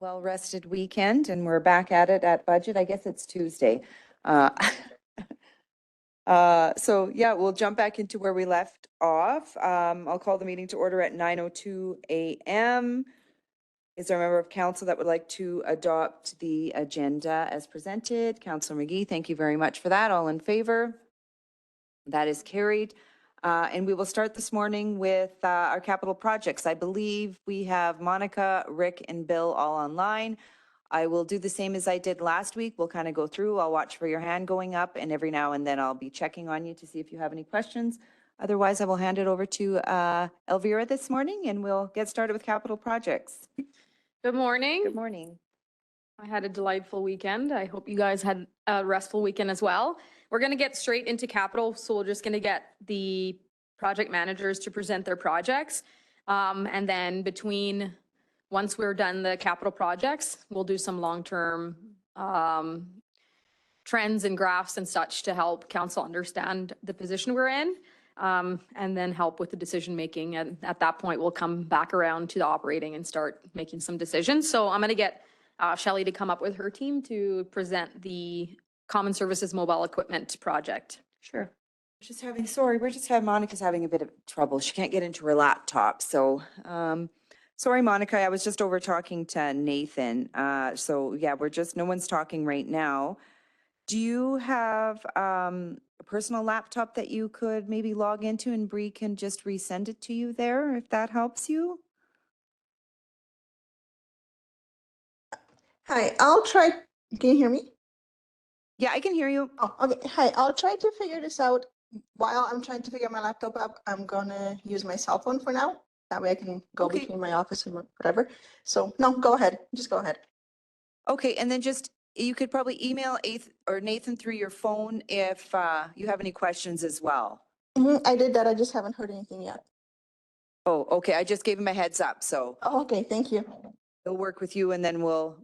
well-rested weekend, and we're back at it at budget. I guess it's Tuesday. Uh, So yeah, we'll jump back into where we left off. I'll call the meeting to order at 9:02 a.m. Is there a member of council that would like to adopt the agenda as presented? Councilor McGee, thank you very much for that. All in favor? That is carried. And we will start this morning with our capital projects. I believe we have Monica, Rick, and Bill all online. I will do the same as I did last week. We'll kind of go through. I'll watch for your hand going up, and every now and then I'll be checking on you to see if you have any questions. Otherwise, I will hand it over to Elvira this morning, and we'll get started with capital projects. Good morning. Good morning. I had a delightful weekend. I hope you guys had a restful weekend as well. We're going to get straight into capital, so we're just going to get the project managers to present their projects. And then once we're done the capital projects, we'll do some long-term trends and graphs and such to help council understand the position we're in. And then help with the decision making. And at that point, we'll come back around to the operating and start making some decisions. So I'm going to get Shelley to come up with her team to present the Common Services Mobile Equipment project. Sure. Monica's having a bit of trouble. She can't get into her laptop. So, sorry, Monica, I was just over talking to Nathan. So yeah, no one's talking right now. Do you have a personal laptop that you could maybe log into and Bree can just resend it to you there, if that helps you? Hi, I'll try. Can you hear me? Yeah, I can hear you. Oh, okay. Hi, I'll try to figure this out. While I'm trying to figure my laptop out, I'm gonna use my cell phone for now. That way I can go Okay. between my office and whatever. So no, go ahead. Just go ahead. Okay, and then you could probably email Nathan through your phone if you have any questions as well. I did that. I just haven't heard anything yet. Oh, okay. I just gave him a heads up, so Oh, okay. Thank you. he'll work with you, and then we'll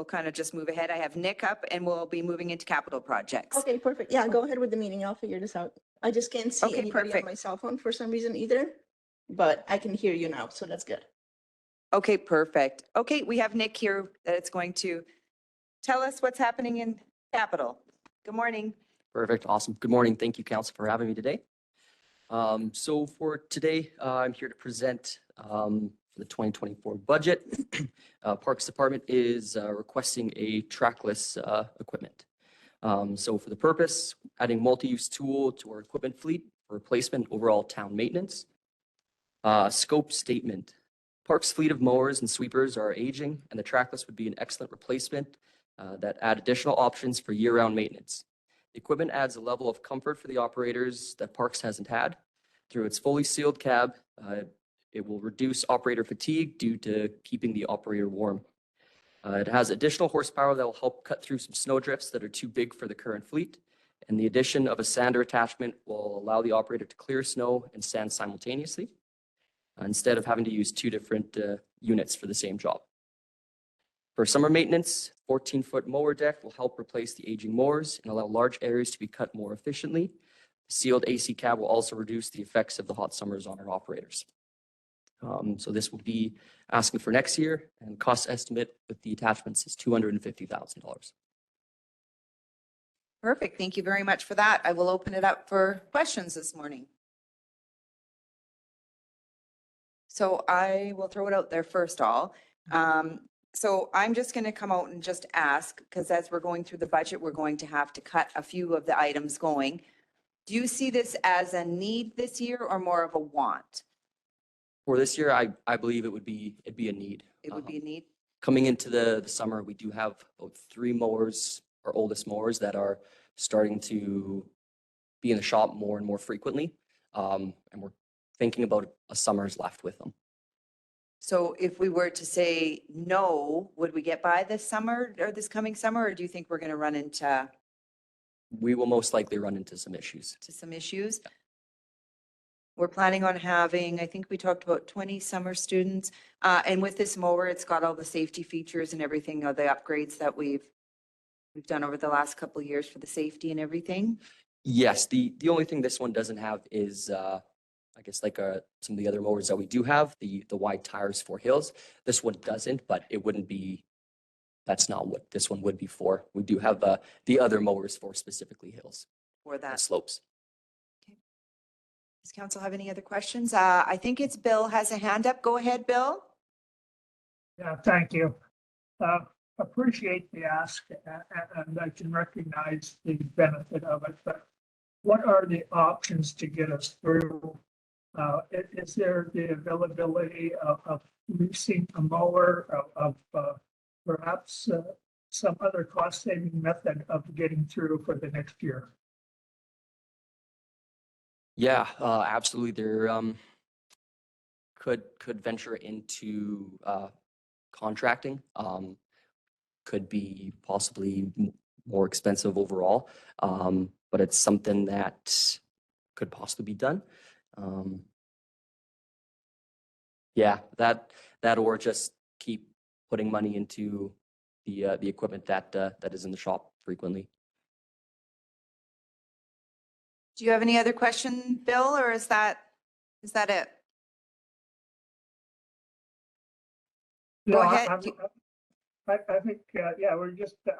kind of just move ahead. I have Nick up, and we'll be moving into capital projects. Okay, perfect. Yeah, go ahead with the meeting. I'll figure this out. I just can't see Okay, anybody perfect. on my cell phone for some reason either, but I can hear you now, so that's good. Okay, perfect. Okay, we have Nick here that's going to tell us what's happening in capital. Good morning. Perfect. Awesome. Good morning. Thank you, Council, for having me today. So for today, I'm here to present the 2024 budget. Parks Department is requesting a trackless equipment. So for the purpose, adding multi-use tool to our equipment fleet for replacement, overall town maintenance. Scope statement. Parks fleet of mowers and sweepers are aging, and the trackless would be an excellent replacement that add additional options for year-round maintenance. The equipment adds a level of comfort for the operators that Parks hasn't had. Through its fully sealed cab, it will reduce operator fatigue due to keeping the operator warm. It has additional horsepower that will help cut through some snow drifts that are too big for the current fleet. And the addition of a sander attachment will allow the operator to clear snow and sand simultaneously, instead of having to use two different units for the same job. For summer maintenance, 14-foot mower deck will help replace the aging mowers and allow large areas to be cut more efficiently. The sealed AC cab will also reduce the effects of the hot summers on our operators. So this will be asking for next year, and cost estimate with the attachments is $250,000. Perfect. Thank you very much for that. I will open it up for questions this morning. So I will throw it out there first all. So I'm just going to come out and just ask, because as we're going through the budget, we're going to have to cut a few of the items going. Do you see this as a need this year or more of a want? For this year, I believe it'd be a need. It would be a need? Coming into the summer, we do have about 3 mowers, our oldest mowers, that are starting to be in the shop more and more frequently. And we're thinking about a summer's left with them. So if we were to say no, would we get by this summer or this coming summer, or do you think we're going to run into We will most likely run into some issues. some issues? We're planning on having, I think we talked about 20 summer students. And with this mower, it's got all the safety features and everything, the upgrades that we've done over the last couple of years for the safety and everything. Yes, the only thing this one doesn't have is I guess like some of the other mowers that we do have, the wide tires for hills. This one doesn't, but it wouldn't be, that's not what this one would be for. We do have the other mowers for specifically hills For and that. slopes. Does council have any other questions? I think it's Bill has a hand up. Go ahead, Bill. Yeah, thank you. Appreciate the ask and I can recognize the benefit of it, but what are the options to get us through? Is there the availability of leasing a mower, of perhaps some other cost saving method of getting through for the next year? Yeah, absolutely. There could venture into contracting. Could be possibly more expensive overall, but it's something that could possibly be done. Yeah, that or just keep putting money into the equipment that is in the shop frequently. Do you have any other question, Bill, or is that it? Go No, ahead. I think, yeah,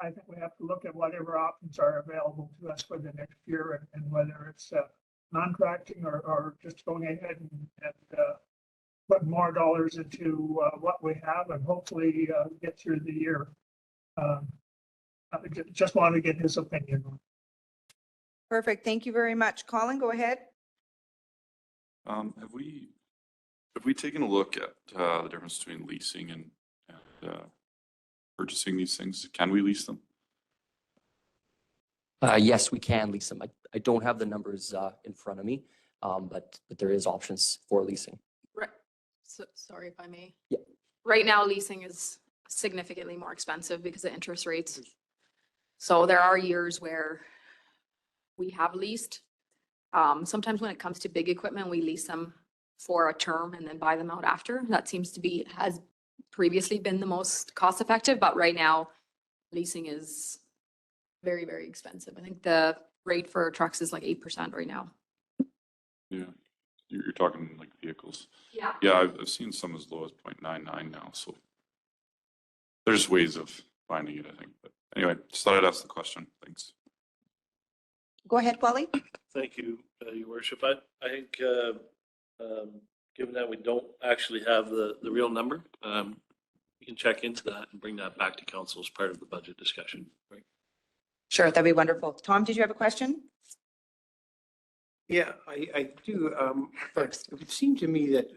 I think we have to look at whatever options are available to us for the next year and whether it's contracting or just going ahead and put more dollars into what we have and hopefully get through the year. I just want to get his opinion on it. Perfect. Thank you very much. Colin, go ahead. Have we taken a look at the difference between leasing and purchasing these things? Can we lease them? Yes, we can lease them. I don't have the numbers in front of me, but there is options for leasing. Right. So, sorry if I may. Yeah. Right now, leasing is significantly more expensive because of interest rates. So there are years where we have leased. Sometimes when it comes to big equipment, we lease them for a term and then buy them out after. That seems to be, has previously been the most cost effective, but right now leasing is very, very expensive. I think the rate for trucks is like 8% right now. Yeah, you're talking like vehicles. Yeah. Yeah, I've seen some as low as 0.99 now. So there's ways of finding it, I think. But anyway, just thought I'd ask the question. Thanks. Go ahead, Wally. Thank you, Your Worship. I think, given that we don't actually have the real number, we can check into that and bring that back to council as part of the budget discussion. Right? Sure, that'd be wonderful. Tom, did you have a question? Yeah, I do. First, it would seem to me that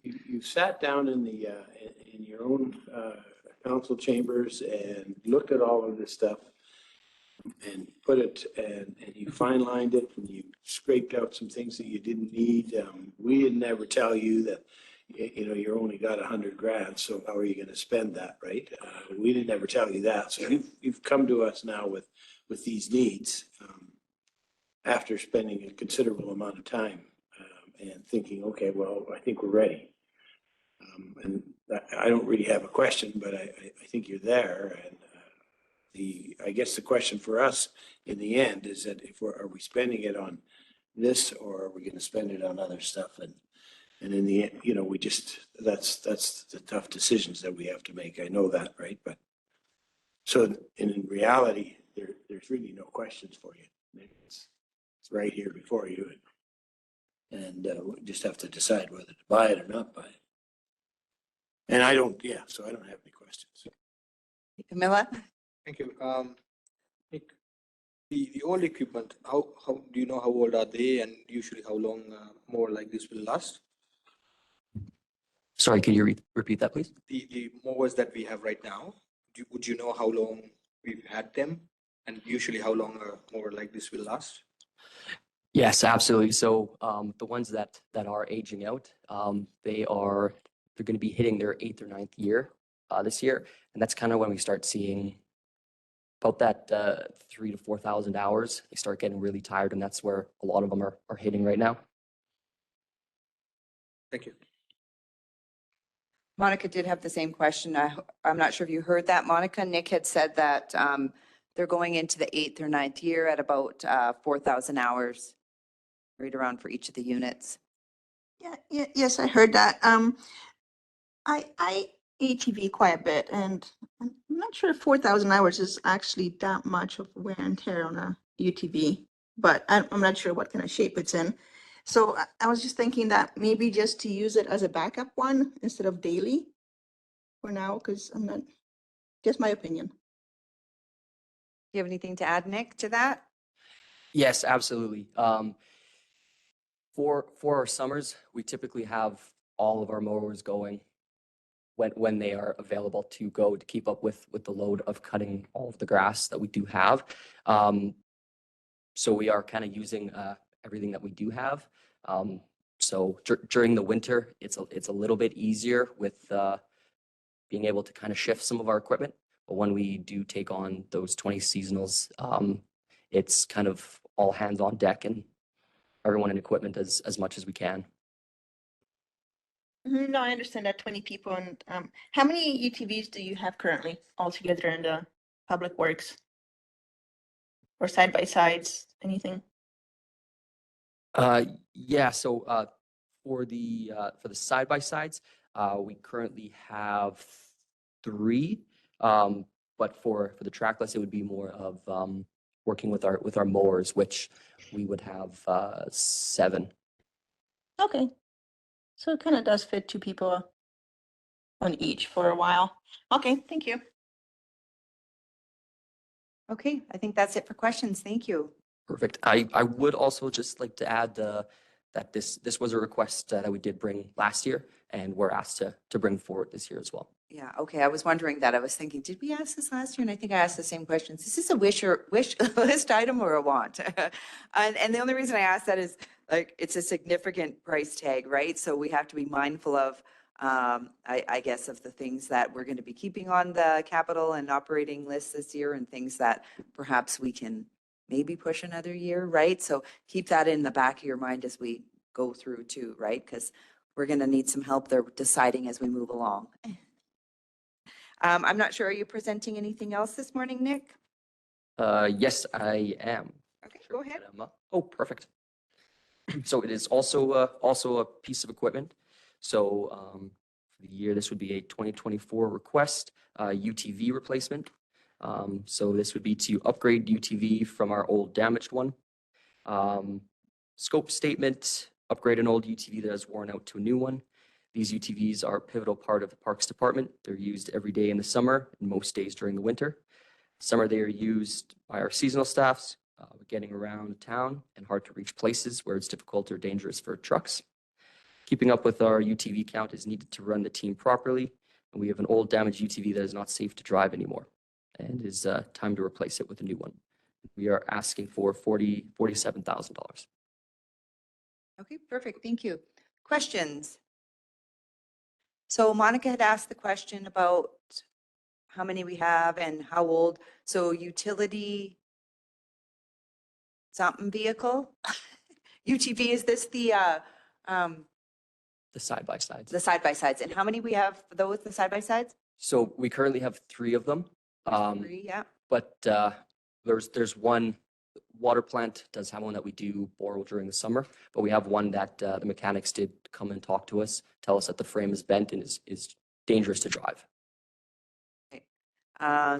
you sat down in in your own council chambers and looked at all of this stuff and put it and you fine-lined it and you scraped out some things that you didn't need. We didn't ever tell you that, you know, you only got 100 grand, so how are you going to spend that, right? We didn't ever tell you that. So you've come to us now with these needs after spending a considerable amount of time and thinking, okay, well, I think we're ready. And I don't really have a question, but I think you're there. And I guess the question for us in the end is that are we spending it on this or are we going to spend it on other stuff? And in the end, you know, that's the tough decisions that we have to make. I know that, right? But so in reality, there's really no questions for you. It's right here before you. And we just have to decide whether to buy it or not buy it. And so I don't have any questions. Camilla? Thank you. Nick, the old equipment, how do you know how old are they and usually how long more like this will last? Sorry, can you repeat that, please? The mowers that we have right now, would you know how long we've had them and usually how long a mower like this will last? Yes, absolutely. So the ones that are aging out, they're going to be hitting their 8th or 9th year this year, and that's kind of when we start seeing about that 3,000 to 4,000 hours. They start getting really tired, and that's where a lot of them are hitting right now. Thank you. Monica did have the same question. I'm not sure if you heard that, Monica. Nick had said that they're going into the 8th or 9th year at about 4,000 hours, right around for each of the units. Yes, I heard that. I ATV quite a bit, and I'm not sure if 4,000 hours is actually that much of wear and tear on a UTV, but I'm not sure what kind of shape it's in. So I was just thinking that maybe just to use it as a backup one instead of daily for now, because I'm not, just my opinion. Do you have anything to add, Nick, to that? Yes, absolutely. For our summers, we typically have all of our mowers going when they are available to go to keep up with the load of cutting all of the grass that we do have. So we are kind of using everything that we do have. So during the winter, it's a little bit easier with being able to kind of shift some of our equipment. But when we do take on those 20 seasonals, it's kind of all hands on deck and everyone in equipment as much as we can. No, I understand that 20 people. And how many UTVs do you have currently altogether in the public works? Or side by sides, anything? Yeah, so for the side by sides, we currently have 3. But for the trackless, it would be more of working with our mowers, which we would have 7. Okay. So it kind of does fit 2 people on each for a while. Okay, thank you. Okay, I think that's it for questions. Thank you. Perfect. I would also just like to add that this was a request that we did bring last year, and we're asked to bring forward this year as well. Yeah, okay, I was wondering that. I was thinking, did we ask this last year? And I think I asked the same questions. Is this a wish list item or a want? And the only reason I asked that is like, it's a significant price tag, right? So we have to be mindful of, I guess, of the things that we're going to be keeping on the capital and operating list this year and things that perhaps we can maybe push another year, right? So keep that in the back of your mind as we go through too, right? Because we're going to need some help there deciding as we move along. I'm not sure, are you presenting anything else this morning, Nick? Yes, I am. Okay, go ahead. Oh, perfect. So it is also a piece of equipment. So for the year, this would be a 2024 request UTV replacement. So this would be to upgrade UTV from our old damaged one. Scope statement, upgrade an old UTV that has worn out to a new one. These UTVs are a pivotal part of the Parks Department. They're used every day in the summer and most days during the winter. Summer, they are used by our seasonal staffs, getting around town and hard to reach places where it's difficult or dangerous for trucks. Keeping up with our UTV count is needed to run the team properly, and we have an old damaged UTV that is not safe to drive anymore, and it is time to replace it with a new one. We are asking for $47,000. Okay, perfect, thank you. Questions? So Monica had asked the question about how many we have and how old. So utility something vehicle? UTV, is this the Side-by-sides. side-by-sides? And how many we have for those, the side-by-sides? So we currently have 3 of them. Three, yeah. But there's one, water plant does have one that we do borrow during the summer, but we have one that the mechanics did come and talk to us, tell us that the frame is bent and is dangerous to drive.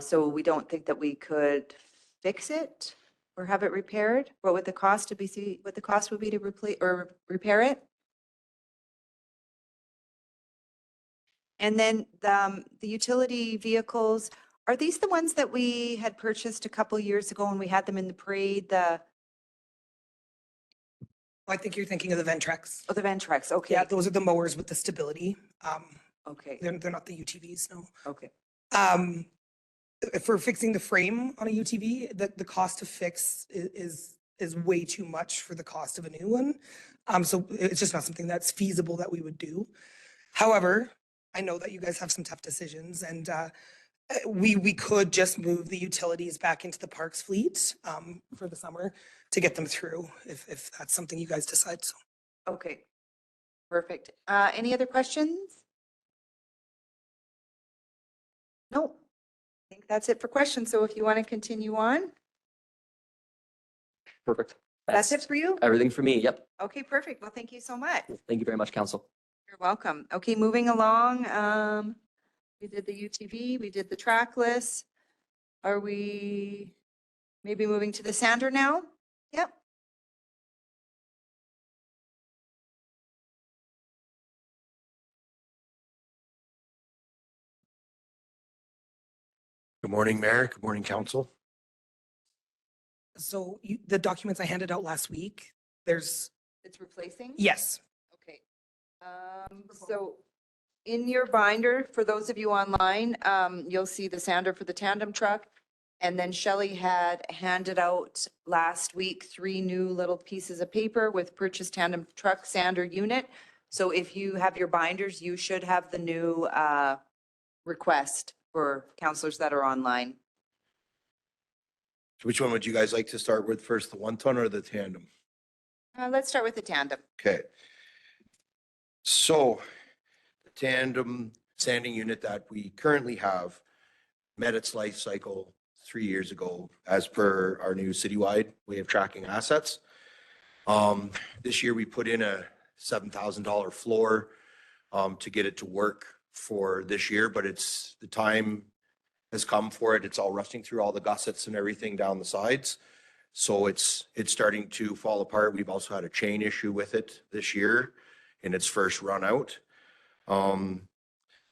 So we don't think that we could fix it or have it repaired? What would the cost to be, what the cost would be to replace or repair it? And then the utility vehicles, are these the ones that we had purchased a couple years ago when we had them in the parade, I think you're thinking of the Ventrex. the Ventrex, okay. Yeah, those are the mowers with the stability. Okay, They're not the UTVs, no. okay. For fixing the frame on a UTV, the cost to fix is way too much for the cost of a new one. So it's just not something that's feasible that we would do. However, I know that you guys have some tough decisions, and we could just move the utilities back into the parks fleet for the summer to get them through if that's something you guys decide. So. Okay, perfect. Any other questions? No, I think that's it for questions. So if you want to continue on. Perfect. That's it for you? Everything for me. Yep. Okay, perfect. Well, thank you so much. Thank you very much, council. You're welcome. Okay, moving along. We did the UTV, we did the track list. Are we maybe moving to the Sander now? Yep. Good morning, Mayor. Good morning, Council. So the documents I handed out last week, there's, It's replacing? yes. Okay. So in your binder, for those of you online, you'll see the sander for the tandem truck. And then Shelley had handed out last week 3 new little pieces of paper with purchased tandem truck sander unit. So if you have your binders, you should have the new request for counselors that are online. So which one would you guys like to start with first, the 1-ton or the tandem? Let's start with the tandem. Okay. So the tandem sanding unit that we currently have met its life cycle 3 years ago, as per our new citywide way of tracking assets. This year we put in a $7,000 floor to get it to work for this year, but it's, the time has come for it. It's all rusting through all the gussets and everything down the sides. So it's starting to fall apart. We've also had a chain issue with it this year in its first run out.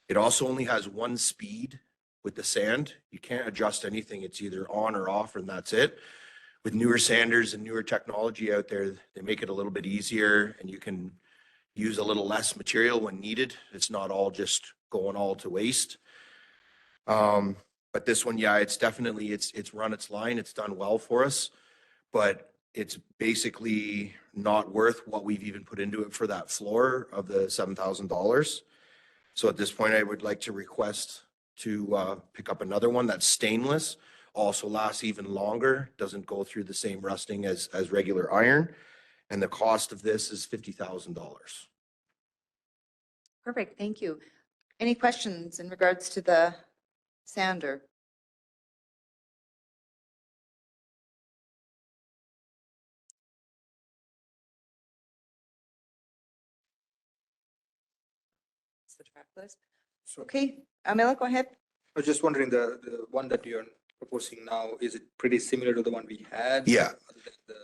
It also only has 1 speed with the sand. You can't adjust anything. It's either on or off and that's it. With newer sanders and newer technology out there, they make it a little bit easier and you can use a little less material when needed. It's not all just going all to waste. But this one, yeah, it's definitely, it's run its line. It's done well for us, but it's basically not worth what we've even put into it for that floor of the $7,000. So at this point, I would like to request to pick up another one that's stainless, also lasts even longer, doesn't go through the same rusting as regular iron. And the cost of this is $50,000. Perfect, thank you. Any questions in regards to the sander? It's the track list. So Okay, Amila, go ahead. I was just wondering, the one that you're proposing now, is it pretty similar to the one we had? Yeah. Other than the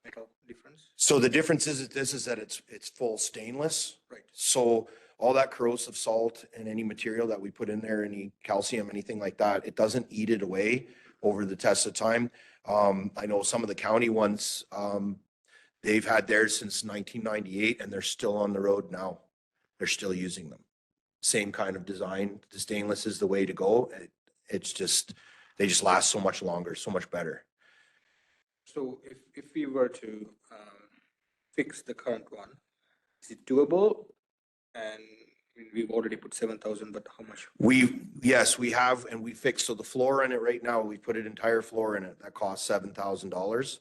metal difference? So the difference is that this is that it's full stainless. Right. So all that corrosive salt and any material that we put in there, any calcium, anything like that, it doesn't eat it away over the test of time. I know some of the county ones, they've had theirs since 1998 and they're still on the road now. They're still using them. Same kind of design. The stainless is the way to go. It's just, they just last so much longer, so much better. So if we were to fix the current one, is it doable? And I mean, we've already put 7,000, but how much? Yes, we have, and we fixed, so the floor in it right now, we put an entire floor in it. That costs $7,000.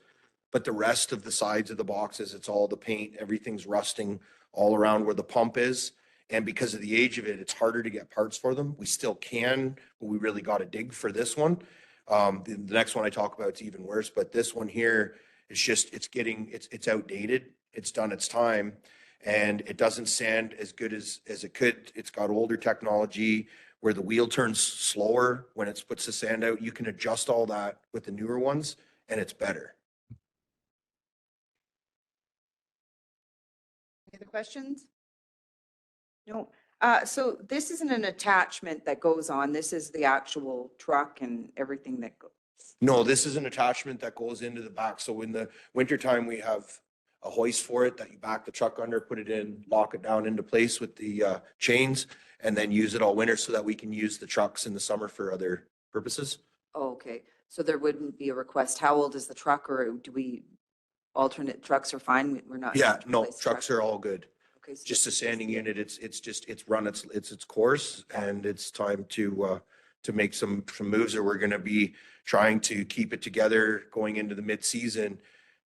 But the rest of the sides of the boxes, it's all the paint, everything's rusting all around where the pump is. And because of the age of it, it's harder to get parts for them. We still can, but we really got to dig for this one. The next one I talk about is even worse, but this one here is just, it's outdated. It's done its time and it doesn't sand as good as it could. It's got older technology where the wheel turns slower when it puts the sand out. You can adjust all that with the newer ones and it's better. Any other questions? No. So this isn't an attachment that goes on. This is the actual truck and everything that goes. No, this is an attachment that goes into the back. So in the wintertime, we have a hoist for it that you back the truck under, put it in, lock it down into place with the chains, and then use it all winter so that we can use the trucks in the summer for other purposes. Oh, okay. So there wouldn't be a request. How old is the truck or do we alternate trucks are fine? We're not. Yeah, no, trucks are all good. Okay. So Just a this is sanding the- unit, it's run its course and it's time to make some moves, or we're gonna be trying to keep it together going into the mid-season.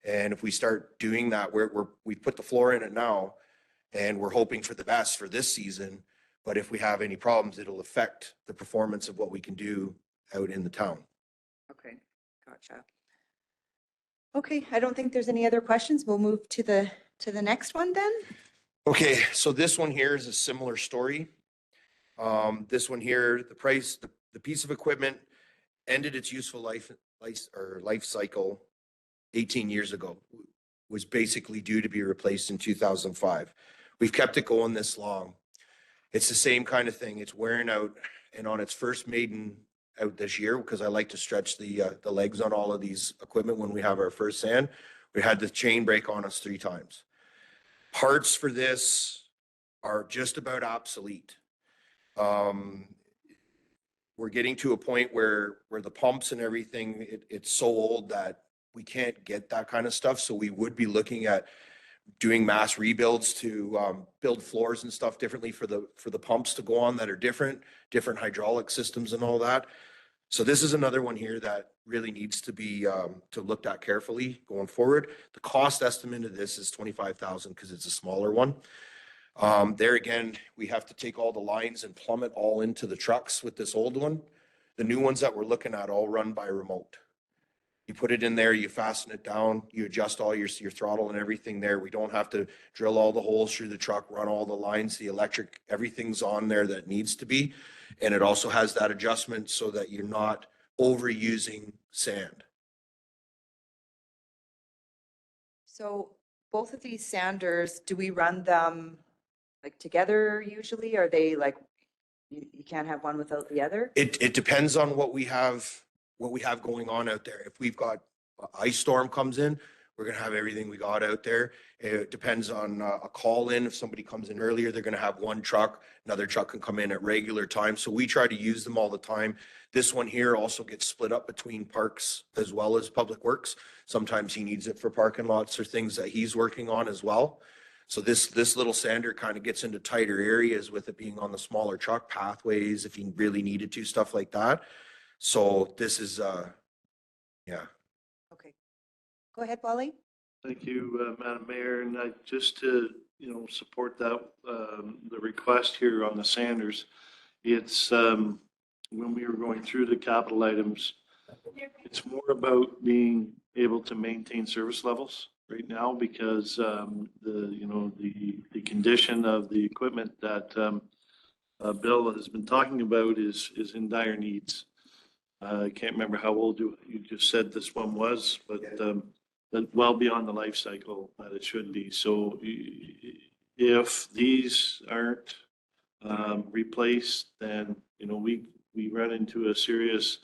And if we start doing that, we put the floor in it now and we're hoping for the best for this season. But if we have any problems, it'll affect the performance of what we can do out in the town. Okay, gotcha. Okay, I don't think there's any other questions. We'll move to the next one then. Okay, so this one here is a similar story. This one here, the price, the piece of equipment ended its useful life cycle 18 years ago, was basically due to be replaced in 2005. We've kept it going this long. It's the same kind of thing. It's wearing out, and on its first maiden out this year, because I like to stretch the legs on all of these equipment when we have our first sand, we had the chain break on us 3 times. Parts for this are just about obsolete. We're getting to a point where the pumps and everything, it's so old that we can't get that kind of stuff. So we would be looking at doing mass rebuilds to build floors and stuff differently for the pumps to go on that are different hydraulic systems and all that. So this is another one here that really needs to be looked at carefully going forward. The cost estimate of this is 25,000 because it's a smaller one. There again, we have to take all the lines and plumb it all into the trucks with this old one. The new ones that we're looking at all run by remote. You put it in there, you fasten it down, you adjust all your throttle and everything there. We don't have to drill all the holes through the truck, run all the lines, the electric, everything's on there that needs to be. And it also has that adjustment so that you're not overusing sand. So both of these sanders, do we run them like together usually? Are they like, you can't have one without the other? It depends on what we have going on out there. If we've got an ice storm comes in, we're gonna have everything we got out there. It depends on a call in. If somebody comes in earlier, they're gonna have one truck, another truck can come in at regular time. So we try to use them all the time. This one here also gets split up between parks as well as public works. Sometimes he needs it for parking lots or things that he's working on as well. So this little sander kind of gets into tighter areas with it being on the smaller truck pathways if he really needed to, stuff like that. So this is, yeah. Okay. Go ahead, Wally. Thank you, Madam Mayor. And just to, support that, the request here on the Sanders, it's, when we were going through the capital items, it's more about being able to maintain service levels right now because the condition of the equipment that Bill has been talking about is in dire needs. I can't remember how old you just said this one was, but well beyond the life cycle that it should be. So if these aren't replaced, then we run into a serious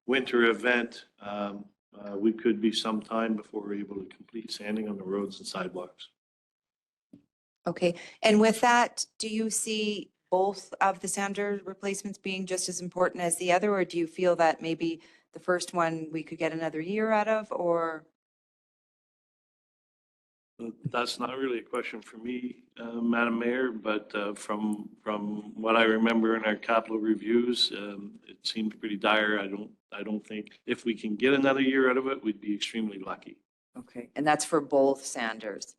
winter event. We could be some time before we're able to complete sanding on the roads and sidewalks. Okay. And with that, do you see both of the sander replacements being just as important as the other, or do you feel that maybe the first one we could get another year out of, or? That's not really a question for me, Madam Mayor, but from what I remember in our capital reviews, it seemed pretty dire. I don't think if we can get another year out of it, we'd be extremely lucky. Okay, and that's for both sanders,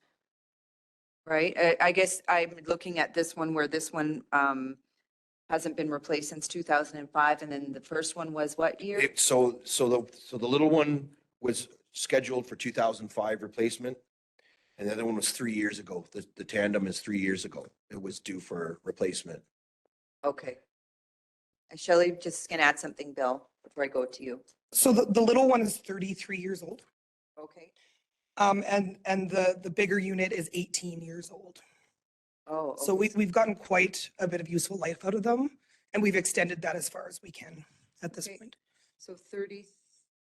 right? I guess I'm looking at this one where this one hasn't been replaced since 2005, and then the first one was what year? So the little one was scheduled for 2005 replacement. And the other one was 3 years ago. The tandem is 3 years ago. It was due for replacement. Okay. And Shelley, just gonna add something, Bill, before I go to you. So the little one is 33 years old. Okay. And the bigger unit is 18 years old. Oh, So okay. we've gotten quite a bit of useful life out of them, and we've extended that as far as we can at this Okay. point. So 30,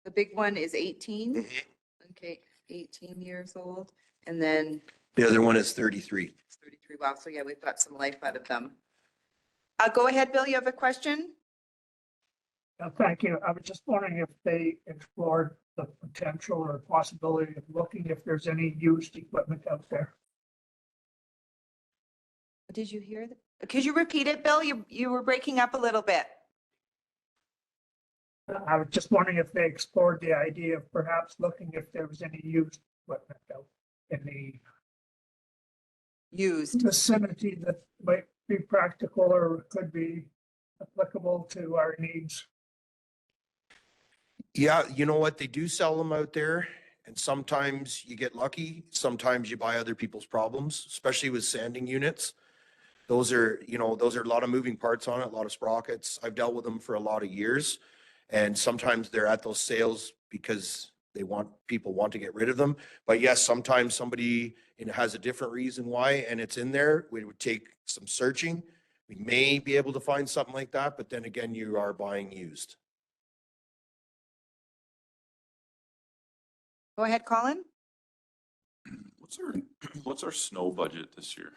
the big one is 18? Mm-hmm. Okay, 18 years old. And then The other one is 33. it's 33. Wow, so yeah, we've got some life out of them. Go ahead, Bill, you have a question? Thank you. I was just wondering if they explored the potential or possibility of looking if there's any used equipment out there. Did you hear that? Could you repeat it, Bill? You were breaking up a little bit. I was just wondering if they explored the idea of perhaps looking if there was any used equipment out in the Used. vicinity that might be practical or could be applicable to our needs. Yeah, you know what? They do sell them out there. And sometimes you get lucky, sometimes you buy other people's problems, especially with sanding units. Those are, those are a lot of moving parts on it, a lot of sprockets. I've dealt with them for a lot of years. And sometimes they're at those sales because people want to get rid of them. But yes, sometimes somebody has a different reason why, and it's in there. We would take some searching. We may be able to find something like that, but then again, you are buying used. Go ahead, Colin. What's our snow budget this year?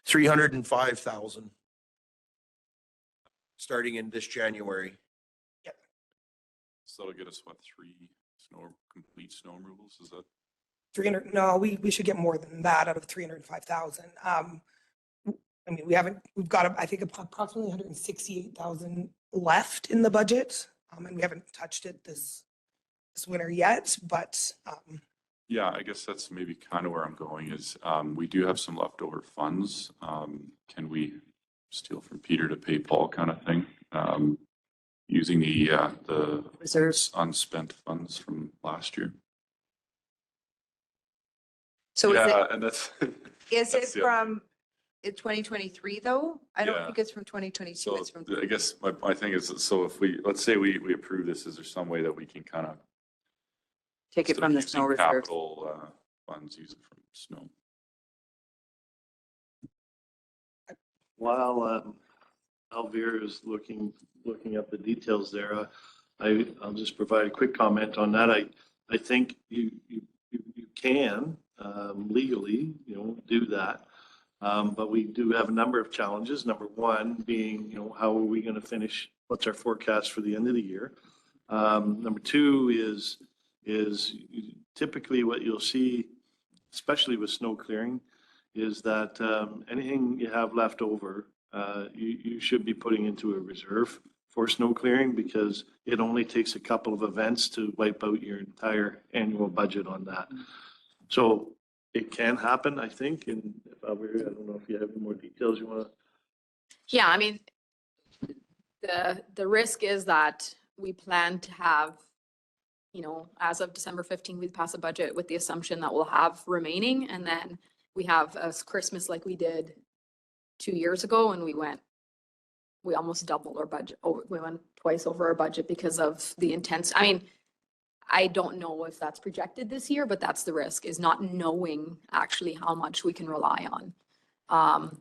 305,000. Starting in this January. So that'll get us what, 3 complete snow removals? Is that? 300, no, we should get more than that out of 305,000. I mean, we've got, I think approximately 168,000 left in the budget. And we haven't touched it this winter yet, but, Yeah, I guess that's maybe kind of where I'm going is, we do have some leftover funds. Can we steal from Peter to pay Paul kind of thing? Using the Reserves. unspent funds from last year. So Yeah, and that's. is that's it the other from 2023 though? I don't Yeah. think it's from 2022. So It's from, I guess my thing is, so if let's say we approve this, is there some way that we can kind of take it from the snow reserve. capital funds, use it from snow? While Alvear is looking up the details there, I'll just provide a quick comment on that. I think you can legally, do that. But we do have a number of challenges. Number one being, how are we going to finish? What's our forecast for the end of the year? Number two is typically what you'll see, especially with snow clearing, is that anything you have left over, you should be putting into a reserve for snow clearing, because it only takes a couple of events to wipe out your entire annual budget on that. So it can happen, I think, and I don't know if you have any more details you want to. Yeah, I mean, the risk is that we plan to have, as of December 15th, we pass a budget with the assumption that we'll have remaining, and then we have a Christmas like we did 2 years ago, and we almost doubled our budget. We went twice over our budget because of the intense, I mean, I don't know if that's projected this year, but that's the risk, is not knowing actually how much we can rely on.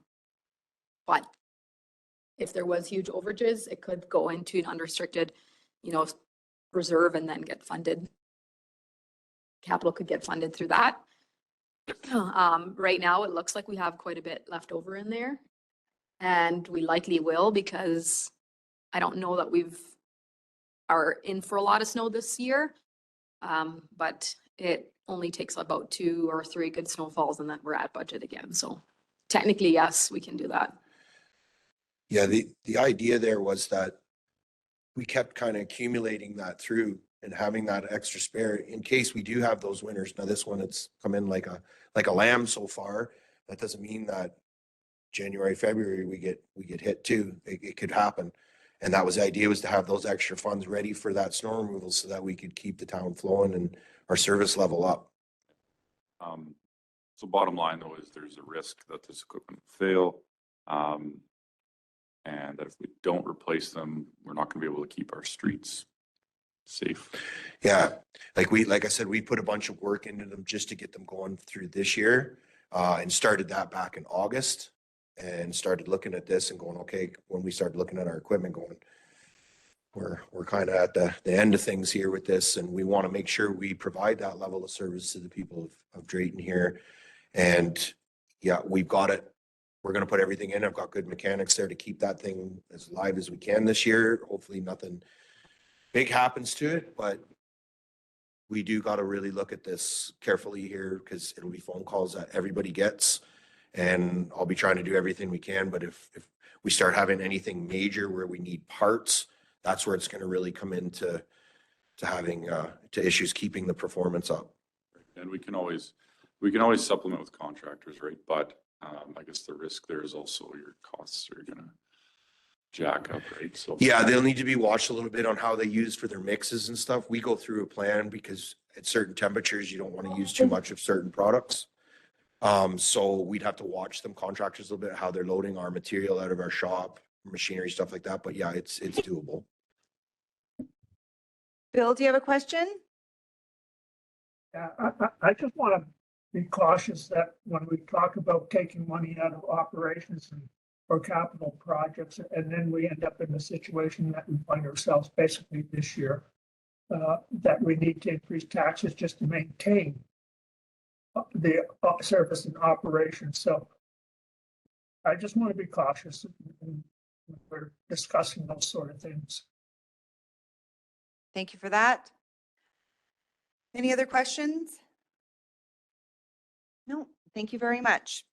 But if there was huge overages, it could go into an unrestricted, reserve and then get funded. Capital could get funded through that. Right now, it looks like we have quite a bit left over in there. And we likely will, because I don't know that are in for a lot of snow this year. But it only takes about 2 or 3 good snowfalls and then we're at budget again. So technically, yes, we can do that. Yeah, the idea there was that we kept kind of accumulating that through and having that extra spare in case we do have those winters. Now this one, it's come in like a lamb so far. That doesn't mean that January, February, we get hit too. It could happen. And that was the idea, was to have those extra funds ready for that snow removal so that we could keep the town flowing and our service level up. So bottom line though, is there's a risk that this equipment will fail. And that if we don't replace them, we're not going to be able to keep our streets safe. Yeah, like I said, we put a bunch of work into them just to get them going through this year, and started that back in August, and started looking at this and going, okay, when we started looking at our equipment, going, we're kind of at the end of things here with this, and we want to make sure we provide that level of service to the people of Drayton here. And yeah, we've got it. We're going to put everything in. I've got good mechanics there to keep that thing as live as we can this year. Hopefully nothing big happens to it, but we do got to really look at this carefully here, because it'll be phone calls that everybody gets, and I'll be trying to do everything we can. But if we start having anything major where we need parts, that's where it's going to really come into having to issues keeping the performance up. And we can always supplement with contractors, right? But I guess the risk there is also your costs are going to jack up, right? So. Yeah, they'll need to be watched a little bit on how they use for their mixes and stuff. We go through a plan because at certain temperatures, you don't want to use too much of certain products. So we'd have to watch them contractors a little bit, how they're loading our material out of our shop, machinery, stuff like that. But yeah, it's doable. Bill, do you have a question? Yeah, I just want to be cautious that when we talk about taking money out of operations and for capital projects, and then we end up in the situation that we find ourselves basically this year, that we need to increase taxes just to maintain the service and operation. So I just want to be cautious when we're discussing those sort of things. Thank you for that. Any other questions? No, thank you very much.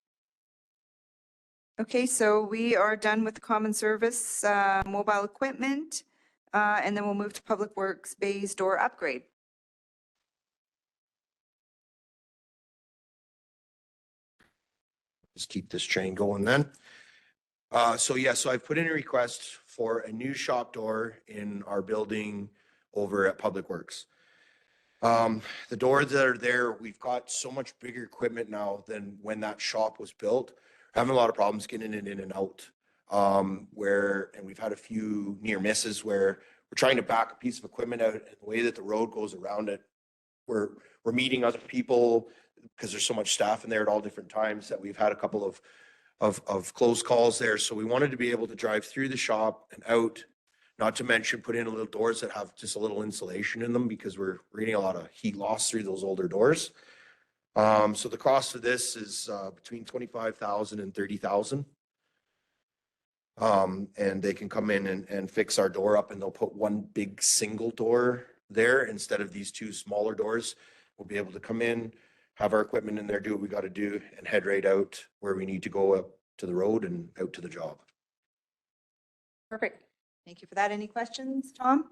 Okay, so we are done with common service, mobile equipment, and then we'll move to Public Works Bays door upgrade. Just keep this train going then. So I've put in a request for a new shop door in our building over at Public Works. The doors that are there, we've got so much bigger equipment now than when that shop was built. Having a lot of problems getting it in and out. And we've had a few near misses where we're trying to back a piece of equipment out, and the way that the road goes around it, we're meeting other people because there's so much staff in there at all different times that we've had a couple of close calls there. So we wanted to be able to drive through the shop and out, not to mention put in little doors that have just a little insulation in them because we're getting a lot of heat loss through those older doors. So the cost of this is between 25,000 and 30,000. And they can come in and fix our door up, and they'll put one big single door there instead of these two smaller doors. We'll be able to come in, have our equipment in there, do what we got to do, and head right out where we need to go up to the road and out to the job. Perfect. Thank you for that. Any questions, Tom?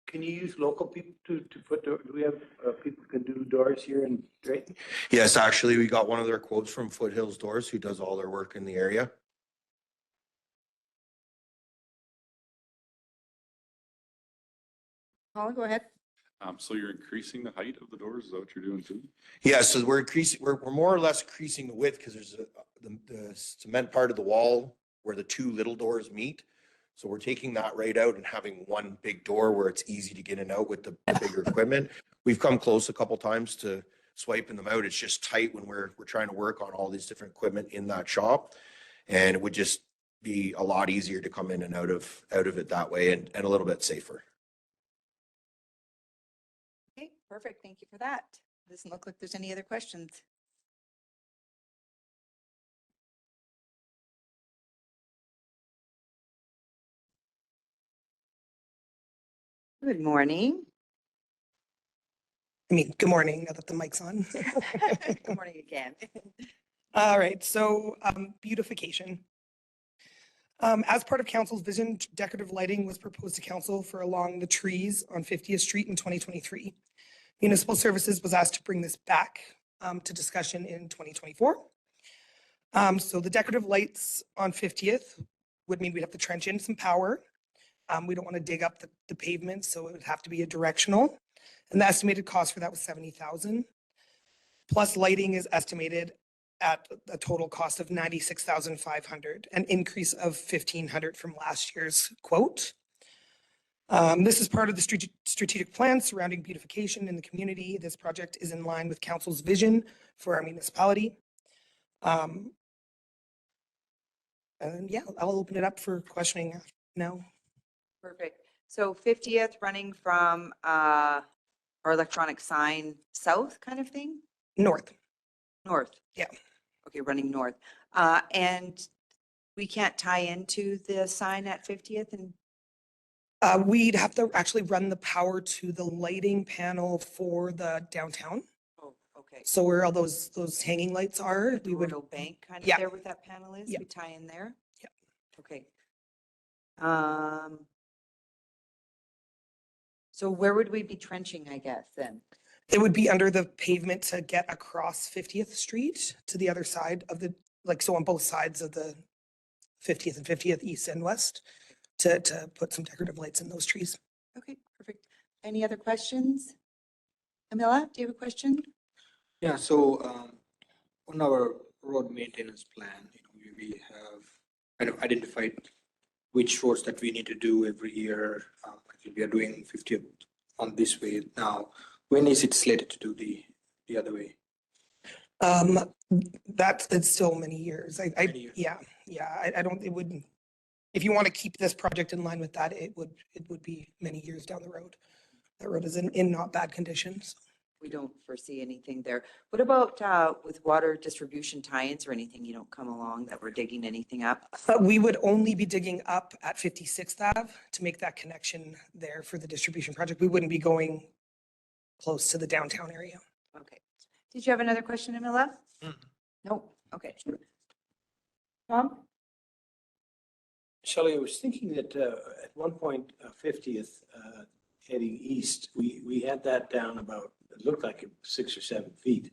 Can you use local people to put, do we have people who can do doors here in Drayton? Yes, actually, we got one of their quotes from Foothills Doors, who does all their work in the area. Paula, go ahead. So you're increasing the height of the doors? Is that what you're doing too? Yeah, so we're more or less increasing the width because there's the cement part of the wall where the two little doors meet. So we're taking that right out and having one big door where it's easy to get in and out with the bigger equipment. We've come close a couple times to swiping them out. It's just tight when we're trying to work on all these different equipment in that shop. And it would just be a lot easier to come in and out of it that way, and a little bit safer. Okay, perfect. Thank you for that. Doesn't look like there's any other questions. Good morning. Good morning, now that the mic's on. Good morning again. All right, so beautification. As part of council's vision, decorative lighting was proposed to council for along the trees on 50th Street in 2023. Municipal Services was asked to bring this back to discussion in 2024. So the decorative lights on 50th would mean we'd have to trench in some power. We don't want to dig up the pavement, so it would have to be a directional. And the estimated cost for that was 70,000. Plus lighting is estimated at a total cost of 96,500, an increase of 1,500 from last year's quote. This is part of the strategic plan surrounding beautification in the community. This project is in line with council's vision for our municipality. And yeah, I'll open it up for questioning now. Perfect. So 50th running from our electronic sign south kind of thing? North. North? Yeah. Okay, running north. And we can't tie into the sign at 50th and We'd have to actually run the power to the lighting panel for the downtown. oh, okay. So where all those hanging lights are, we would, Little bank kind of Yeah. there where that panel is? Yeah. We tie in there? Yeah. Okay. So where would we be trenching, I guess, then? it would be under the pavement to get across 50th Street to the other side of the, like, so on both sides of the 50th and 50th East and West to put some decorative lights in those trees. Okay, perfect. Any other questions? Camilla, do you have a question? Yeah, so on our road maintenance plan, we have kind of identified which roads that we need to do every year. We are doing 50 on this way now. When is it slated to do the other way? It's still many years. Many years. I don't, it wouldn't, if you want to keep this project in line with that, it would be many years down the road. That road is in not bad conditions. We don't foresee anything there. What about with water distribution tie-ins or anything? You don't come along that we're digging anything up? We would only be digging up at 56th Ave to make that connection there for the distribution project. We wouldn't be going close to the downtown area. Okay. Did you have another question, Camilla? No? Okay. Tom? Shelley, I was thinking that at one point, 50th heading east, we had that down about, it looked like 6 or 7 feet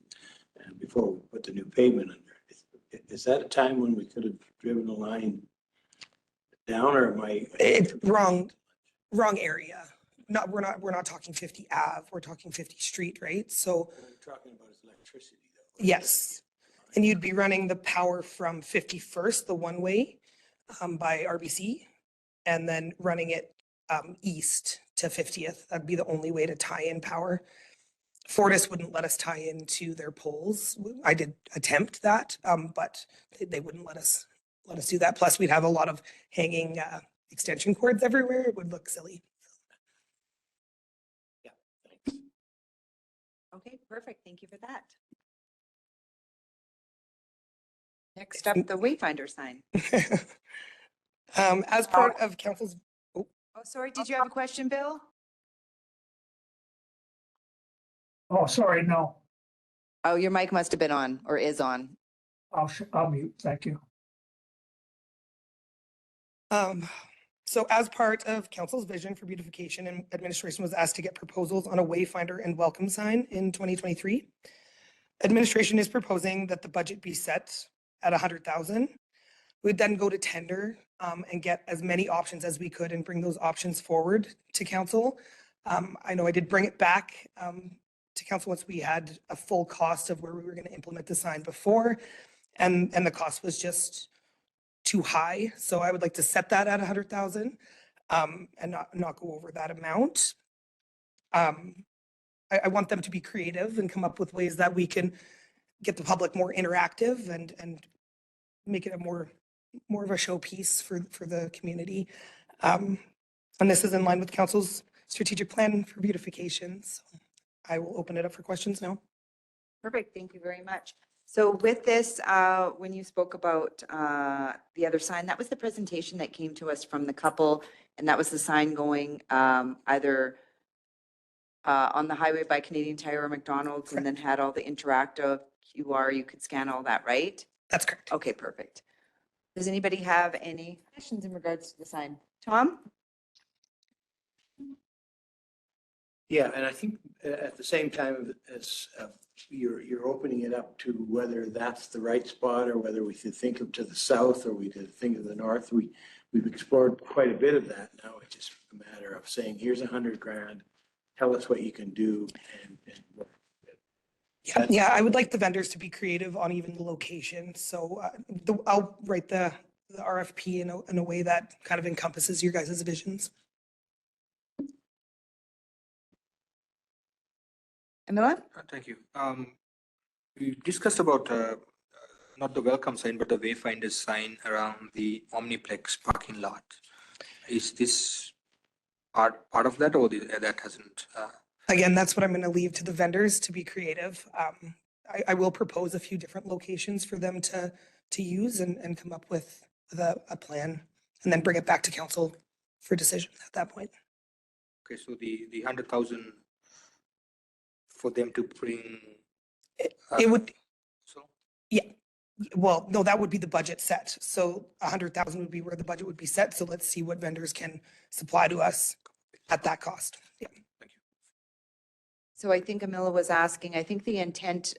before we put the new pavement under. Is that a time when we could have driven the line down, or am I? It's wrong area. We're not talking 50 Ave, we're talking 50 Street, right? So What we're talking about is electricity though. yes. And you'd be running the power from 51st, the one way by RBC, and then running it east to 50th. That'd be the only way to tie in power. Fortis wouldn't let us tie into their poles. I did attempt that, but they wouldn't let us do that. Plus, we'd have a lot of hanging extension cords everywhere. It would look silly. Yeah, thanks. Okay, perfect. Thank you for that. Next up, the Wayfinder sign. As part of council's, Oh, sorry. Did you have a question, Bill? Oh, sorry, no, Oh, your mic must have been on or is on. I'll mute. Thank you. So as part of council's vision for beautification, and administration was asked to get proposals on a Wayfinder and welcome sign in 2023. Administration is proposing that the budget be set at 100,000. We'd then go to tender and get as many options as we could and bring those options forward to council. I know I did bring it back to council once we had a full cost of where we were going to implement the sign before, and the cost was just too high. So I would like to set that at 100,000 and not go over that amount. I want them to be creative and come up with ways that we can get the public more interactive and make it a more of a showpiece for the community. And this is in line with council's strategic plan for beautification. So I will open it up for questions now. Perfect. Thank you very much. So with this, when you spoke about the other sign, that was the presentation that came to us from the couple, and that was the sign going either on the highway by Canadian Tire or McDonald's, and then had all the interactive QR, you could scan all that, right? That's correct. Okay, perfect. Does anybody have any questions in regards to the sign? Tom? Yeah, and I think at the same time as you're opening it up to whether that's the right spot or whether we should think of to the south or we should think of the north, we've explored quite a bit of that. Now it's just a matter of saying, here's 100 grand, tell us what you can do and Yeah, I would like the vendors to be creative on even the location. So I'll write the RFP in a way that kind of encompasses your guys' visions. Emila? Thank you. We discussed about not the welcome sign, but the Wayfinder sign around the Omniplex parking lot. Is this part of that, or that hasn't? Again, that's what I'm going to leave to the vendors to be creative. I will propose a few different locations for them to use and come up with a plan and then bring it back to council for decision at that point. Okay, so the 100,000 for them to bring. It would, So well, no, that would be the budget set. So 100,000 would be where the budget would be set. So let's see what vendors can supply to us at that cost. Yeah. thank you. So I think Emila was asking, I think the intent,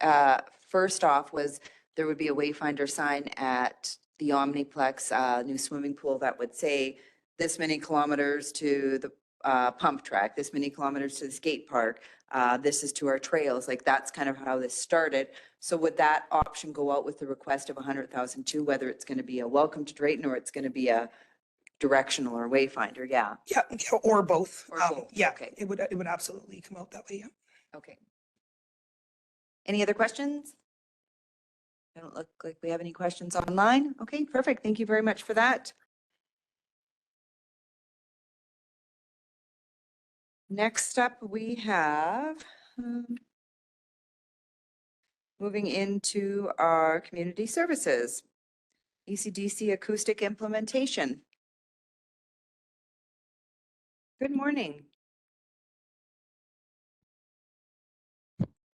first off, was there would be a Wayfinder sign at the Omniplex, new swimming pool that would say this many kilometers to the pump track, this many kilometers to the skate park, this is to our trails. Like that's kind of how this started. So would that option go out with the request of 100,000 too, whether it's going to be a welcome to Drayton or it's going to be a directional or wayfinder? Yeah. Yeah, or both. Or both, Yeah, okay. it would absolutely come out that way, yeah. Okay. Any other questions? I don't look like we have any questions online. Okay, perfect. Thank you very much for that. Next up, we have moving into our community services, ECDC acoustic implementation. Good morning.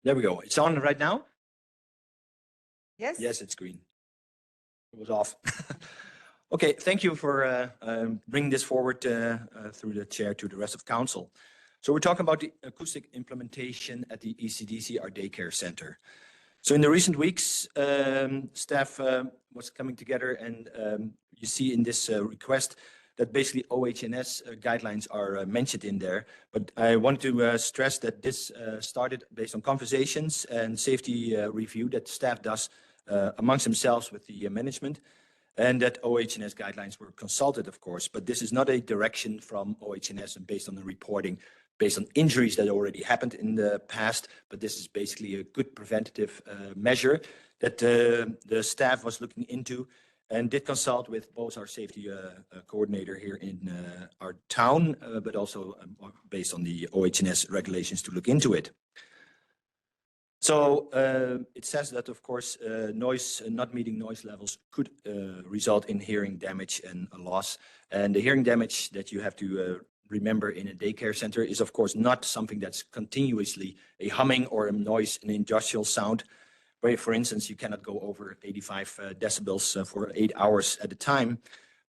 There we go. It's on right now? Yes? Yes, it's green. It was off. Okay, thank you for bringing this forward through the chair to the rest of council. So we're talking about the acoustic implementation at the ECDC, our daycare center. So in the recent weeks, staff was coming together, and you see in this request that basically OHS guidelines are mentioned in there. But I want to stress that this started based on conversations and safety review that staff does amongst themselves with the management, and that OHS guidelines were consulted, of course. But this is not a direction from OHS and based on the reporting, based on injuries that already happened in the past. But this is basically a good preventative measure that the staff was looking into, and did consult with both our safety coordinator here in our town, but also based on the OHS regulations to look into it. So it says that, of course, noise, not meeting noise levels could result in hearing damage and a loss. And the hearing damage that you have to remember in a daycare center is, of course, not something that's continuously a humming or a noise, an industrial sound. Where, for instance, you cannot go over 85 decibels for 8 hours at a time,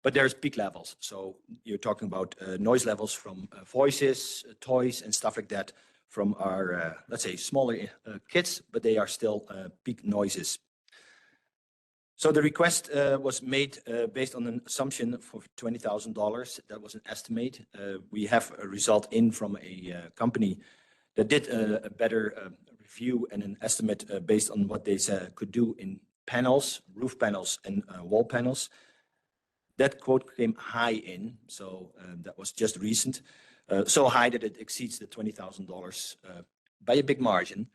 but there's peak levels. So you're talking about noise levels from voices, toys, and stuff like that from our, let's say, smaller kids, but they are still peak noises. So the request was made based on an assumption for $20,000. That was an estimate. We have a result in from a company that did a better review and an estimate based on what they could do in panels, roof panels, and wall panels. That quote came high in, so that was just recent, so high that it exceeds the $20,000 by a big margin.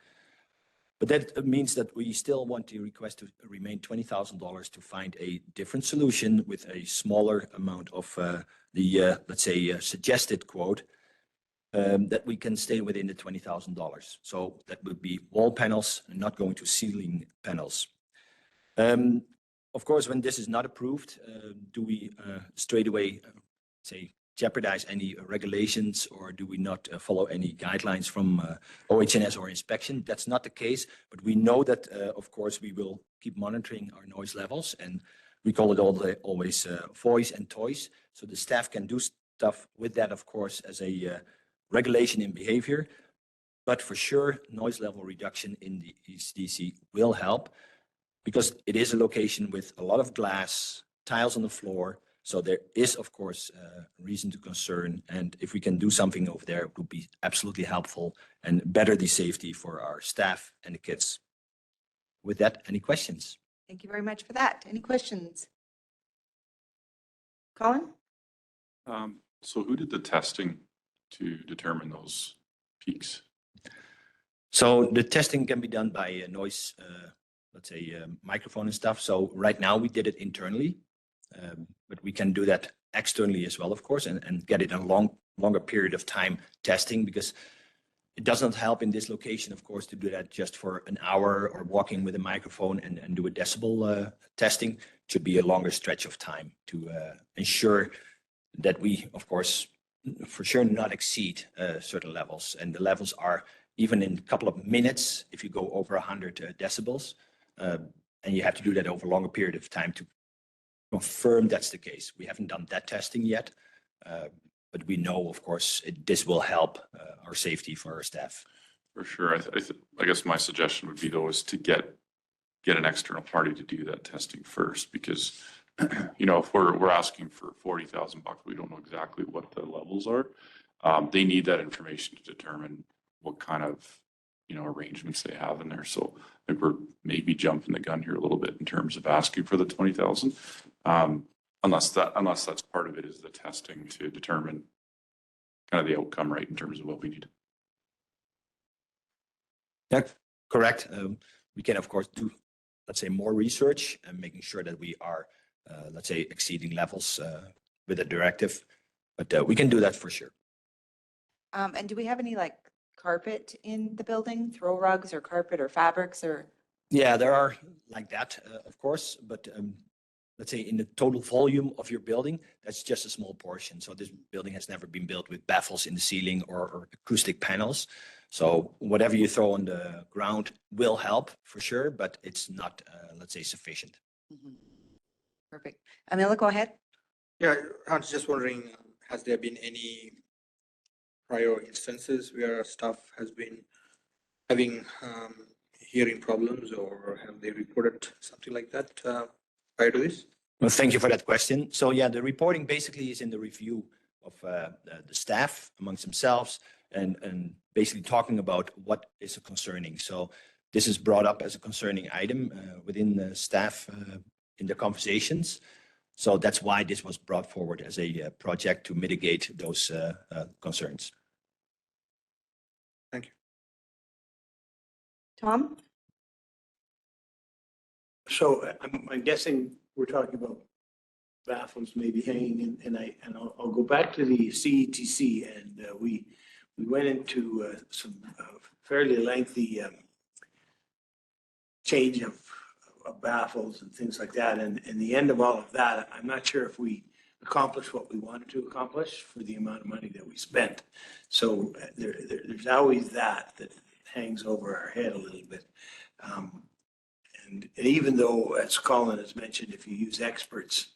But that means that we still want the request to remain $20,000 to find a different solution with a smaller amount of the, let's say, suggested quote. That we can stay within the $20,000. So that would be wall panels and not going to ceiling panels. Of course, when this is not approved, do we straight away, say, jeopardize any regulations, or do we not follow any guidelines from OHS or inspection? That's not the case, but we know that, of course, we will keep monitoring our noise levels, and we call it always voice and toys. So the staff can do stuff with that, of course, as a regulation in behavior, but for sure, noise level reduction in the ECDC will help, because it is a location with a lot of glass, tiles on the floor. So there is, of course, reason to concern. And if we can do something over there, it would be absolutely helpful and better the safety for our staff and the kids. With that, any questions? Thank you very much for that. Any questions? Colin? So who did the testing to determine those peaks? So the testing can be done by a noise, let's say, microphone and stuff. So right now we did it internally, but we can do that externally as well, of course, and get it a longer period of time testing, because it doesn't help in this location, of course, to do that just for an hour or walking with a microphone and do a decibel testing. It should be a longer stretch of time to ensure that we, of course, for sure not exceed certain levels. And the levels are even in a couple of minutes if you go over 100 decibels. And you have to do that over a longer period of time to confirm that's the case. We haven't done that testing yet, but we know, of course, this will help our safety for our staff. For sure. I guess my suggestion would be, though, is to get an external party to do that testing first, because you know, if we're asking for 40,000 bucks, we don't know exactly what the levels are. They need that information to determine what kind of, you know, arrangements they have in there. So I think we're maybe jumping the gun here a little bit in terms of asking for the 20,000. Unless that's part of it is the testing to determine kind of the outcome, right, in terms of what we need. Yeah, correct. We can, of course, do, let's say, more research and making sure that we are, let's say, exceeding levels with a directive. But we can do that for sure. And do we have any like carpet in the building, throw rugs or carpet or fabrics or? Yeah, there are like that, of course, but let's say in the total volume of your building, that's just a small portion. So this building has never been built with baffles in the ceiling or acoustic panels. So whatever you throw on the ground will help for sure, but it's not, let's say, sufficient. Perfect. Amila, go ahead. Yeah, I was just wondering, has there been any prior instances where staff has been having hearing problems, or have they reported something like that prior to this? Well, thank you for that question. So yeah, the reporting basically is in the review of the staff amongst themselves and basically talking about what is concerning. So this is brought up as a concerning item within the staff in the conversations. So that's why this was brought forward as a project to mitigate those concerns. Thank you. Tom? So I'm guessing we're talking about baffles maybe hanging and I'll go back to the CETC and we went into some fairly lengthy change of baffles and things like that. And in the end of all of that, I'm not sure if we accomplished what we wanted to accomplish for the amount of money that we spent. So there's always that hangs over our head a little bit. And even though, as Colin has mentioned, if you use experts,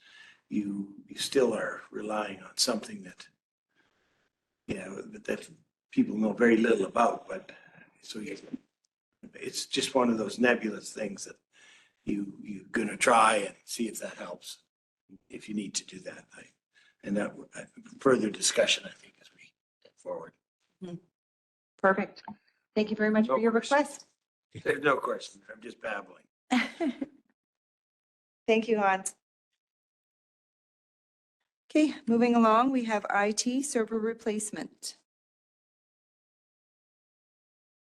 you still are relying on something that, you know, that people know very little about. But so it's just one of those nebulous things that you're going to try and see if that helps, if you need to do that. And that further discussion, I think, as we get forward. Perfect. Thank you very much for your request. There's no question. I'm just babbling. Thank you, Hans. Okay, moving along, we have IT server replacement.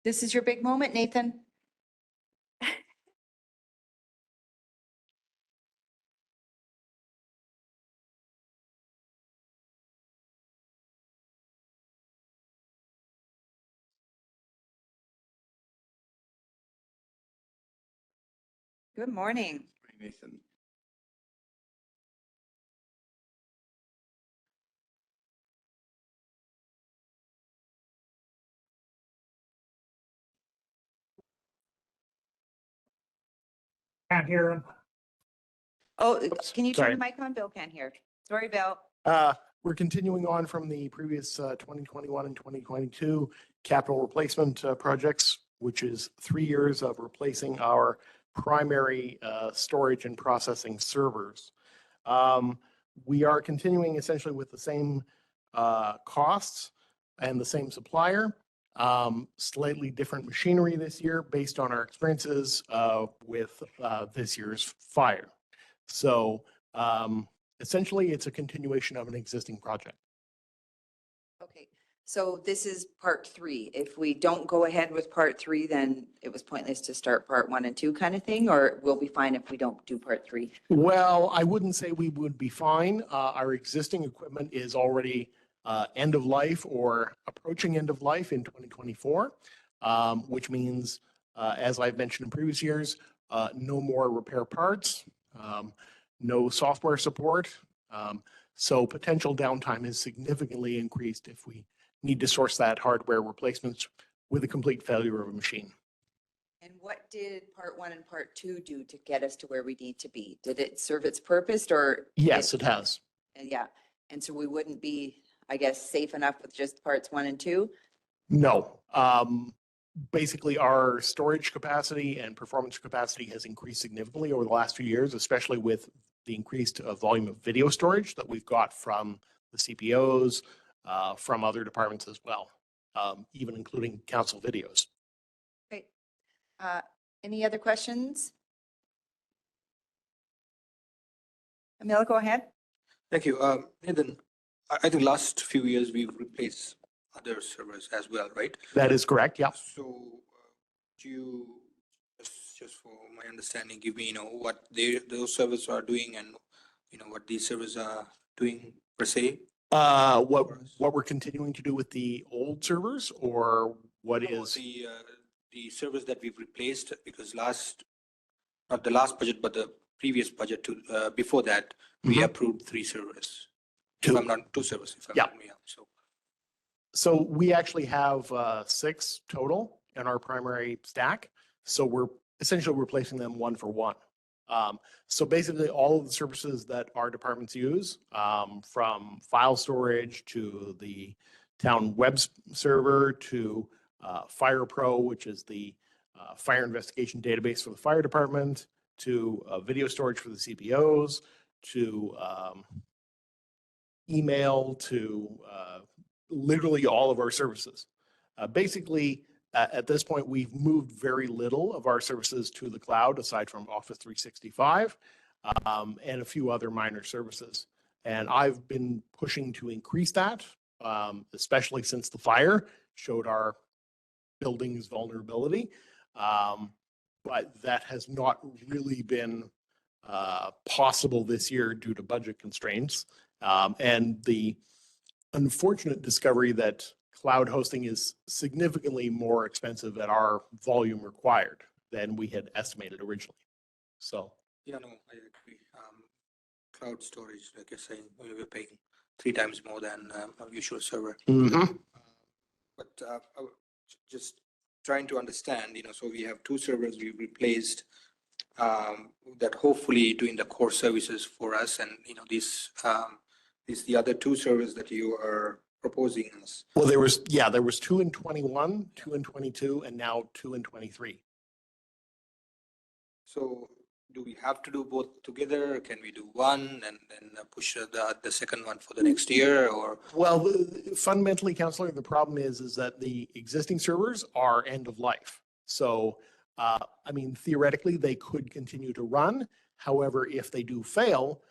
This is your big moment, Nathan. Good morning. Nathan. Can't hear him. Oh, Oops, can you turn sorry. the mic on? Bill can't hear. Sorry, Bill. We're continuing on from the previous 2021 and 2022 capital replacement projects, which is 3 years of replacing our primary storage and processing servers. We are continuing essentially with the same costs and the same supplier, slightly different machinery this year based on our experiences with this year's fire. So essentially, it's a continuation of an existing project. Okay, so this is part 3. If we don't go ahead with part 3, then it was pointless to start part 1 and 2 kind of thing, or we'll be fine if we don't do part 3? Well, I wouldn't say we would be fine. Our existing equipment is already end of life or approaching end of life in 2024, which means, as I've mentioned in previous years, no more repair parts, no software support. So potential downtime is significantly increased if we need to source that hardware replacements with a complete failure of a machine. And what did part 1 and part 2 do to get us to where we need to be? Did it serve its purpose or? Yes, it has. Yeah, and so we wouldn't be, I guess, safe enough with just parts 1 and 2? No. Basically, our storage capacity and performance capacity has increased significantly over the last few years, especially with the increased volume of video storage that we've got from the CPOs, from other departments as well, even including council videos. Great. Any other questions? Emil, go ahead. Thank you. Nathan, I think last few years we've replaced other servers as well, right? That is correct, yeah. So do you, just for my understanding, give me, what those servers are doing and, what these servers are doing per se? What we're continuing to do with the old servers, or what No, is? the servers that we've replaced, because not the last budget, but the previous budget before that, we Mhm. approved 3 servers. Two. If I'm not 2 servers, if I'm Yeah. not me, so. So we actually have 6 total in our primary stack. So we're essentially replacing them one for one. So basically all of the services that our departments use, from file storage to the town web server to Fire Pro, which is the fire investigation database for the fire department, to video storage for the CPOs, to email, to literally all of our services. Basically, at this point, we've moved very little of our services to the cloud, aside from Office 365 and a few other minor services. And I've been pushing to increase that, especially since the fire showed our building's vulnerability. But that has not really been possible this year due to budget constraints. And the unfortunate discovery that cloud hosting is significantly more expensive at our volume required than we had estimated originally. So. Yeah, no, I agree. Cloud storage, like you're saying, we're paying 3 times more than a usual server. Mhm. But I was just trying to understand, so we have 2 servers we replaced that hopefully doing the core services for us, and these the other 2 servers that you are proposing us. Well, there was 2 in 21, 2 in 22, and now 2 in 23. So do we have to do both together? Can we do one and then push the second one for the next year, or? Well, fundamentally, Councillor, the problem is that the existing servers are end of life. So, theoretically, they could continue to run. However, if they do fail,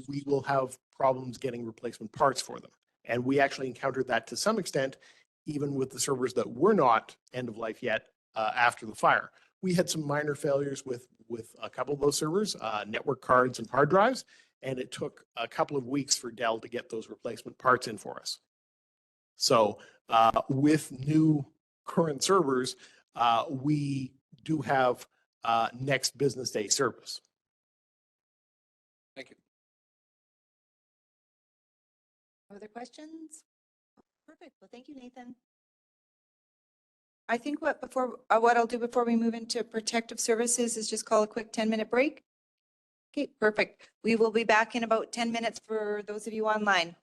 we will have problems getting replacement parts for them. And we actually encountered that to some extent, even with the servers that were not end of life yet after the fire. We had some minor failures with a couple of those servers, network cards and hard drives, and it took a couple of weeks for Dell to get those replacement parts in for us. So with new current servers, we do have next business day service. Thank you. Other questions? Perfect. Well, thank you, Nathan. I think what I'll do before we move into protective services is just call a quick 10-minute break. Okay, perfect. We will be back in about 10 minutes for those of you online.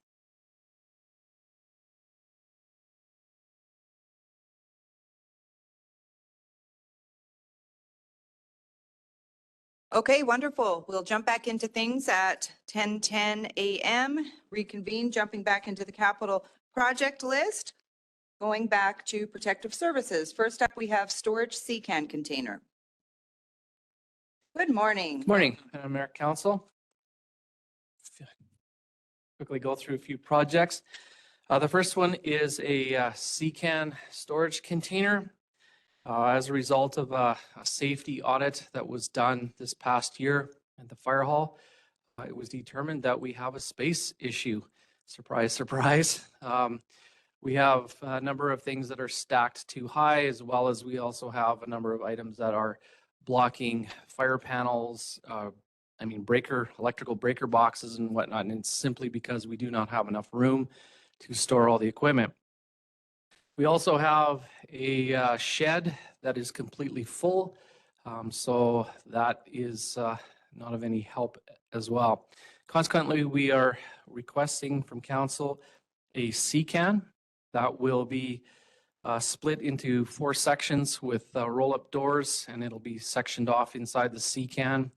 Okay, wonderful. We'll jump back into things at 10:10 a.m. Reconvene, jumping back into the capital project list, going back to protective services. First up, we have storage CCAN container. Good morning. Good morning, Mayor, Council. Quickly go through a few projects. The first one is a CCAN storage container. As a result of a safety audit that was done this past year at the fire hall, it was determined that we have a space issue. Surprise, surprise. We have a number of things that are stacked too high, as well as we also have a number of items that are blocking fire panels, electrical breaker boxes and whatnot. And it's simply because we do not have enough room to store all the equipment. We also have a shed that is completely full, so that is not of any help as well. Consequently, we are requesting from council a CCAN that will be split into 4 sections with roll-up doors, and it'll be sectioned off inside the CCAN.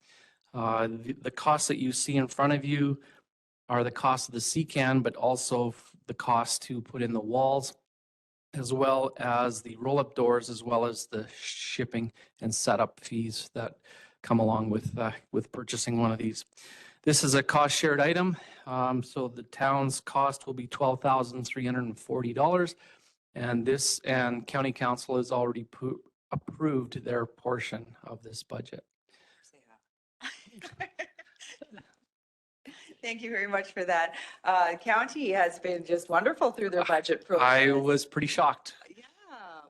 The costs that you see in front of you are the cost of the CCAN, but also the cost to put in the walls, as well as the roll-up doors, as well as the shipping and setup fees that come along with purchasing one of these. This is a cost shared item, so the town's cost will be $12,340, and County Council has already approved their portion of this budget. Thank you very much for that. County has been just wonderful through their budget process. I was pretty shocked. Yeah,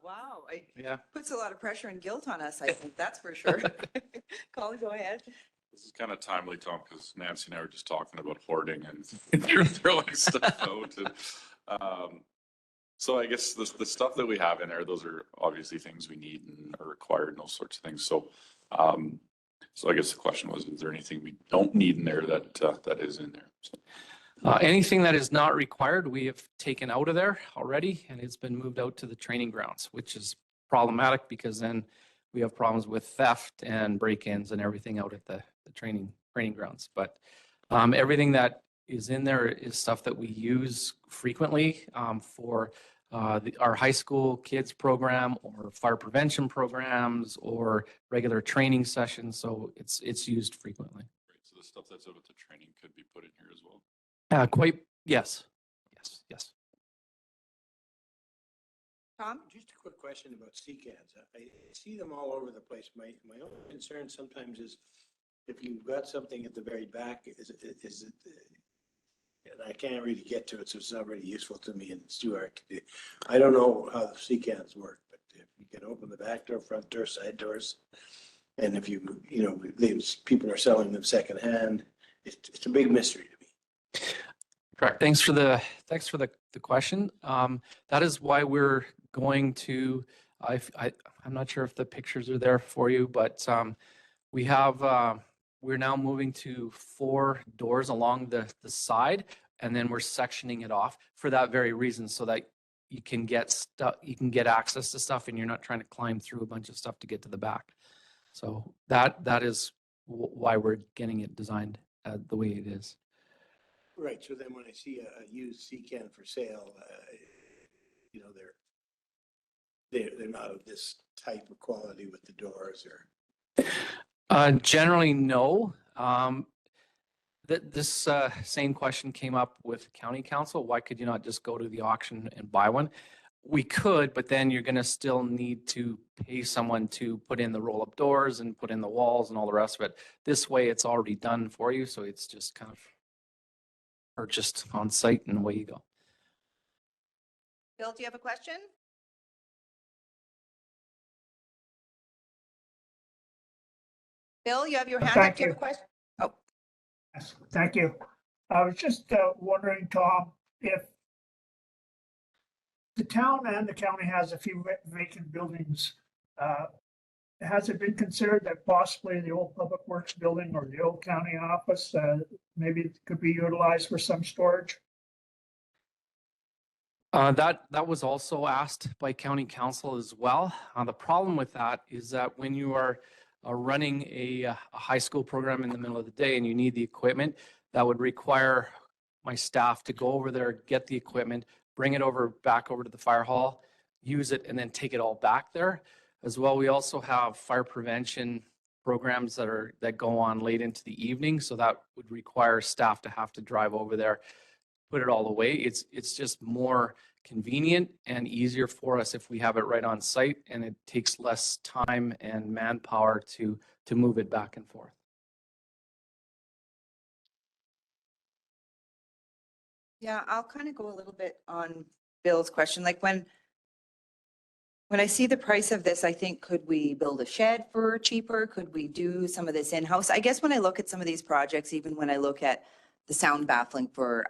wow. Yeah. Puts a lot of pressure and guilt on us, I think, that's for sure. Colin, go ahead. This is kind of timely, Tom, because Nancy and I were just talking about hoarding and throwing stuff out. And, so I guess the stuff that we have in there, those are obviously things we need and are required and those sorts of things. So, so I guess the question was, is there anything we don't need in there that is in there? So. Anything that is not required, we have taken out of there already, and it's been moved out to the training grounds, which is problematic because then we have problems with theft and break-ins and everything out at the training grounds. But everything that is in there is stuff that we use frequently for our high school kids program or fire prevention programs or regular training sessions. So it's used frequently. Right, so the stuff that's out at the training could be put in here as well. Yes. Tom? Just a quick question about CCANs. I see them all over the place. My own concern sometimes is if you've got something at the very back, is it, and I can't really get to it, so it's not really useful to me and it's too hard to do. I don't know how the CCANs work, but if you can open the back door, front door, side doors, and if people are selling them secondhand, it's a big mystery to me. Correct. Thanks for the question. That is why we're going to, I'm not sure if the pictures are there for you, but we're now moving to 4 doors along the side, and then we're sectioning it off for that very reason, so that you can get access to stuff and you're not trying to climb through a bunch of stuff to get to the back. So that is why we're getting it designed the way it is. Right. So then when I see a used CCAN for sale, they're not of this type of quality with the doors or. Generally, no. This same question came up with County Council. Why could you not just go to the auction and buy one? We could, but then you're going to still need to pay someone to put in the roll-up doors and put in the walls and all the rest of it. This way, it's already done for you, so it's just kind of purchased on site and away you go. Bill, do you have a question? Bill, you have your hand up. Do you have a question? Oh. Yes, thank you. I was just wondering, Tom, if the town and the county has a few vacant buildings, has it been considered that possibly the old Public Works building or the old county office maybe it could be utilized for some storage? That was also asked by County Council as well. The problem with that is that when you are running a high school program in the middle of the day and you need the equipment, that would require my staff to go over there, get the equipment, bring it back over to the fire hall, use it, and then take it all back there. As well, we also have fire prevention programs that go on late into the evening, so that would require staff to have to drive over there, put it all away. It's just more convenient and easier for us if we have it right on site, and it takes less time and manpower to move it back and forth. Yeah, I'll kind of go a little bit on Bill's question. Like when I see the price of this, I think, could we build a shed for cheaper? Could we do some of this in-house? I guess when I look at some of these projects, even when I look at the sound baffling for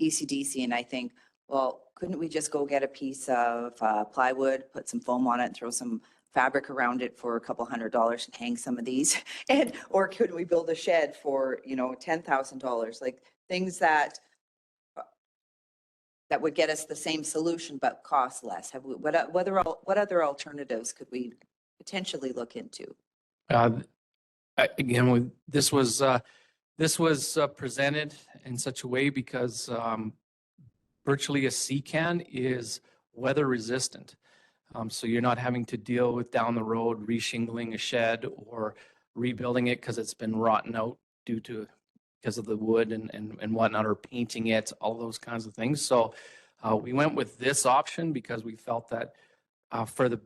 ECDC, and I think, well, couldn't we just go get a piece of plywood, put some foam on it, throw some fabric around it for a couple $100 and hang some of these? Or could we build a shed for, $10,000? Like things that would get us the same solution but cost less. What other alternatives could we potentially look into? Again, this was presented in such a way because virtually a C-can is weather resistant. So you're not having to deal with down the road reshingling a shed or rebuilding it because it's been rotten out because of the wood and whatnot, or painting it, all those kinds of things. So we went with this option because we felt that for the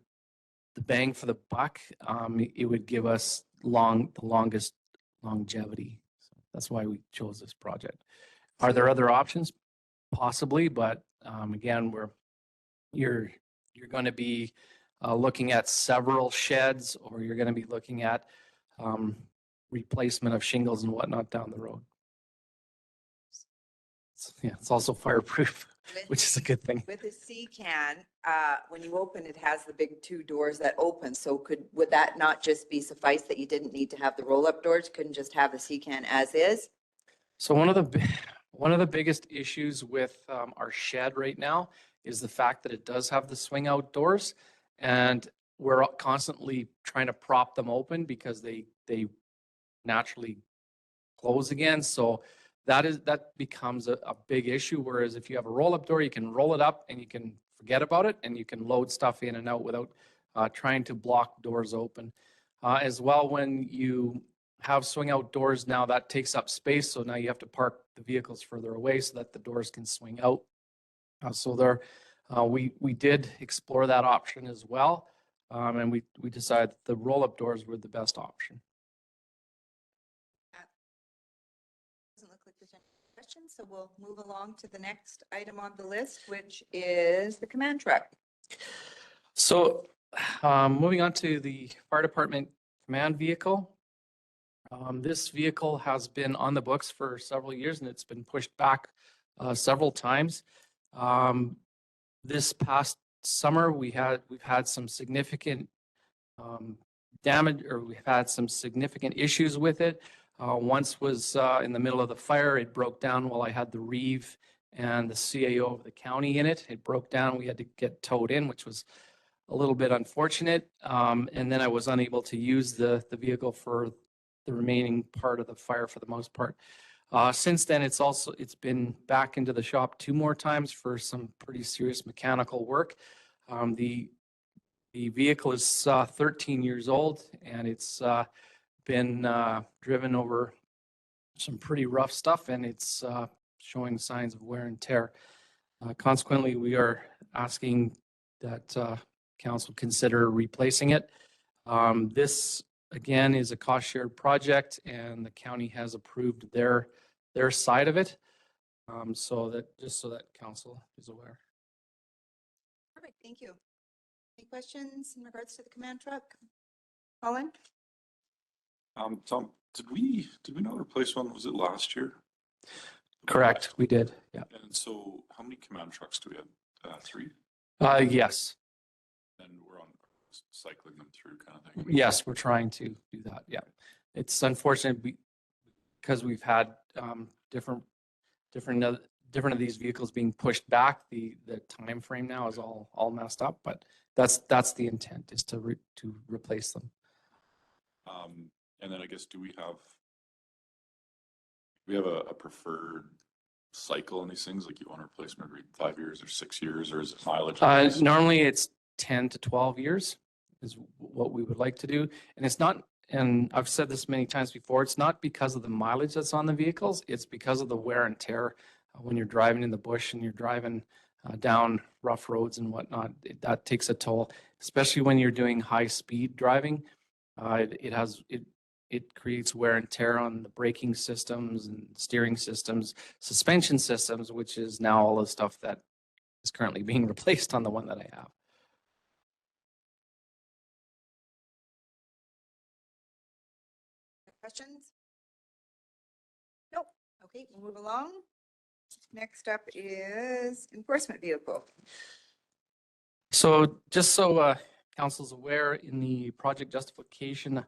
bang for the buck, it would give us the longest longevity. So that's why we chose this project. Are there other options? Possibly, but again, you're going to be looking at several sheds, or you're going to be looking at replacement of shingles and whatnot down the road. Yeah, it's also fireproof, which is a good thing. With a C-can, when you open, it has the big two doors that open. So would that not just be suffice that you didn't need to have the roll-up doors? Couldn't just have the C-can as is? So one of the biggest issues with our shed right now is the fact that it does have the swing out doors, and we're constantly trying to prop them open because they naturally close again. So that becomes a big issue. Whereas if you have a roll-up door, you can roll it up and you can forget about it, and you can load stuff in and out without trying to block doors open. As well, when you have swing out doors now, that takes up space. So now you have to park the vehicles further away so that the doors can swing out. We did explore that option as well. And we decided the roll-up doors were the best option. Doesn't look like there's any questions, so we'll move along to the next item on the list, which is the command truck. So moving on to the fire department command vehicle. This vehicle has been on the books for several years, and it's been pushed back several times. This past summer, we've had some significant damage, or we've had some significant issues with it. Once was in the middle of the fire. It broke down while I had the reeve and the CAO of the county in it. It broke down. We had to get towed in, which was a little bit unfortunate. And then I was unable to use the vehicle for the remaining part of the fire for the most part. Since then, it's been back into the shop 2 more times for some pretty serious mechanical work. The vehicle is 13 years old, and it's been driven over some pretty rough stuff, and it's showing signs of wear and tear. Consequently, we are asking that council consider replacing it. This again is a cost shared project, and the county has approved their side of it. So that council is aware. Perfect, thank you. Any questions in regards to the command truck? Colin? Tom, did we not replace one? Was it last year? Correct, we did, yeah. And so how many command trucks do we have? 3? Yes. And we're on cycling them through kind of thing. Yes, we're trying to do that, yeah. It's unfortunate because we've had different of these vehicles being pushed back. The time frame now is all messed up, but that's the intent, is to replace them. And then I guess, do we have a preferred cycle on these things? Like, you want a replacement every 5 years or 6 years, or is it mileage? Normally it's 10 to 12 years is what we would like to do. And it's not, and I've said this many times before, it's not because of the mileage that's on the vehicles. It's because of the wear and tear when you're driving in the bush and you're driving down rough roads and whatnot. That takes a toll, especially when you're doing high speed driving. It creates wear and tear on the braking systems and steering systems, suspension systems, which is now all the stuff that is currently being replaced on the one that I have. Questions? Nope. Okay, we'll move along. Next up is enforcement vehicle. So just so council's aware, in the project justification,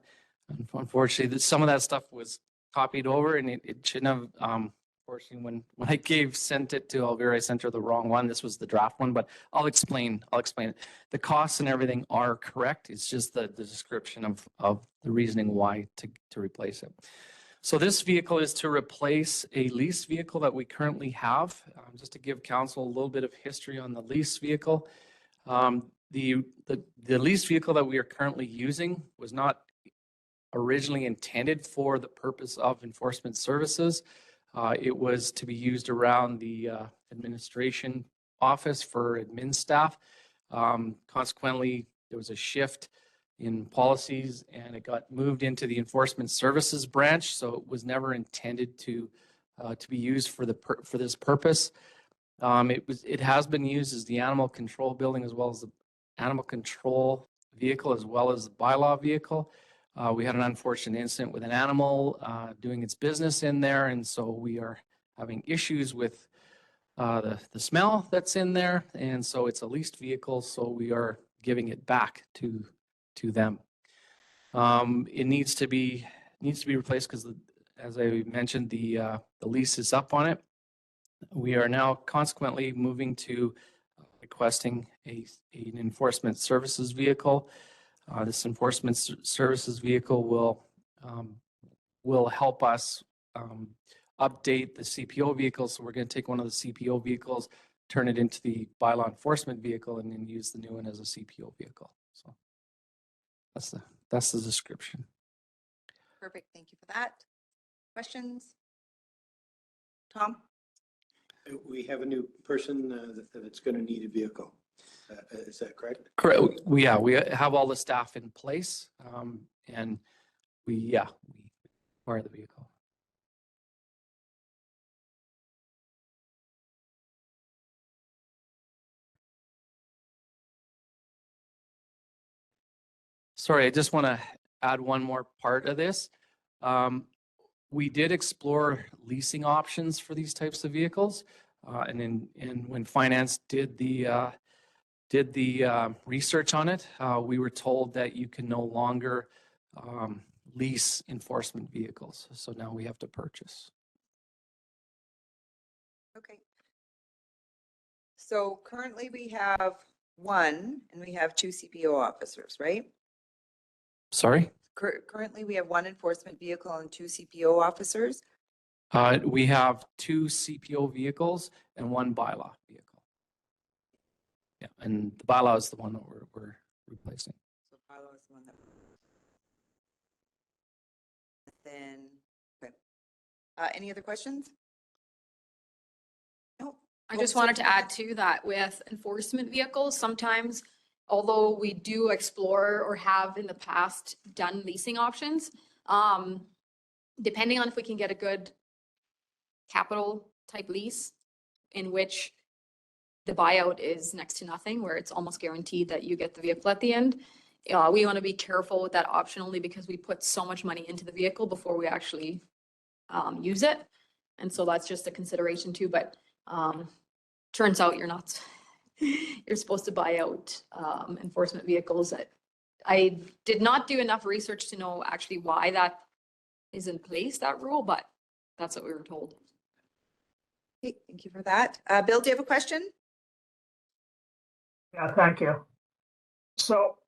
unfortunately, some of that stuff was copied over, and it shouldn't have, unfortunately, when I sent it to Elvira, I sent her the wrong one. This was the draft one, but I'll explain it. The costs and everything are correct. It's just the description of the reasoning why to replace it. So this vehicle is to replace a lease vehicle that we currently have. Just to give council a little bit of history on the lease vehicle. The lease vehicle that we are currently using was not originally intended for the purpose of enforcement services. It was to be used around the administration office for admin staff. Consequently, there was a shift in policies and it got moved into the enforcement services branch. So it was never intended to be used for this purpose. It has been used as the animal control building as well as the animal control vehicle as well as the bylaw vehicle. We had an unfortunate incident with an animal doing its business in there, and so we are having issues with the smell that's in there, and so it's a leased vehicle, so we are giving it back to them. It needs to be replaced because, as I mentioned, the lease is up on it. We are now consequently moving to requesting an enforcement services vehicle. This enforcement services vehicle will help us update the CPO vehicle. So we're going to take one of the CPO vehicles, turn it into the bylaw enforcement vehicle, and then use the new one as a CPO vehicle. So that's the description. Perfect. Thank you for that. Questions? Tom? We have a new person that's going to need a vehicle. Is that correct? Correct. We have all the staff in place, and we acquire the vehicle. Sorry, I just want to add one more part of this. We did explore leasing options for these types of vehicles, and when finance did the research on it, we were told that you can no longer lease enforcement vehicles. So now we have to purchase. Okay. So currently we have one and we have two CPO officers, right? Sorry? Currently we have one enforcement vehicle and two CPO officers. We have two CPO vehicles and one bylaw vehicle. Yeah, and the bylaw is the one that we're replacing. So bylaw is the one that. Then, okay. Any other questions? No. I just wanted to add to that with enforcement vehicles, sometimes, although we do explore or have in the past done leasing options, depending on if we can get a good capital type lease in which the buyout is next to nothing, where it's almost guaranteed that you get the vehicle at the end. We want to be careful with that option only because we put so much money into the vehicle before we actually use it. And so that's just a consideration too, but turns out you're supposed to buy out enforcement vehicles. I did not do enough research to know actually why that is in place, that rule, but that's what we were told. Okay, thank you for that. Bill, do you have a question? Yeah, thank you. So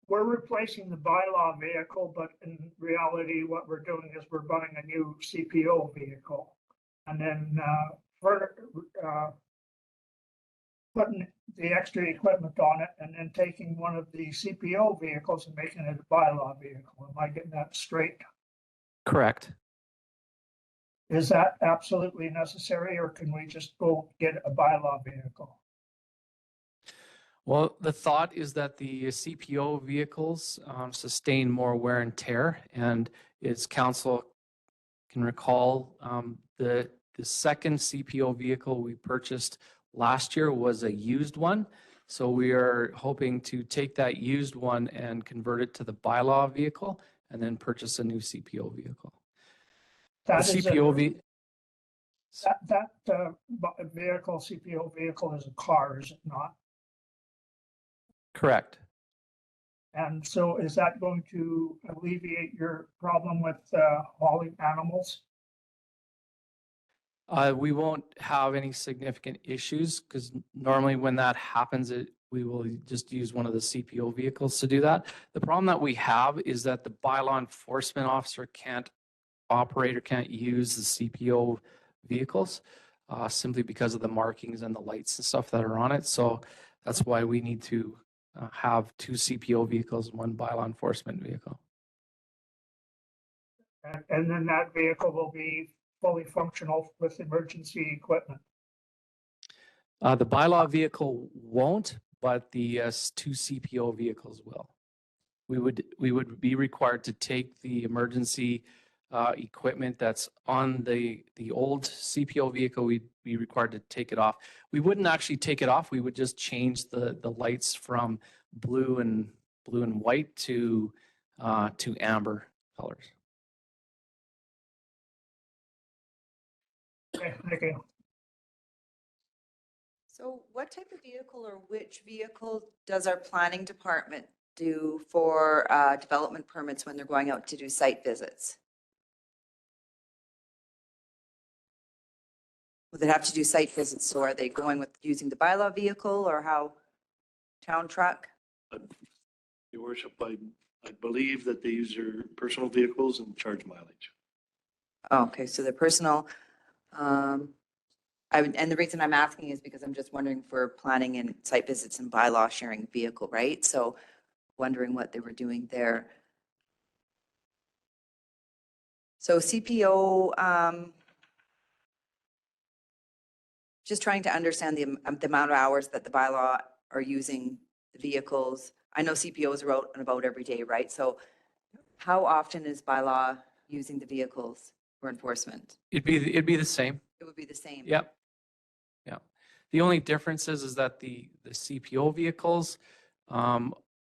we're replacing the bylaw vehicle, but in reality, what we're doing is we're buying a new CPO vehicle. And then putting the extra equipment on it and then taking one of the CPO vehicles and making it a bylaw vehicle. Am I getting that straight? Correct. Is that absolutely necessary, or can we just go get a bylaw vehicle? Well, the thought is that the CPO vehicles sustain more wear and tear, and as council can recall, the second CPO vehicle we purchased last year was a used one. So we are hoping to take that used one and convert it to the bylaw vehicle and then purchase a new CPO vehicle. That The is CPO that vehicle, CPO vehicle, is a car, is it not? Correct. And so is that going to alleviate your problem with hauling animals? We won't have any significant issues because normally when that happens, we will just use one of the CPO vehicles to do that. The problem that we have is that the bylaw enforcement officer can't operate or can't use the CPO vehicles simply because of the markings and the lights and stuff that are on it. So that's why we need to have 2 CPO vehicles, 1 bylaw enforcement vehicle. And then that vehicle will be fully functional with emergency equipment. The bylaw vehicle won't, but the 2 CPO vehicles will. We would be required to take the emergency equipment that's on the old CPO vehicle. We'd be required to take it off. We wouldn't actually take it off. We would just change the lights from blue and white to amber colors. Okay, thank you. So what type of vehicle or which vehicle does our planning department do for development permits when they're going out to do site visits? Will they have to do site visits, so are they going with using the bylaw vehicle or how? Town truck? Your worship, I believe that they use their personal vehicles and charge mileage. Oh, okay, so they're personal. And the reason I'm asking is because I'm just wondering for planning and site visits and bylaw sharing vehicle, right? So wondering what they were doing there. So CPO, just trying to understand the amount of hours that the bylaw are using the vehicles. I know CPOs are out and about every day, right? So how often is bylaw using the vehicles for enforcement? It'd be the same. It would be the same. Yep. Yeah. The only difference is that the CPO vehicles are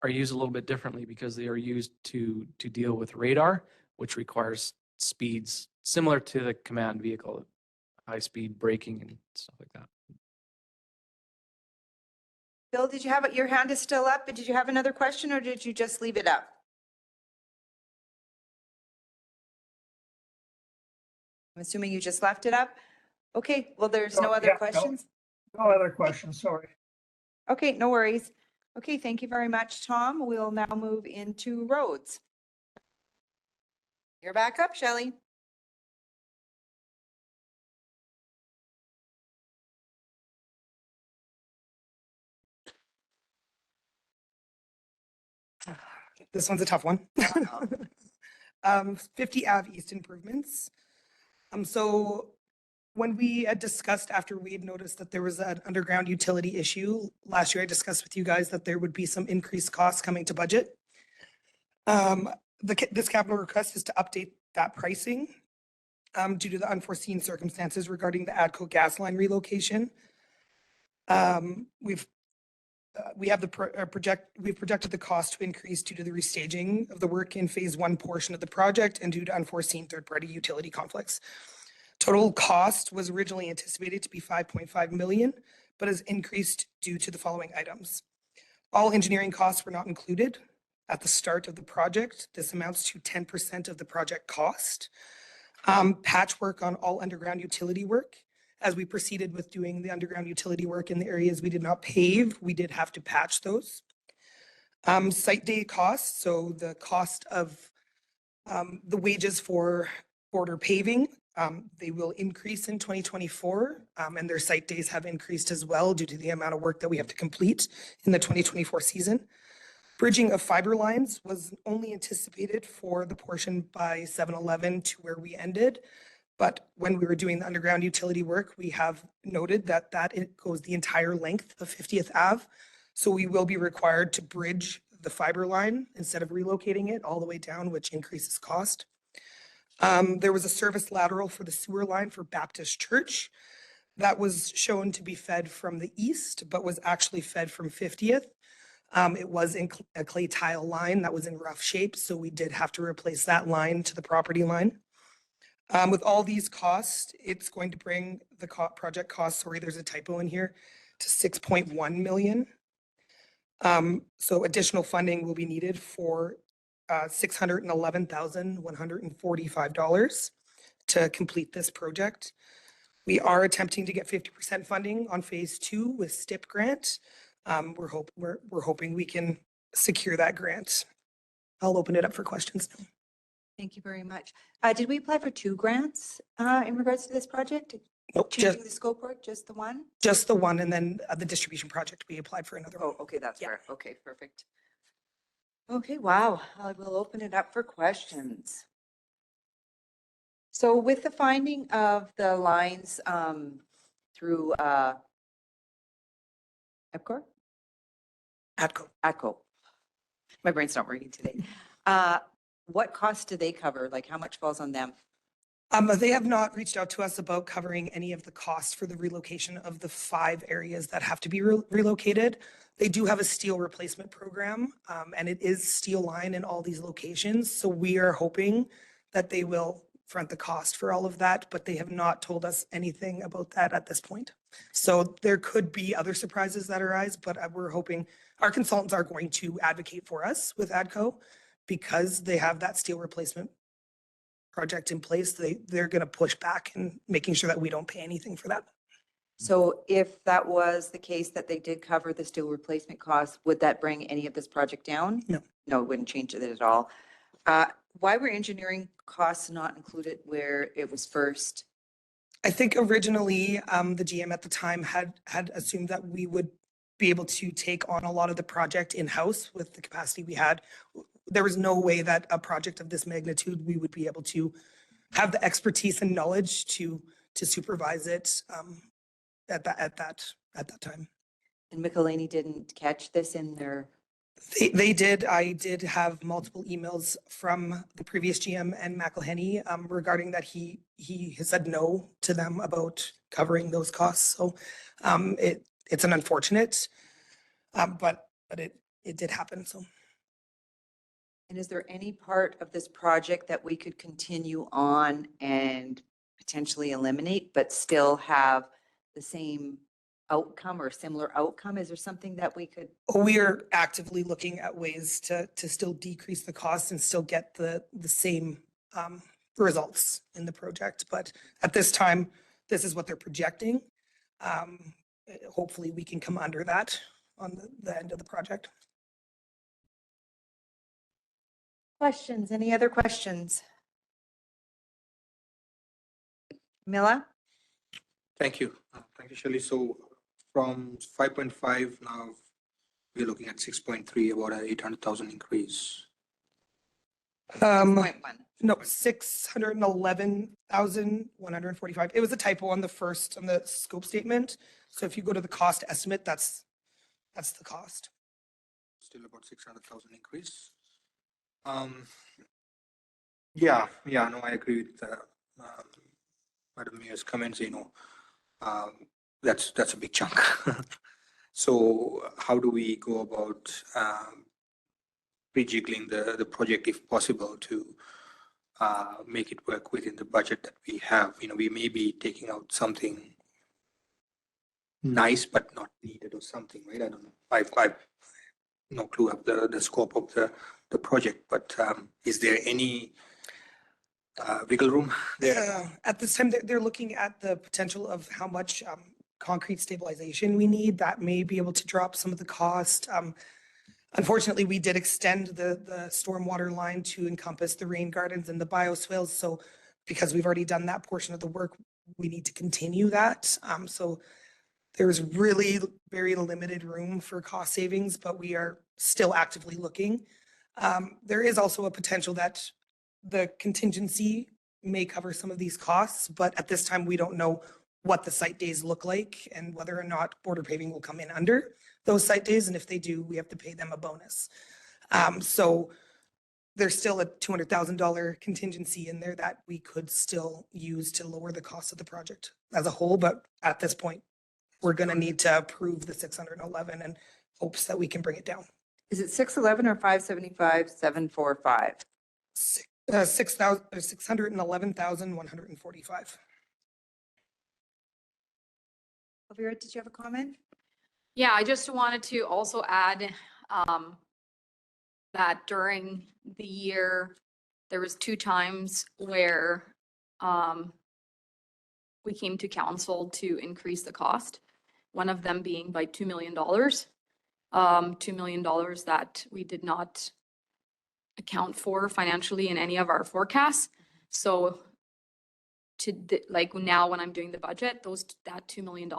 used a little bit differently because they are used to deal with radar, which requires speeds similar to the command vehicle, high speed braking and stuff like that. Bill, did you have it? Your hand is still up, but did you have another question or did you just leave it up? I'm assuming you just left it up. Okay, well, there's no Oh, other yeah, no. questions. No other questions, sorry. Okay, no worries. Okay, thank you very much, Tom. We'll now move into roads. You're back up, Shelley. This one's a tough one. 50 Ave East improvements. So when we had discussed after we had noticed that there was an underground utility issue, last year I discussed with you guys that there would be some increased costs coming to budget. This capital request is to update that pricing due to the unforeseen circumstances regarding the ADCO gas line relocation. We've projected the cost to increase due to the restaging of the work in phase 1 portion of the project and due to unforeseen third-party utility conflicts. Total cost was originally anticipated to be 5.5 million, but has increased due to the following items. All engineering costs were not included at the start of the project. This amounts to 10% of the project cost. Patchwork on all underground utility work. As we proceeded with doing the underground utility work in the areas we did not pave, we did have to patch those. Site day costs, so the cost of the wages for border paving, they will increase in 2024, and their site days have increased as well due to the amount of work that we have to complete in the 2024 season. Bridging of fiber lines was only anticipated for the portion by 7-Eleven to where we ended. But when we were doing the underground utility work, we have noted that it goes the entire length of 50th Ave. So we will be required to bridge the fiber line instead of relocating it all the way down, which increases cost. There was a service lateral for the sewer line for Baptist Church that was shown to be fed from the east, but was actually fed from 50th. It was in a clay tile line that was in rough shape, so we did have to replace that line to the property line. With all these costs, it's going to bring the project cost, sorry, there's a typo in here, to 6.1 million. So additional funding will be needed for $611,145 to complete this project. We are attempting to get 50% funding on phase 2 with STIP grant. We're hoping we can secure that grant. I'll open it up for questions now. Thank you very much. Did we apply for 2 grants in regards to this project? Nope, Changing the scope work, just the one? just the one, and then the distribution project, we applied for another one. Oh, okay, that's Yeah. fair. Okay, perfect. Okay, wow. I will open it up for questions. So with the finding of the lines through EPCOR? ATCO. My brain's not working today. What costs do they cover? Like how much falls on them? They have not reached out to us about covering any of the costs for the relocation of the 5 areas that have to be relocated. They do have a steel replacement program, and it is steel line in all these locations. So we are hoping that they will front the cost for all of that, but they have not told us anything about that at this point. So there could be other surprises that arise, but we're hoping our consultants are going to advocate for us with ADCO because they have that steel replacement project in place. They're going to push back and making sure that we don't pay anything for that. So if that was the case that they did cover the steel replacement costs, would that bring any of this project down? No. No, it wouldn't change it at all. Why were engineering costs not included where it was first? I think originally the GM at the time had assumed that we would be able to take on a lot of the project in-house with the capacity we had. There was no way that a project of this magnitude, we would be able to have the expertise and knowledge to supervise it at that time. And Michelini didn't catch this in their, They did. I did have multiple emails from the previous GM and McElhenney regarding that he has said no to them about covering those costs. So it's an unfortunate, but it did happen. So. and is there any part of this project that we could continue on and potentially eliminate, but still have the same outcome or similar outcome? Is there something that we could? We are actively looking at ways to still decrease the costs and still get the same results in the project. But at this time, this is what they're projecting. Hopefully we can come under that on the end of the project. Questions? Any other questions? Mila? Thank you. Thank you, Shirley. So from 5.5 now, we're looking at 6.3, about an 800,000 increase. 1. No, 611,145. It was a typo on the scope statement. So if you go to the cost estimate, that's the cost. Still about 600,000 increase. Yeah, no, I agree with Madam Mayor's comments, that's a big chunk. So how do we go about rejiggling the project if possible to make it work within the budget that we have? We may be taking out something nice but not needed or something, right? I don't know. I've no clue of the scope of the project, but is there any wiggle room there? At this time, they're looking at the potential of how much concrete stabilization we need. That may be able to drop some of the cost. Unfortunately, we did extend the stormwater line to encompass the rain gardens and the bioswales. So because we've already done that portion of the work, we need to continue that. So there's really very limited room for cost savings, but we are still actively looking. There is also a potential that the contingency may cover some of these costs, but at this time, we don't know what the site days look like and whether or not Border Paving will come in under those site days. And if they do, we have to pay them a bonus. So there's still a $200,000 contingency in there that we could still use to lower the cost of the project as a whole. But at this point, we're going to need to approve the 611 and hopes that we can bring it down. Is it 611 or 575, 745? 611,145. Elvira, did you have a comment? Yeah, I just wanted to also add that during the year, there was 2 times where we came to council to increase the cost, one of them being by $2 million. $2 million that we did not account for financially in any of our forecasts. So like now when I'm doing the budget, that $2 million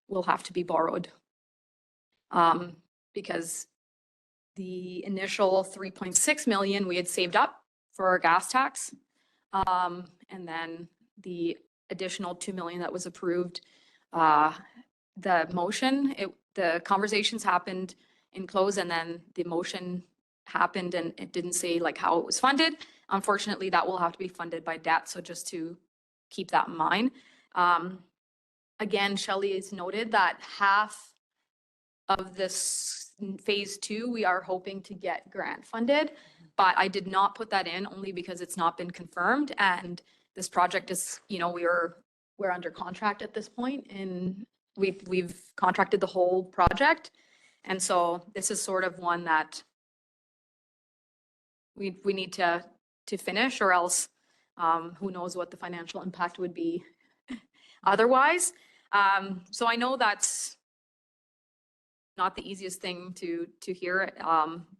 will have to be borrowed. Because the initial 3.6 million we had saved up for our gas tax. And then the additional 2 million that was approved, the motion, the conversations happened in close, and then the motion happened and it didn't say like how it was funded. Unfortunately, that will have to be funded by debt. So just to keep that in mind. Again, Shelley has noted that half of this phase 2, we are hoping to get grant funded, but I did not put that in only because it's not been confirmed. And this project is, you know, we're under contract at this point, and we've contracted the whole project. And so this is sort of one that we need to finish, or else who knows what the financial impact would be otherwise. So I know that's not the easiest thing to hear,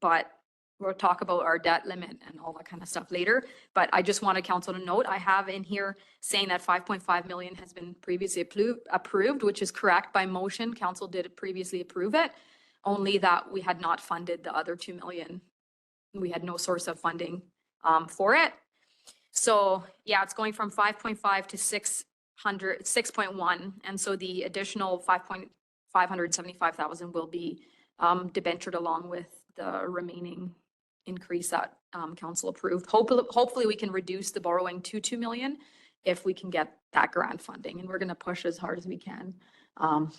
but we'll talk about our debt limit and all that kind of stuff later. But I just wanted council to note, I have in here saying that 5.5 million has been previously approved, which is correct by motion. Council did previously approve it, only that we had not funded the other 2 million. We had no source of funding for it. So yeah, it's going from 5.5 to 6.1. And so the additional 575,000 will be debentured along with the remaining increase that council approved. Hopefully we can reduce the borrowing to 2 million if we can get that grant funding, and we're going to push as hard as we can.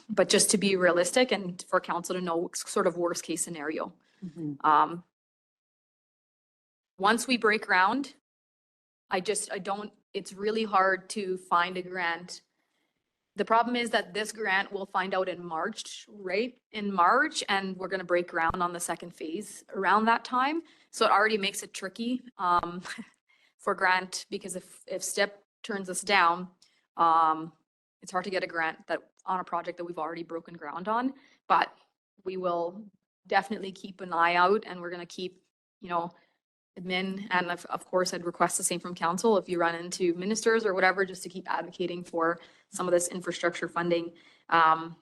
But just to be realistic and for council to know sort of worst case scenario. Once we break ground, it's really hard to find a grant. The problem is that this grant we'll find out in March, right? In March, and we're going to break ground on the second phase around that time. So it already makes it tricky for grant, because if STIP turns us down, it's hard to get a grant on a project that we've already broken ground on. But we will definitely keep an eye out, and we're going to keep, you know, admin, and of course I'd request the same from council if you run into ministers or whatever, just to keep advocating for some of this infrastructure funding. But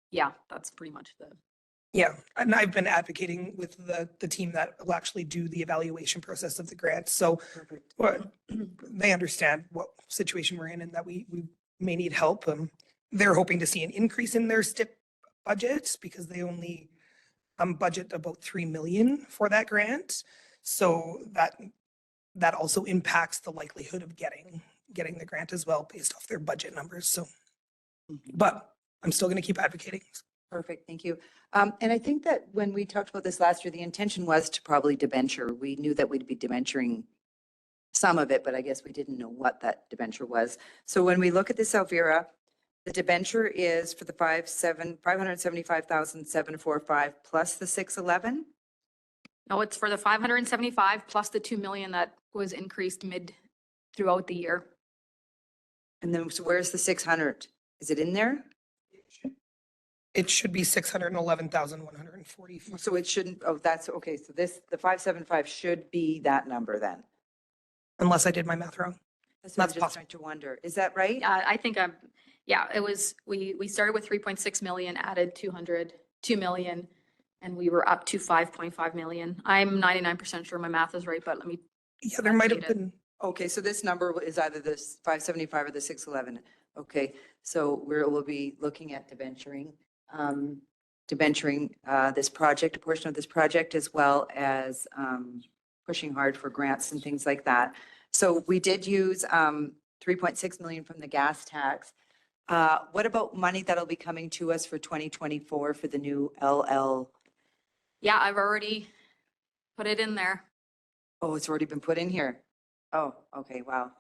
yeah, that's pretty much Yeah, and I've been advocating with the team that will actually do the evaluation process of the grant. So they understand what situation we're in and that we may need help. They're hoping to see an increase in their STIP budget because they only budget about 3 million for that grant. So that also impacts the likelihood of getting the grant as well based off their budget numbers. So, but I'm still going to keep advocating. Perfect, thank you. And I think that when we talked about this last year, the intention was to probably debenture. We knew that we'd be debenturing some of it, but I guess we didn't know what that debenture was. So when we look at this Alvira, the debenture is for the 575,745 plus the 611. No, it's for the 575 plus the 2 million that was increased throughout the year. And then, so where's the 600? Is it in there? It should be 611,140. So it shouldn't, oh, that's, okay, so the 575 should be that number then? Unless I did my math wrong. That's what I'm just trying to wonder. Is that right? I think it was, we started with 3.6 million, added 2 million, and we were up to 5.5 million. I'm 99% sure my math is right, but let me. Yeah, there might have been. Okay, so this number is either the 575 or the 611. Okay, so we'll be looking at debenturing this project, a portion of this project, as well as pushing hard for grants and things like that. So we did use 3.6 million from the gas tax. What about money that'll be coming to us for 2024 for the new LL? Yeah, I've already put it in there. Oh, it's already been put in here. Oh, okay, wow.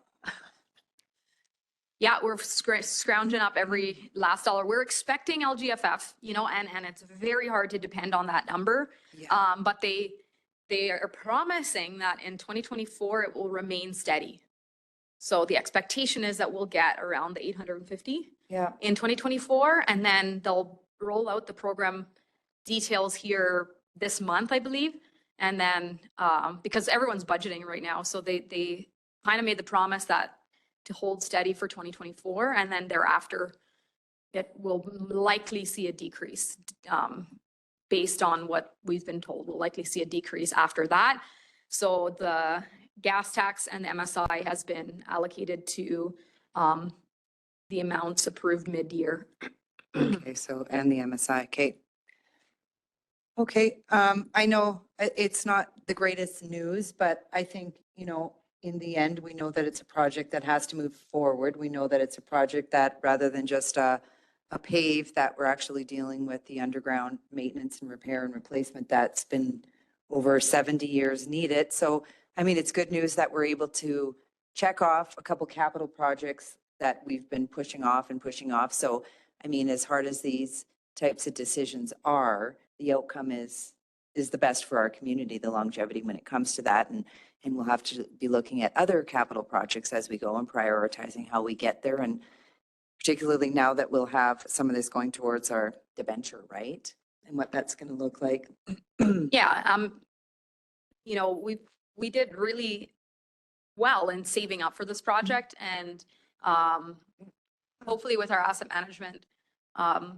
Yeah, we're scrounging up every last dollar. We're expecting LGFF, you know, and it's very hard to depend on that number. Yeah. But they are promising that in 2024 it will remain steady. So the expectation is that we'll get around the 850 Yeah. in 2024, and then they'll roll out the program details here this month, I believe. And then, because everyone's budgeting right now, so they kind of made the promise that to hold steady for 2024, and then thereafter, it will likely see a decrease. Based on what we've been told, we'll likely see a decrease after that. So the gas tax and the MSI has been allocated to the amounts approved mid-year. Okay, so, and the MSI, okay. Okay, I know it's not the greatest news, but I think, you know, in the end, we know that it's a project that has to move forward. We know that it's a project that, rather than just a pave, that we're actually dealing with the underground maintenance and repair and replacement that's been over 70 years needed. So, I mean, it's good news that we're able to check off a couple capital projects that we've been pushing off and pushing off. So, I mean, as hard as these types of decisions are, the outcome is the best for our community, the longevity when it comes to that. And we'll have to be looking at other capital projects as we go and prioritizing how we get there. And particularly now that we'll have some of this going towards our debenture, right? And what that's going to look like. Yeah, you know, we did really well in saving up for this project, and hopefully with our asset management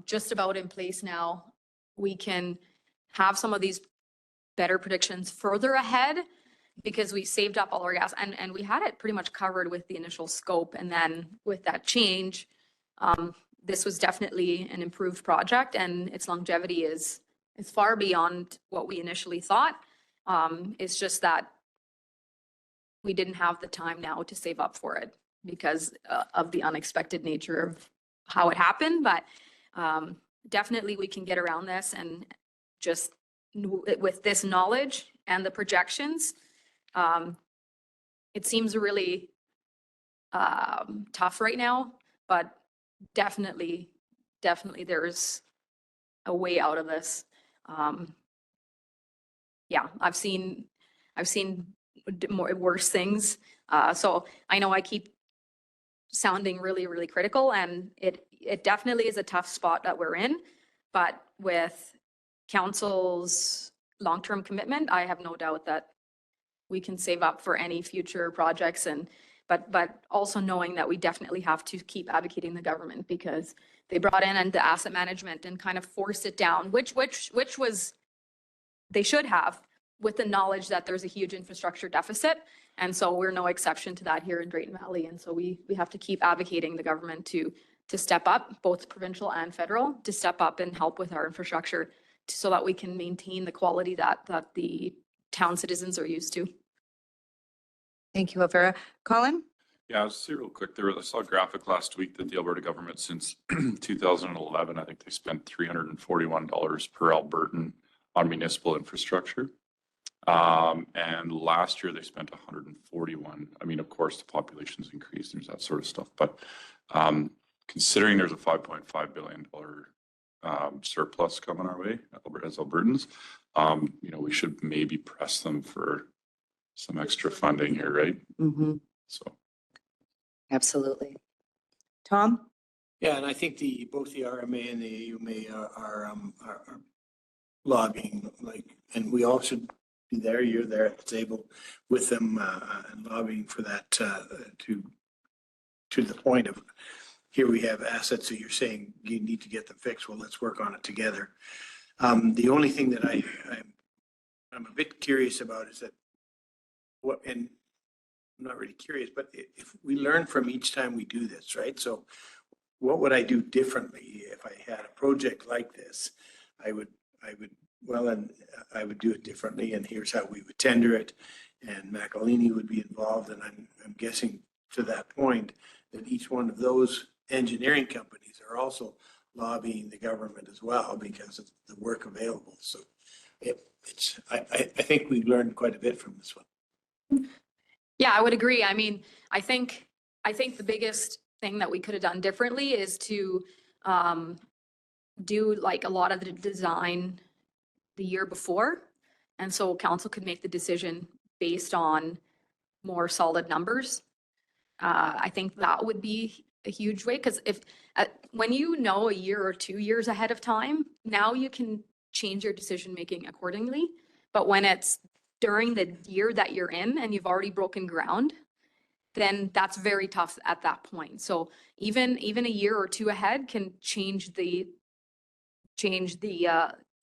just about in place now, we can have some of these better predictions further ahead, because we saved up all our gas and we had it pretty much covered with the initial scope. And then with that change, this was definitely an improved project, and its longevity is far beyond what we initially thought. It's just that we didn't have the time now to save up for it because of the unexpected nature of how it happened. But definitely we can get around this, and just with this knowledge and the projections, it seems really tough right now, but definitely there's a way out of this. Yeah, I've seen worse things. So I know I keep sounding really, really critical, and it definitely is a tough spot that we're in. But with council's long-term commitment, I have no doubt that we can save up for any future projects. But also knowing that we definitely have to keep advocating the government, because they brought in and the asset management and kind of forced it down, which was, they should have, with the knowledge that there's a huge infrastructure deficit. And so we're no exception to that here in Drayton Valley. And so we have to keep advocating the government to step up, both provincial and federal, to step up and help with our infrastructure so that we can maintain the quality that the town citizens are used to. Thank you, Alvera. Colin? Yeah, I'll say real quick, I saw a graphic last week that the Alberta government since 2011, I think they spent $341 per Albertan on municipal infrastructure. And last year they spent 141. I mean, of course, the population's increased, there's that sort of stuff, but considering there's a $5.5 billion surplus coming our way as Albertans, you know, we should maybe press them for some extra funding here, right? Mm-hmm. So. Absolutely. Tom? Yeah, and I think both the RMA and the AUMA are lobbying, and we all should be there. You're there at the table with them and lobbying for that to the point of, here we have assets that you're saying you need to get them fixed. Well, let's work on it together. The only thing that I'm a bit curious about is that and I'm not really curious, but if we learn from each time we do this, right? So what would I do differently if I had a project like this? I would do it differently, and here's how we would tender it. And McElhaney would be involved, and I'm guessing to that point that each one of those engineering companies are also lobbying the government as well because of the work available. So I think we've learned quite a bit from this one. Yeah, I would agree. I mean, I think the biggest thing that we could have done differently is to do like a lot of the design the year before. And so council could make the decision based on more solid numbers. I think that would be a huge way, because if, when you know a year or 2 years ahead of time, now you can change your decision-making accordingly. But when it's during the year that you're in and you've already broken ground, then that's very tough at that point. So even a year or 2 ahead can change the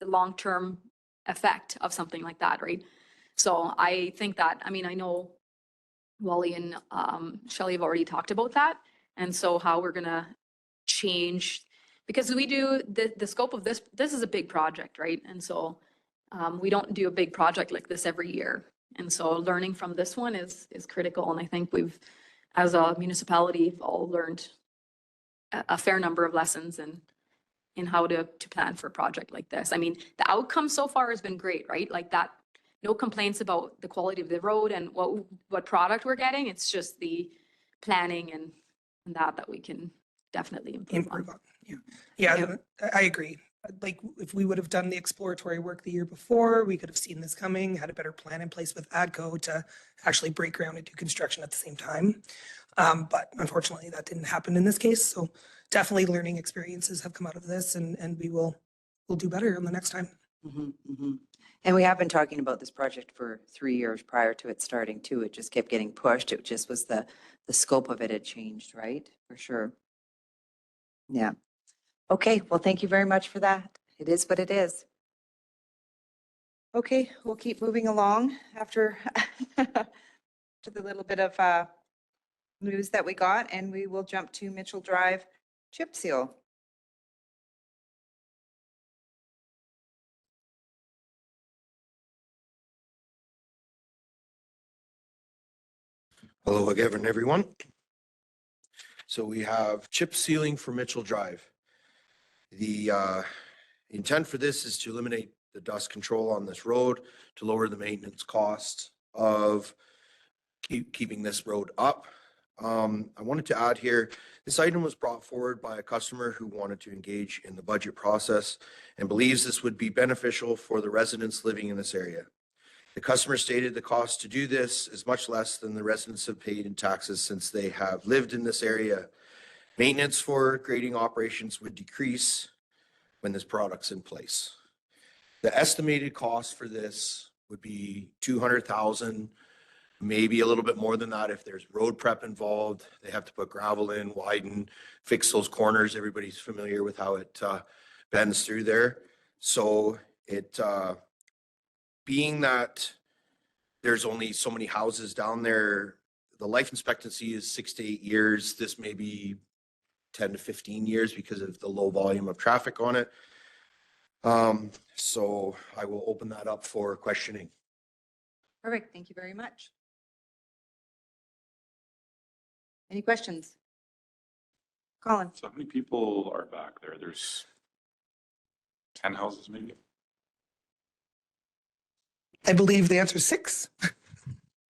long-term effect of something like that, right? So I think that, I mean, I know Wally and Shelley have already talked about that. And so how we're gonna change, because we do, the scope of this is a big project, right? And so we don't do a big project like this every year. And so learning from this one is critical. And I think we've, as a municipality, all learned a fair number of lessons in how to plan for a project like this. I mean, the outcome so far has been great, right? Like that, no complaints about the quality of the road and what product we're getting. It's just the planning and that we can definitely improve on. Yeah, I agree. Like if we would have done the exploratory work the year before, we could have seen this coming, had a better plan in place with ADCO to actually break ground and do construction at the same time. But unfortunately that didn't happen in this case. So definitely learning experiences have come out of this, and we'll do better on the next time. And we have been talking about this project for 3 years prior to it starting too. It just kept getting pushed. It just was the scope of it had changed, right? For sure. Yeah. Okay, well, thank you very much for that. It is what it is. Okay, we'll keep moving along after to the little bit of news that we got, and we will jump to Mitchell Drive chip seal. Hello again, everyone. So we have chip sealing for Mitchell Drive. The intent for this is to eliminate the dust control on this road, to lower the maintenance costs of keeping this road up. I wanted to add here, this item was brought forward by a customer who wanted to engage in the budget process and believes this would be beneficial for the residents living in this area. The customer stated the cost to do this is much less than the residents have paid in taxes since they have lived in this area. Maintenance for grading operations would decrease when this product's in place. The estimated cost for this would be $200,000, maybe a little bit more than that if there's road prep involved. They have to put gravel in, widen, fix those corners. Everybody's familiar with how it bends through there. So it, being that there's only so many houses down there, the life expectancy is 6 to 8 years. This may be 10 to 15 years because of the low volume of traffic on it. So I will open that up for questioning. Perfect, thank you very much. Any questions? Colin? So how many people are back there? There's 10 houses maybe? I believe the answer is 6.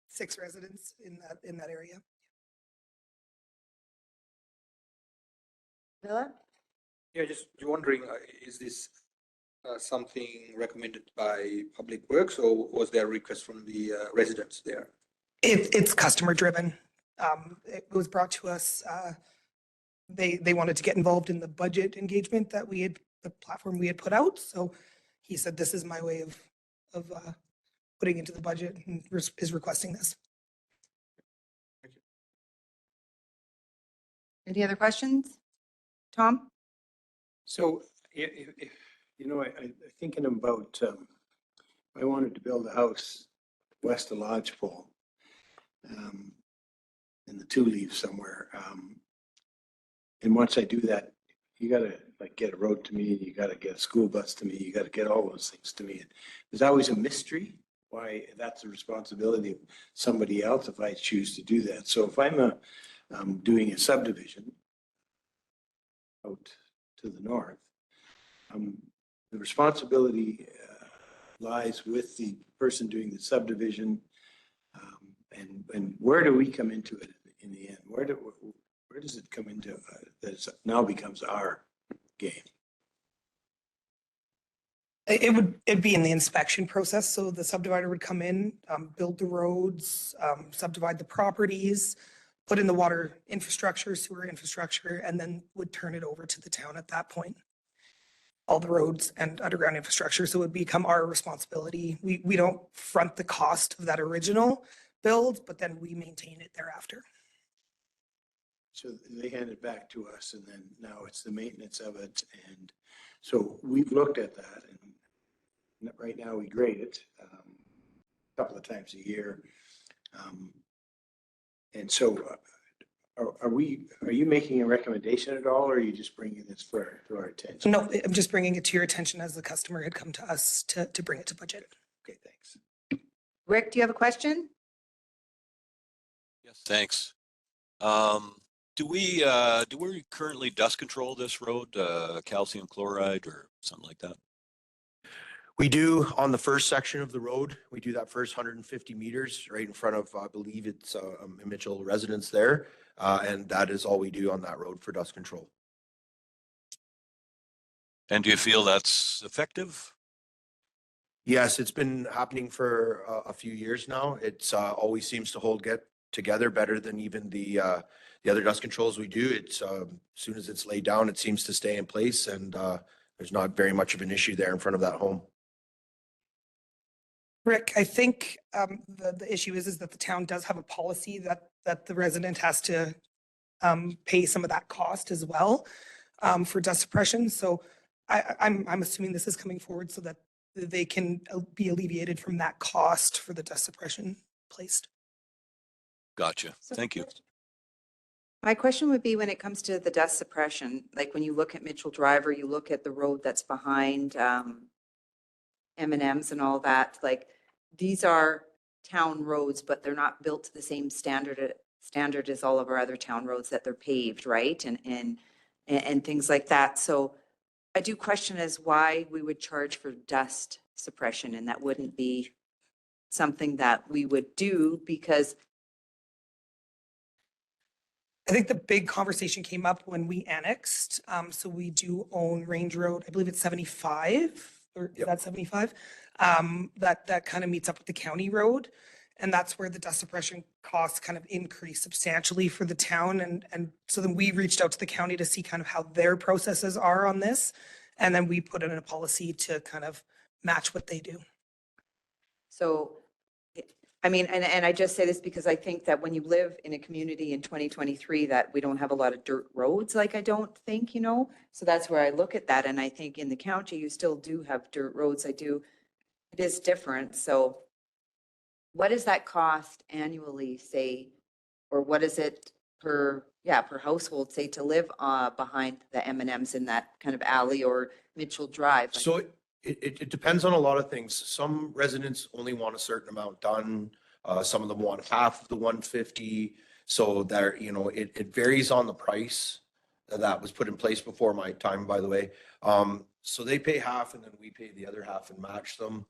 6 residents in that area. Villa? Yeah, just wondering, is this something recommended by Public Works, or was there a request from the residents there? It's customer driven. It was brought to us. They wanted to get involved in the budget engagement that the platform we had put out. So he said, this is my way of putting into the budget, and is requesting this. Any other questions? Tom? So, I thinking about, I wanted to build a house west of Lodgepole, in the Two Leaves somewhere. And once I do that, you gotta like get a road to me, you gotta get a school bus to me, you gotta get all those things to me. There's always a mystery why that's the responsibility of somebody else if I choose to do that. So if I'm doing a subdivision out to the north, the responsibility lies with the person doing the subdivision. And where do we come into it in the end? Where does it come into that it now becomes our game? It'd be in the inspection process. So the subdivider would come in, build the roads, subdivide the properties, put in the water infrastructure, sewer infrastructure, and then would turn it over to the town at that point. All the roads and underground infrastructure, so it would become our responsibility. We don't front the cost of that original build, but then we maintain it thereafter. So they hand it back to us and then now it's the maintenance of it. And so we've looked at that and right now we grade it a couple of times a year. And so are you making a recommendation at all or are you just bringing this to our attention? No, I'm just bringing it to your attention as the customer had come to us to bring it to budget. Okay, thanks. Rick, do you have a question? Yes, thanks. Do we currently dust control this road, calcium chloride or something like that? We do on the first section of the road. We do that first 150 meters right in front of, I believe it's a Mitchell residence there. And that is all we do on that road for dust control. And do you feel that's effective? Yes, it's been happening for a few years now. It's always seems to get together better than even the other dust controls we do. It's as soon as it's laid down, it seems to stay in place and there's not very much of an issue there in front of that home. Rick, I think the issue is that the town does have a policy that the resident has to pay some of that cost as well for dust suppression. So I'm assuming this is coming forward so that they can be alleviated from that cost for the dust suppression placed. Gotcha. Thank you. My question would be when it comes to the dust suppression, like when you look at Mitchell Drive or you look at the road that's behind M&Ms and all that, like these are town roads, but they're not built to the same standard as all of our other town roads that they're paved, right? And things like that. So I do question as why we would charge for dust suppression and that wouldn't be something that we would do because I think the big conversation came up when we annexed. So we do own Range Road. I believe it's 75 or is that 75? That kind of meets up with the county road. And that's where the dust suppression costs kind of increase substantially for the town. And so then we reached out to the county to see kind of how their processes are on this. And then we put in a policy to kind of match what they do. so, I mean, and I just say this because I think that when you live in a community in 2023 that we don't have a lot of dirt roads, like I don't think, so that's where I look at that. And I think in the county, you still do have dirt roads. It is different. So what does that cost annually, say, or what is it per household, say, to live behind the M&Ms in that kind of alley or Mitchell Drive? So it depends on a lot of things. Some residents only want a certain amount done. Some of them want half of the 150. So there, it varies on the price that was put in place before my time, by the way. So they pay half and then we pay the other half and match them.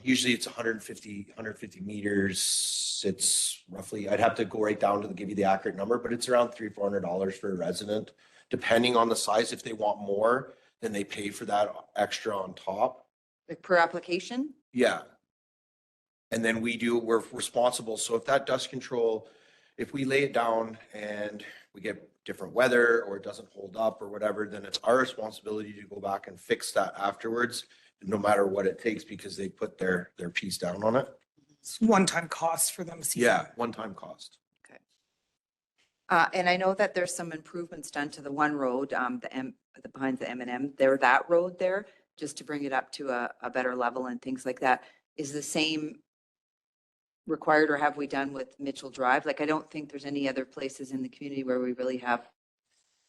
Usually it's 150 meters. It's roughly, I'd have to go right down to give you the accurate number, but it's around $300-400 for a resident, depending on the size. If they want more, then they pay for that extra on top. Like per application? Yeah. And then we're responsible. So if that dust control, if we lay it down and we get different weather or it doesn't hold up or whatever, then it's our responsibility to go back and fix that afterwards, no matter what it takes, because they put their piece down on it. It's one-time cost for them. Yeah, one-time cost. And I know that there's some improvements done to the one road, behind the M&M, that road there, just to bring it up to a better level and things like that. Is the same required or have we done with Mitchell Drive? Like, I don't think there's any other places in the community where we really have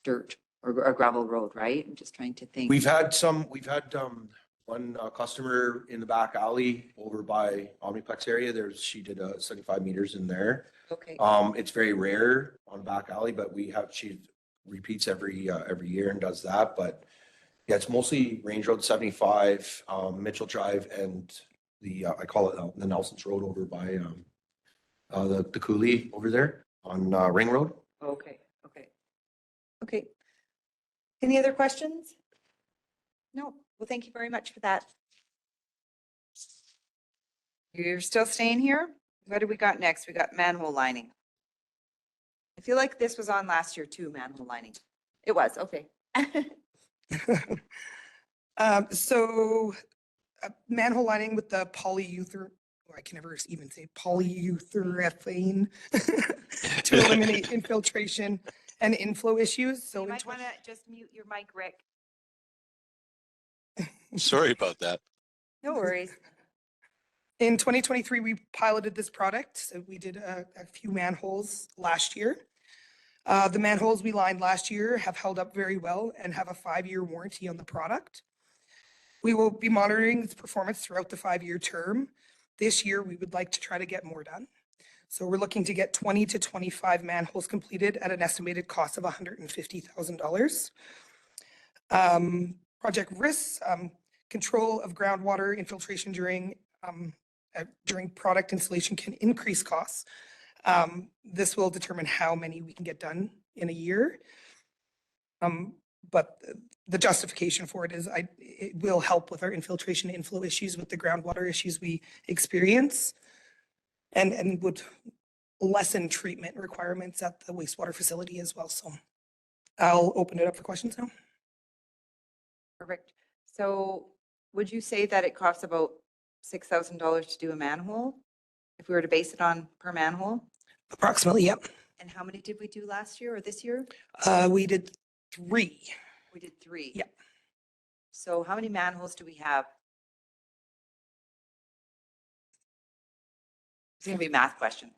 dirt or a gravel road, right? I'm just trying to think. We've had one customer in the back alley over by Omniplex area. She did 75 meters in there. Okay. It's very rare on back alley, but she repeats every year and does that. But yeah, it's mostly Range Road 75, Mitchell Drive, and I call it the Nelson's Road over by the coulee over there on Ring Road. Okay. Any other questions? No. Well, thank you very much for that. You're still staying here? What do we got next? We got manhole lining. I feel like this was on last year too, manhole lining. It was, okay. So manhole lining with the I can never even say polyurethane to eliminate infiltration and inflow issues. So You in might want to just mute your mic, Rick. Sorry about that. No worries. In 2023, we piloted this product. So we did a few manholes last year. The manholes we lined last year have held up very well and have a 5-year warranty on the product. We will be monitoring its performance throughout the 5-year term. This year, we would like to try to get more done. So we're looking to get 20 to 25 manholes completed at an estimated cost of $150,000. Project risks, control of groundwater infiltration during product installation can increase costs. This will determine how many we can get done in a year. But the justification for it is it will help with our infiltration inflow issues with the groundwater issues we experience and would lessen treatment requirements at the wastewater facility as well. So I'll open it up for questions now. Perfect. So would you say that it costs about $6,000 to do a manhole? If we were to base it on per manhole? Approximately, yep. And how many did we do last year or this year? We did 3. We did 3. Yep. So how many manholes do we have? It's gonna be a math question.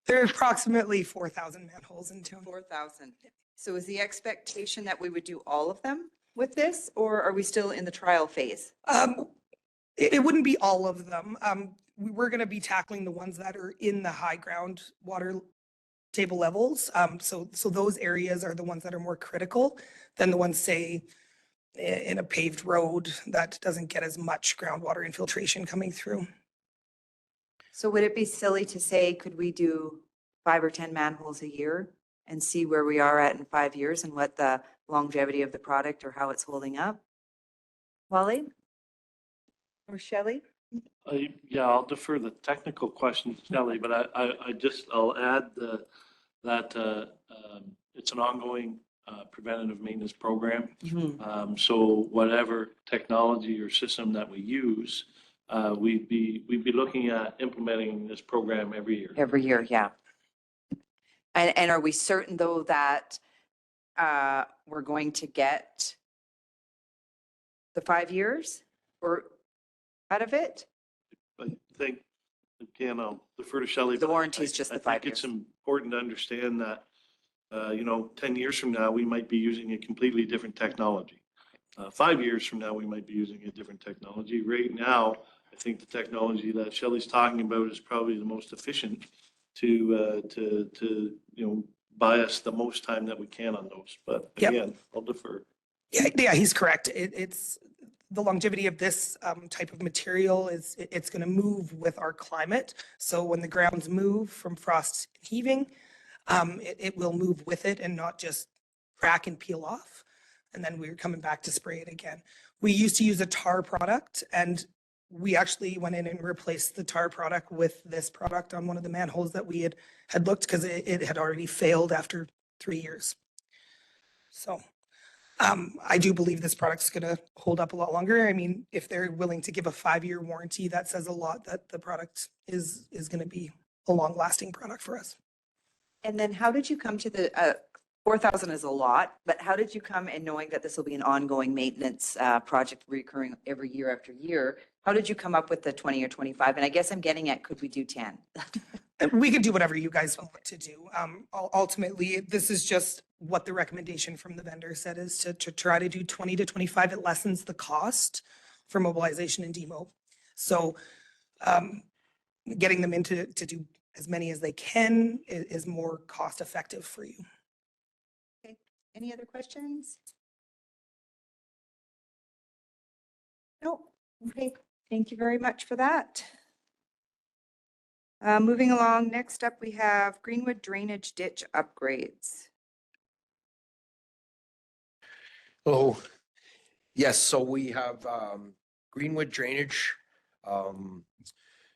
There are approximately 4,000 manholes in town. 4,000. So is the expectation that we would do all of them with this, or are we still in the trial phase? It wouldn't be all of them. We're going to be tackling the ones that are in the high ground water table levels. So those areas are the ones that are more critical than the ones, say, in a paved road that doesn't get as much groundwater infiltration coming through. So would it be silly to say, could we do 5 or 10 manholes a year and see where we are at in 5 years and what the longevity of the product or how it's holding up? Wally? Or Shelley? Yeah, I'll defer the technical question to Shelley, but I'll add that it's an ongoing preventative maintenance program. So whatever technology or system that we use, we'd be looking at implementing this program every year. Every year, yeah. And are we certain though that we're going to get the 5 years or out of it? I think, again, I'll defer to Shelley. The warranty is just the 5 years. It's important to understand that, 10 years from now, we might be using a completely different technology. 5 years from now, we might be using a different technology. Right now, I think the technology that Shelley's talking about is probably the most efficient to buy us the most time that we can on those. But again, I'll defer. Yeah, he's correct. It's the longevity of this type of material it's going to move with our climate. So when the grounds move from frost and heaving, it will move with it and not just crack and peel off. And then we're coming back to spray it again. We used to use a tar product, and we actually went in and replaced the tar product with this product on one of the manholes that we had looked, because it had already failed after 3 years. So I do believe this product's going to hold up a lot longer. I mean, if they're willing to give a 5-year warranty, that says a lot that the product is going to be a long-lasting product for us. And then how did you come to the 4,000 is a lot, but how did you come in knowing that this will be an ongoing maintenance project recurring every year after year? How did you come up with the 20 or 25? And I guess I'm getting at, could we do 10? We can do whatever you guys want to do. Ultimately, this is just what the recommendation from the vendor said, is to try to do 20 to 25. It lessens the cost for mobilization and demo. So getting them into to do as many as they can is more cost effective for you. Okay. Any other questions? No. Okay. Thank you very much for that. Moving along, next up we have Greenwood Drainage Ditch Upgrades. Oh, yes, so we have Greenwood Drainage.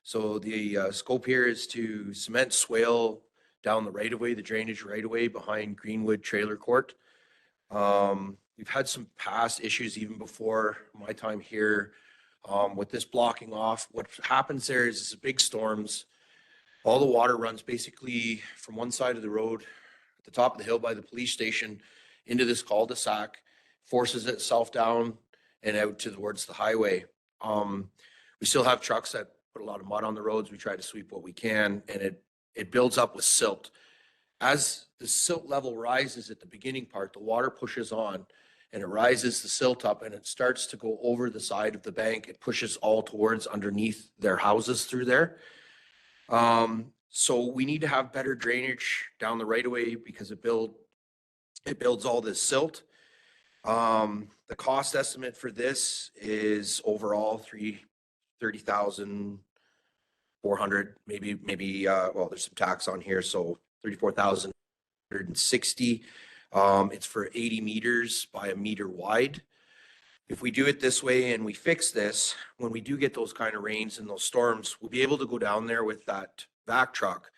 So the scope here is to cement, swale down the right of way, the drainage right of way behind Greenwood Trailer Court. We've had some past issues even before my time here with this blocking off. What happens there is big storms. All the water runs basically from one side of the road at the top of the hill by the police station into this cul-de-sac, forces itself down and out towards the highway. We still have trucks that put a lot of mud on the roads. We try to sweep what we can, and it builds up with silt. As the silt level rises at the beginning part, the water pushes on and it rises the silt up and it starts to go over the side of the bank. It pushes all towards underneath their houses through there. So we need to have better drainage down the right of way because it builds all this silt. The cost estimate for this is overall $30,400, maybe, well, there's some tax on here, so 34,160. It's for 80 meters by a meter wide. If we do it this way and we fix this, when we do get those kind of rains and those storms, we'll be able to go down there with that vac truck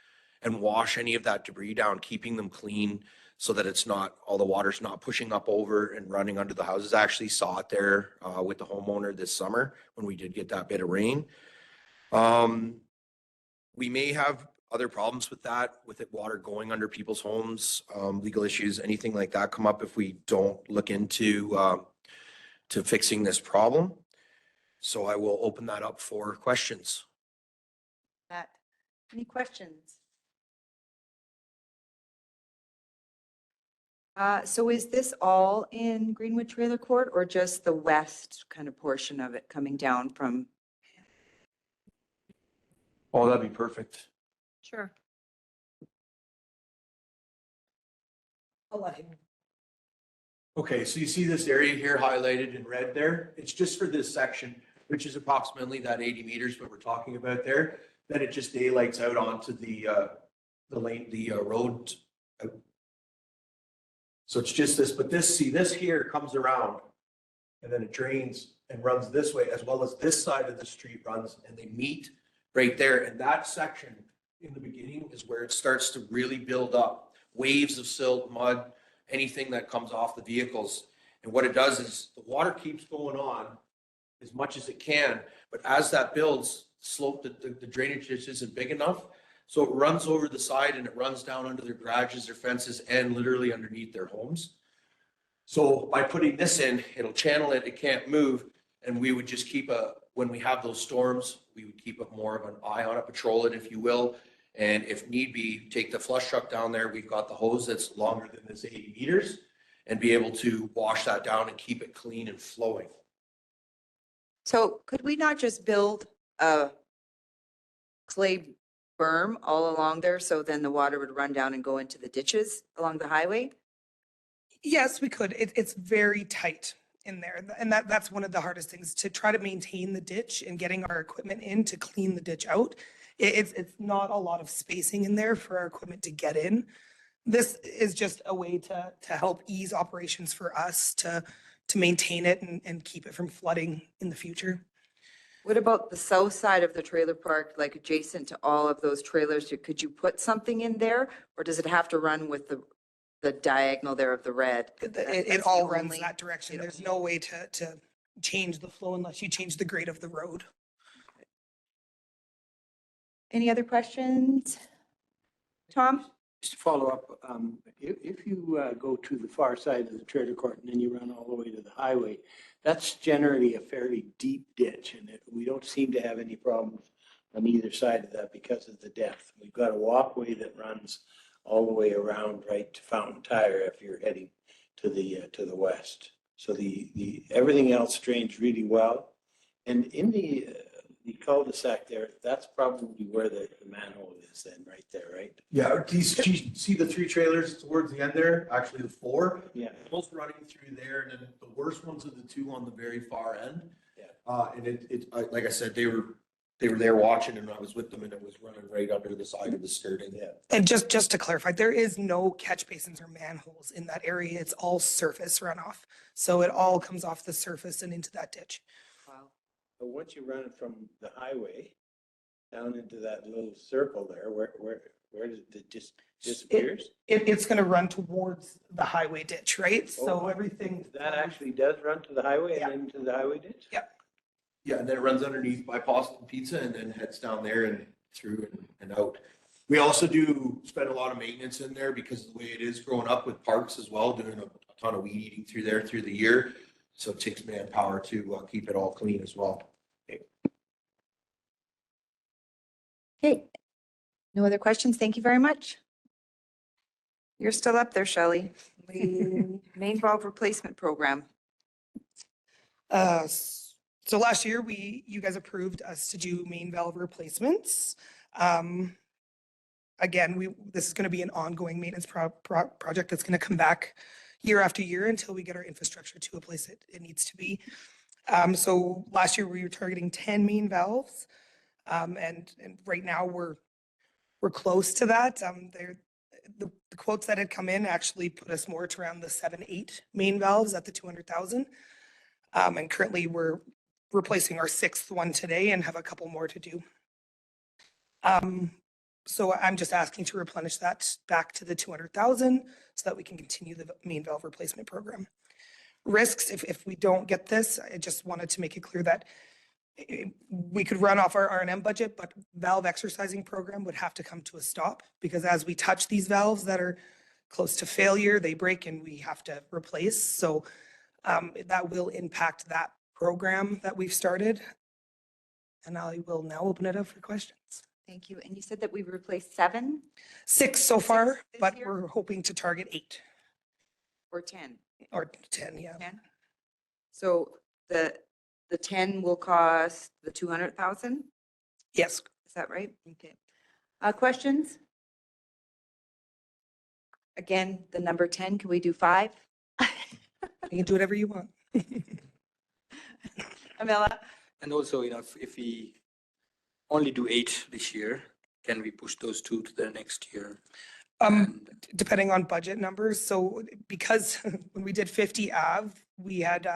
and wash any of that debris down, keeping them clean so that it's not, all the water's not pushing up over and running under the houses. I actually saw it there with the homeowner this summer when we did get that bit of rain. We may have other problems with that, with it water going under people's homes, legal issues, anything like that come up if we don't look into to fixing this problem. So I will open that up for questions. Matt, any questions? So is this all in Greenwood Trailer Court or just the west kind of portion of it coming down from? Oh, that'd be perfect. Sure. I'll let him. Okay, so you see this area here highlighted in red there? It's just for this section, which is approximately that 80 meters what we're talking about there. Then it just daylights out onto the road. So it's just this, but this here comes around and then it drains and runs this way, as well as this side of the street runs, and they meet right there. And that section in the beginning is where it starts to really build up waves of silt, mud, anything that comes off the vehicles. And what it does is the water keeps going on as much as it can, but as that builds, the drainage ditch isn't big enough. So it runs over the side and it runs down under their garages, their fences, and literally underneath their homes. So by putting this in, it'll channel it, it can't move. And we would just keep when we have those storms, we would keep more of an eye on it, patrol it, if you will. And if need be, take the flush truck down there. We've got the hose that's longer than this 80 meters and be able to wash that down and keep it clean and flowing. So could we not just build a clay berm all along there so then the water would run down and go into the ditches along the highway? Yes, we could. It's very tight in there. And that's one of the hardest things, to try to maintain the ditch and getting our equipment in to clean the ditch out. It's not a lot of spacing in there for our equipment to get in. This is just a way to help ease operations for us to maintain it and keep it from flooding in the future. What about the south side of the trailer park, like adjacent to all of those trailers? Could you put something in there, or does it have to run with the diagonal there of the red? It all runs that direction. There's no way to change the flow unless you change the grade of the road. Any other questions? Tom? Just to follow up, if you go to the far side of the trailer court and then you run all the way to the highway, that's generally a fairly deep ditch, and we don't seem to have any problems on either side of that because of the depth. We've got a walkway that runs all the way around right to Fountain Tire if you're heading to the west. So the everything else drains really well, and in the cul-de-sac there, that's probably where the manhole is then, right there, right? Yeah, do you see the 3 trailers towards the end there? Actually, the 4. Yeah. Both running through there, and then the worst ones are the 2 on the very far end. Yeah. And like I said, they were there watching, and I was with them, and it was running right under the side of the skirting. Yeah. And just to clarify, there is no catch basins or manholes in that area. It's all surface runoff. So it all comes off the surface and into that ditch. Wow. But once you run it from the highway down into that little circle there, Where does it just disappears? It's gonna run towards the highway ditch, right? So Oh, everything. That actually does run to the highway Yeah. and into the highway ditch? Yeah, and then it runs underneath by Boston Pizza and then heads down there and through and out. We also do spend a lot of maintenance in there because of the way it is growing up with parks as well, doing a ton of weed eating through there through the year. So it takes manpower to keep it all clean as well. Okay. No other questions? Thank you very much. You're still up there, Shelley. Main valve replacement program. So last year, you guys approved us to do main valve replacements. Again, this is gonna be an ongoing maintenance project that's gonna come back year after year until we get our infrastructure to a place it needs to be. So last year, we were targeting 10 main valves. And right now, we're close to that. The quotes that had come in actually put us more to around the 7, 8 main valves at the 200,000. And currently, we're replacing our 6th one today and have a couple more to do. So I'm just asking to replenish that back to the 200,000 so that we can continue the main valve replacement program. Risks, if we don't get this, I just wanted to make it clear that we could run off our R&M budget, but valve exercising program would have to come to a stop because as we touch these valves that are close to failure, they break and we have to replace. So that will impact that program that we've started. And I will now open it up for questions. Thank you. And you said that we've replaced 7 6 so far, this but year? we're hoping to target 8 or 10? or 10, yeah. 10? So the 10 will cost the 200,000? Yes. Is that right? Okay. Questions? Again, the number 10, can we do 5? You can do whatever you want. Amela? And also, if we only do 8 this year, can we push those 2 to the next year? Depending on budget numbers. So because when we did 50 Ave, we had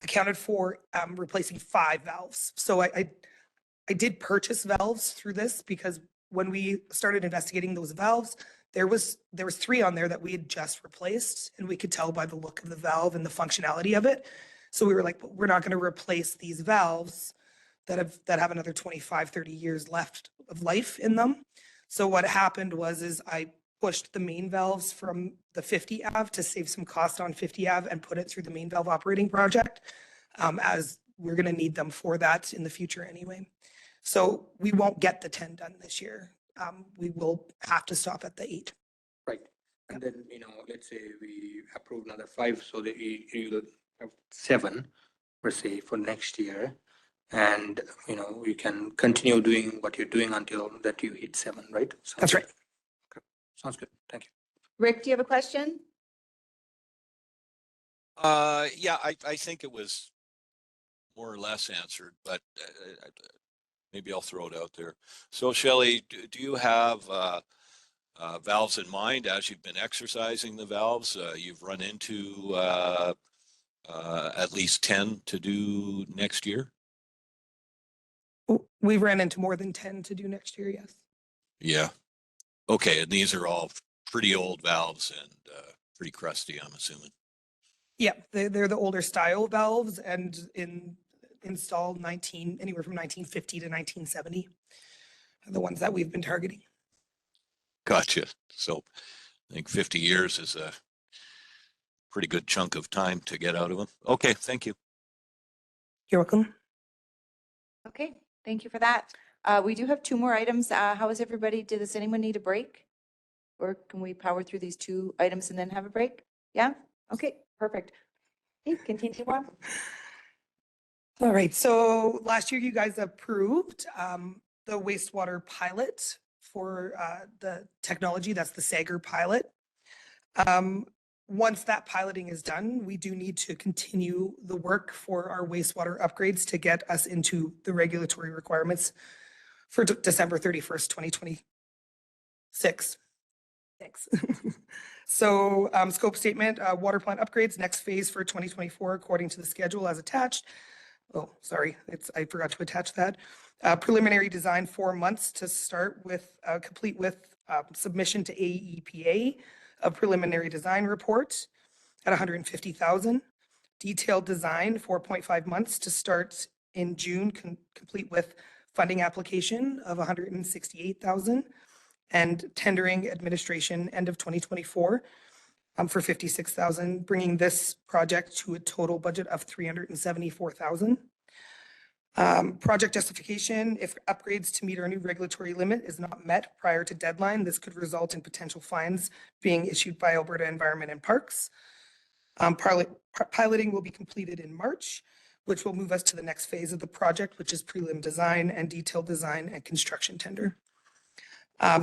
accounted for replacing 5 valves. So I did purchase valves through this because when we started investigating those valves, there was 3 on there that we had just replaced and we could tell by the look of the valve and the functionality of it. So we were like, we're not going to replace these valves that have another 25, 30 years left of life in them. So what happened is I pushed the main valves from the 50 Ave to save some cost on 50 Ave and put it through the main valve operating project, as we're going to need them for that in the future anyway. So we won't get the 10 done this year. We will have to stop at the 8. Right. And then, let's say we approve another 5, so that you'll have 7 per se for next year. And, you can continue doing what you're doing until that you hit 7, right? That's right. Okay. Sounds good. Thank you. Rick, do you have a question? Yeah, I think it was more or less answered, but maybe I'll throw it out there. So Shelley, do you have valves in mind as you've been exercising the valves? You've run into at least 10 to do next year? We ran into more than 10 to do next year, yes. Yeah. Okay, and these are all pretty old valves and pretty crusty, I'm assuming. Yeah, they're the older style valves and installed anywhere from 1950 to 1970. Are the ones that we've been targeting. Gotcha. So I think 50 years is a pretty good chunk of time to get out of them. Okay, thank you. You're welcome. Okay, thank you for that. We do have 2 more items. How is everybody? Does anyone need a break? Or can we power through these 2 items and then have a break? Yeah? Okay, perfect. Okay, continue on. All right, so last year you guys approved the wastewater pilot for the technology, that's the Sager pilot. Once that piloting is done, we do need to continue the work for our wastewater upgrades to get us into the regulatory requirements for December 31st, 2026. Thanks. So scope statement, water plant upgrades, next phase for 2024 according to the schedule as attached. Oh, sorry, I forgot to attach that. Preliminary design 4 months to start with, complete with submission to AEPA of preliminary design report at 150,000. Detailed design, 4.5 months to start in June, complete with funding application of 168,000 and tendering administration end of 2024 for 56,000, bringing this project to a total budget of 374,000. Project justification, if upgrades to meet our new regulatory limit is not met prior to deadline, this could result in potential fines being issued by Alberta Environment and Parks. Piloting will be completed in March, which will move us to the next phase of the project, which is prelim design and detailed design and construction tender.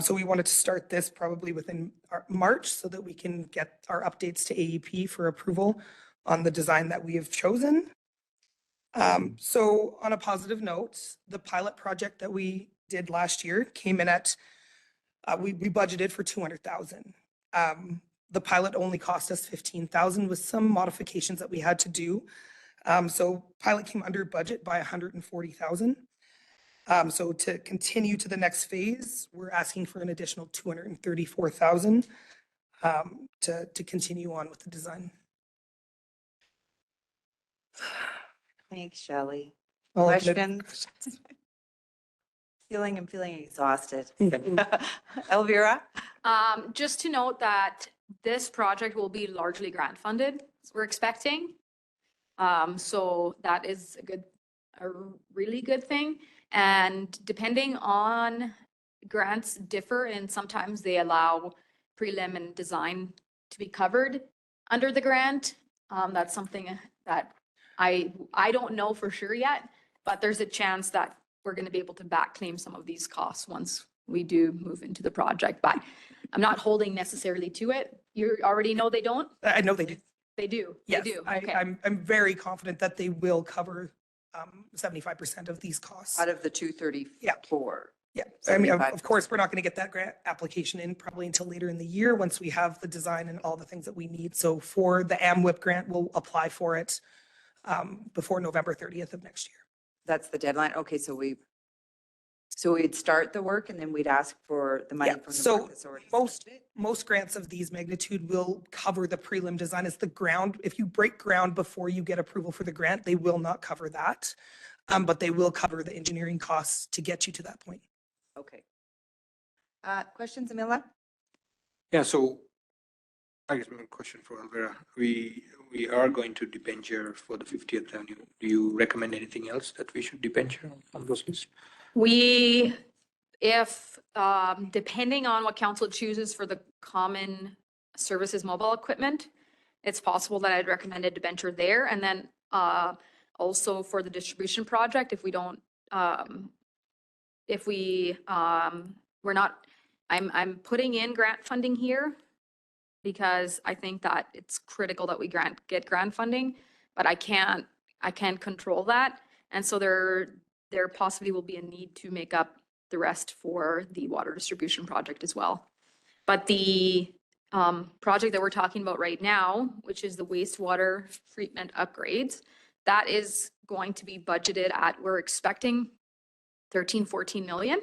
So we wanted to start this probably within March so that we can get our updates to AEP for approval on the design that we have chosen. So on a positive note, the pilot project that we did last year came in at, we budgeted for 200,000. The pilot only cost us 15,000 with some modifications that we had to do. So pilot came under budget by 140,000. So to continue to the next phase, we're asking for an additional 234,000 to continue on with the design. Thanks, Shelley. I'll open it- Questions? I'm feeling exhausted. Elvira? Just to note that this project will be largely grant funded, we're expecting. So that is a really good thing. And depending on, grants differ and sometimes they allow prelim and design to be covered under the grant. That's something that I don't know for sure yet, but there's a chance that we're going to be able to back claim some of these costs once we do move into the project, but I'm not holding necessarily to it. You already know they don't? I know they do. They do? Yes, They do? Okay. I'm very confident that they will cover 75% of these costs. Out of the 234. Yeah, I mean, of 75%. course, we're not going to get that grant application in probably until later in the year, once we have the design and all the things that we need. So for the AMWIP grant, we'll apply for it before November 30th of next year. That's the deadline. Okay, so we'd start the work and then we'd ask for the money Yeah, from the so work that's already most started? most grants of these magnitude will cover the prelim design as the ground. If you break ground before you get approval for the grant, they will not cover that. But they will cover the engineering costs to get you to that point. Okay. Questions, Amila? Yeah, so I guess my question for Alvera, we are going to debenture for the 50th Avenue. Do you recommend anything else that we should debenture on those lists? If, depending on what council chooses for the common services mobile equipment, it's possible that I'd recommend a debenture there. And then also for the distribution project, if we don't, we're not, I'm putting in grant funding here because I think that it's critical that we get grant funding, but I can't control that. And so there possibly will be a need to make up the rest for the water distribution project as well. But the project that we're talking about right now, which is the wastewater treatment upgrades, that is going to be budgeted at, we're expecting 14 million,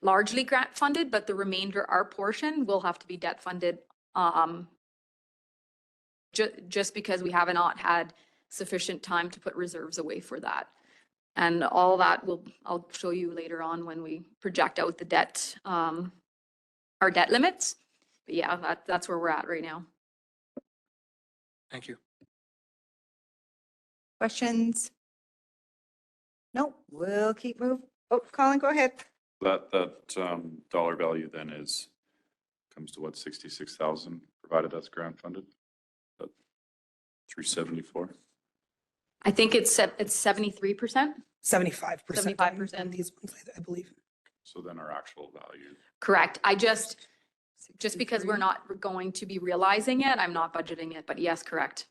largely grant funded, but the remainder, our portion, will have to be debt funded just because we have not had sufficient time to put reserves away for that. And all that I'll show you later on when we project out the debt, our debt limits. But yeah, that's where we're at right now. Thank you. Questions? No, we'll keep moving. Oh, Colin, go ahead. That dollar value then comes to what, 66,000, provided that's grant funded? That 374? I think it's 73%. 75%. 75%. on these ones, I believe. So then our actual value. Correct. Just because we're not going to be realizing it, I'm not budgeting it, but yes, correct.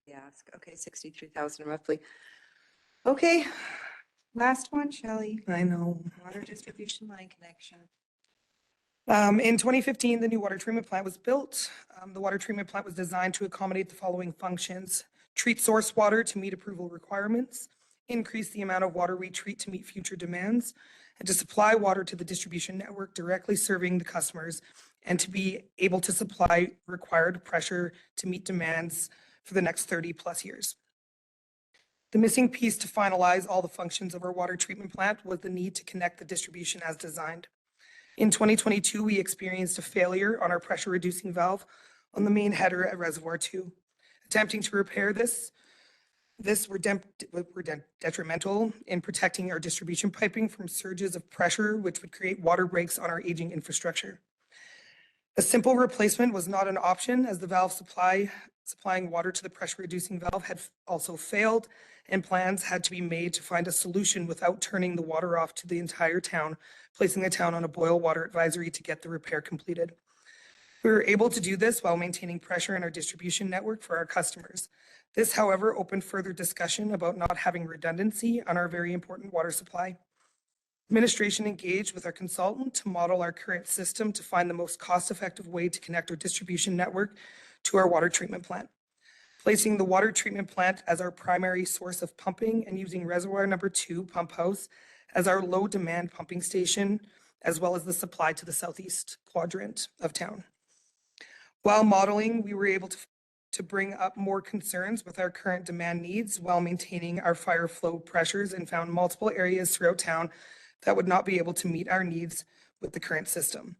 Yeah, okay, 63,000 roughly. Okay, last one, Shelley. I know. Water distribution line connection. In 2015, the new water treatment plant was built. The water treatment plant was designed to accommodate the following functions: treat source water to meet approval requirements, increase the amount of water we treat to meet future demands, and to supply water to the distribution network directly serving the customers, and to be able to supply required pressure to meet demands for the next 30+ years. The missing piece to finalize all the functions of our water treatment plant was the need to connect the distribution as designed. In 2022, we experienced a failure on our pressure reducing valve on the main header at Reservoir 2. Attempting to repair this were detrimental in protecting our distribution piping from surges of pressure, which would create water breaks on our aging infrastructure. A simple replacement was not an option, as the valve supplying water to the pressure reducing valve had also failed, and plans had to be made to find a solution without turning the water off to the entire town, placing the town on a boil water advisory to get the repair completed. We were able to do this while maintaining pressure in our distribution network for our customers. This, however, opened further discussion about not having redundancy on our very important water supply. Administration engaged with our consultant to model our current system to find the most cost-effective way to connect our distribution network to our water treatment plant. Placing the water treatment plant as our primary source of pumping and using Reservoir Number 2 pump house as our low-demand pumping station, as well as the supply to the southeast quadrant of town. While modeling, we were able to bring up more concerns with our current demand needs while maintaining our fire flow pressures, and found multiple areas throughout town that would not be able to meet our needs with the current system.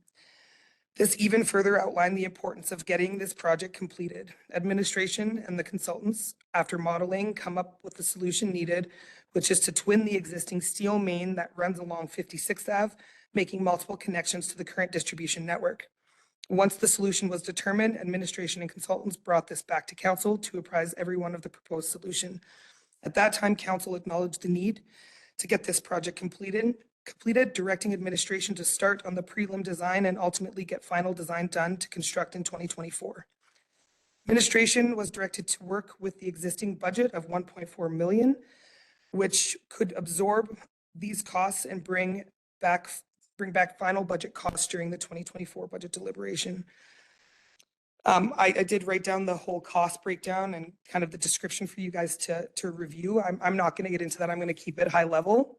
This even further outlined the importance of getting this project completed. Administration and the consultants, after modeling, come up with the solution needed, which is to twin the existing steel main that runs along 56th Ave, making multiple connections to the current distribution network. Once the solution was determined, administration and consultants brought this back to council to apprise everyone of the proposed solution. At that time, council acknowledged the need to get this project completed, directing administration to start on the prelim design and ultimately get final design done to construct in 2024. Administration was directed to work with the existing budget of 1.4 million, which could absorb these costs and bring back final budget costs during the 2024 budget deliberation. I did write down the whole cost breakdown and kind of the description for you guys to review. I'm not going to get into that. I'm going to keep it high level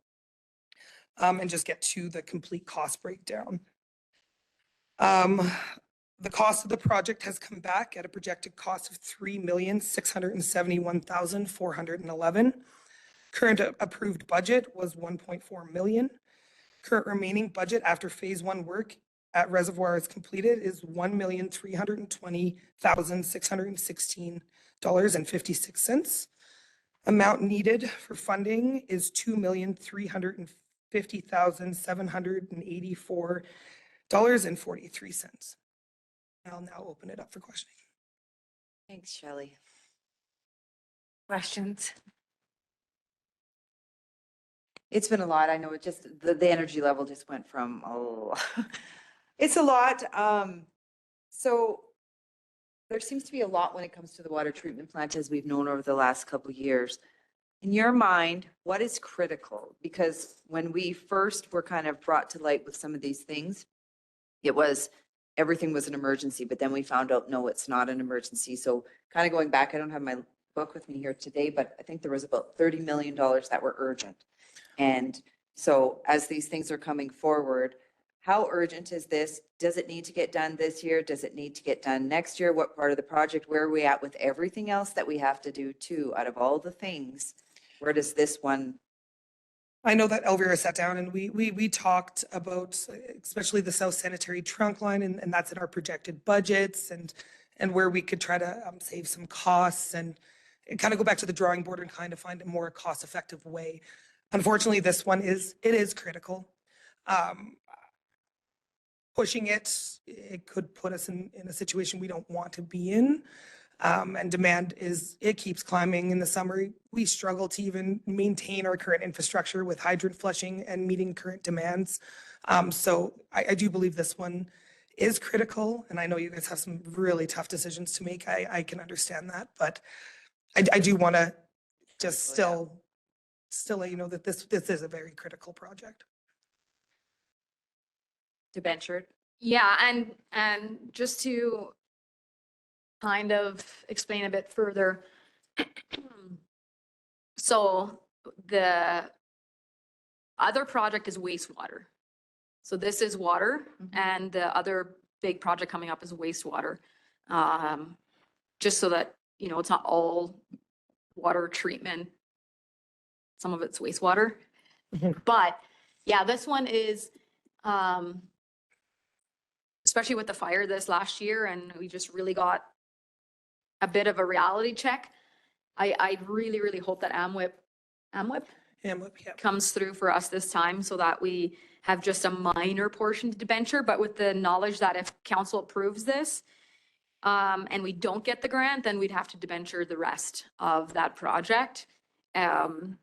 and just get to the complete cost breakdown. The cost of the project has come back at a projected cost of 3,671,411. Current approved budget was 1.4 million. Current remaining budget after phase 1 work at Reservoir is completed is $1,320,616.56. Amount needed for funding is $2,350,784.43. I'll now open it up for questioning. Thanks, Shelley. Questions? It's been a lot. I know it just, the energy level just went from, oh, it's a lot. So there seems to be a lot when it comes to the water treatment plant, as we've known over the last couple of years. In your mind, what is critical? Because when we first were kind of brought to light with some of these things, it was, everything was an emergency, but then we found out, no, it's not an emergency. So kind of going back, I don't have my book with me here today, but I think there was about $30 million that were urgent. And so as these things are coming forward, how urgent is this? Does it need to get done this year? Does it need to get done next year? What part of the project? Where are we at with everything else that we have to do too? Out of all the things, where does this one? I know that Elvira sat down and we talked about especially the South Sanitary trunk line, and that's in our projected budgets, and where we could try to save some costs and kind of go back to the drawing board and kind of find a more cost-effective way. Unfortunately, this one is critical. Pushing it could put us in a situation we don't want to be in. And demand it keeps climbing. In the summer, we struggle to even maintain our current infrastructure with hydrant flushing and meeting current demands. So I do believe this one is critical. And I know you guys have some really tough decisions to make. I can understand that, but I do want to just still let you know that this is a very critical project. Debentured? Yeah, and just to kind of explain a bit further. So other project is wastewater. So this is water, and the other big project coming up is wastewater. Just so that, you know, it's not all water treatment. Some of it's wastewater. But yeah, this one is, especially with the fire this last year, and we just really got a bit of a reality check. I really, really hope that AMWIP Yeah. comes through for us this time so that we have just a minor portion to debenture, but with the knowledge that if council approves this, and we don't get the grant, then we'd have to debenture the rest of that project. And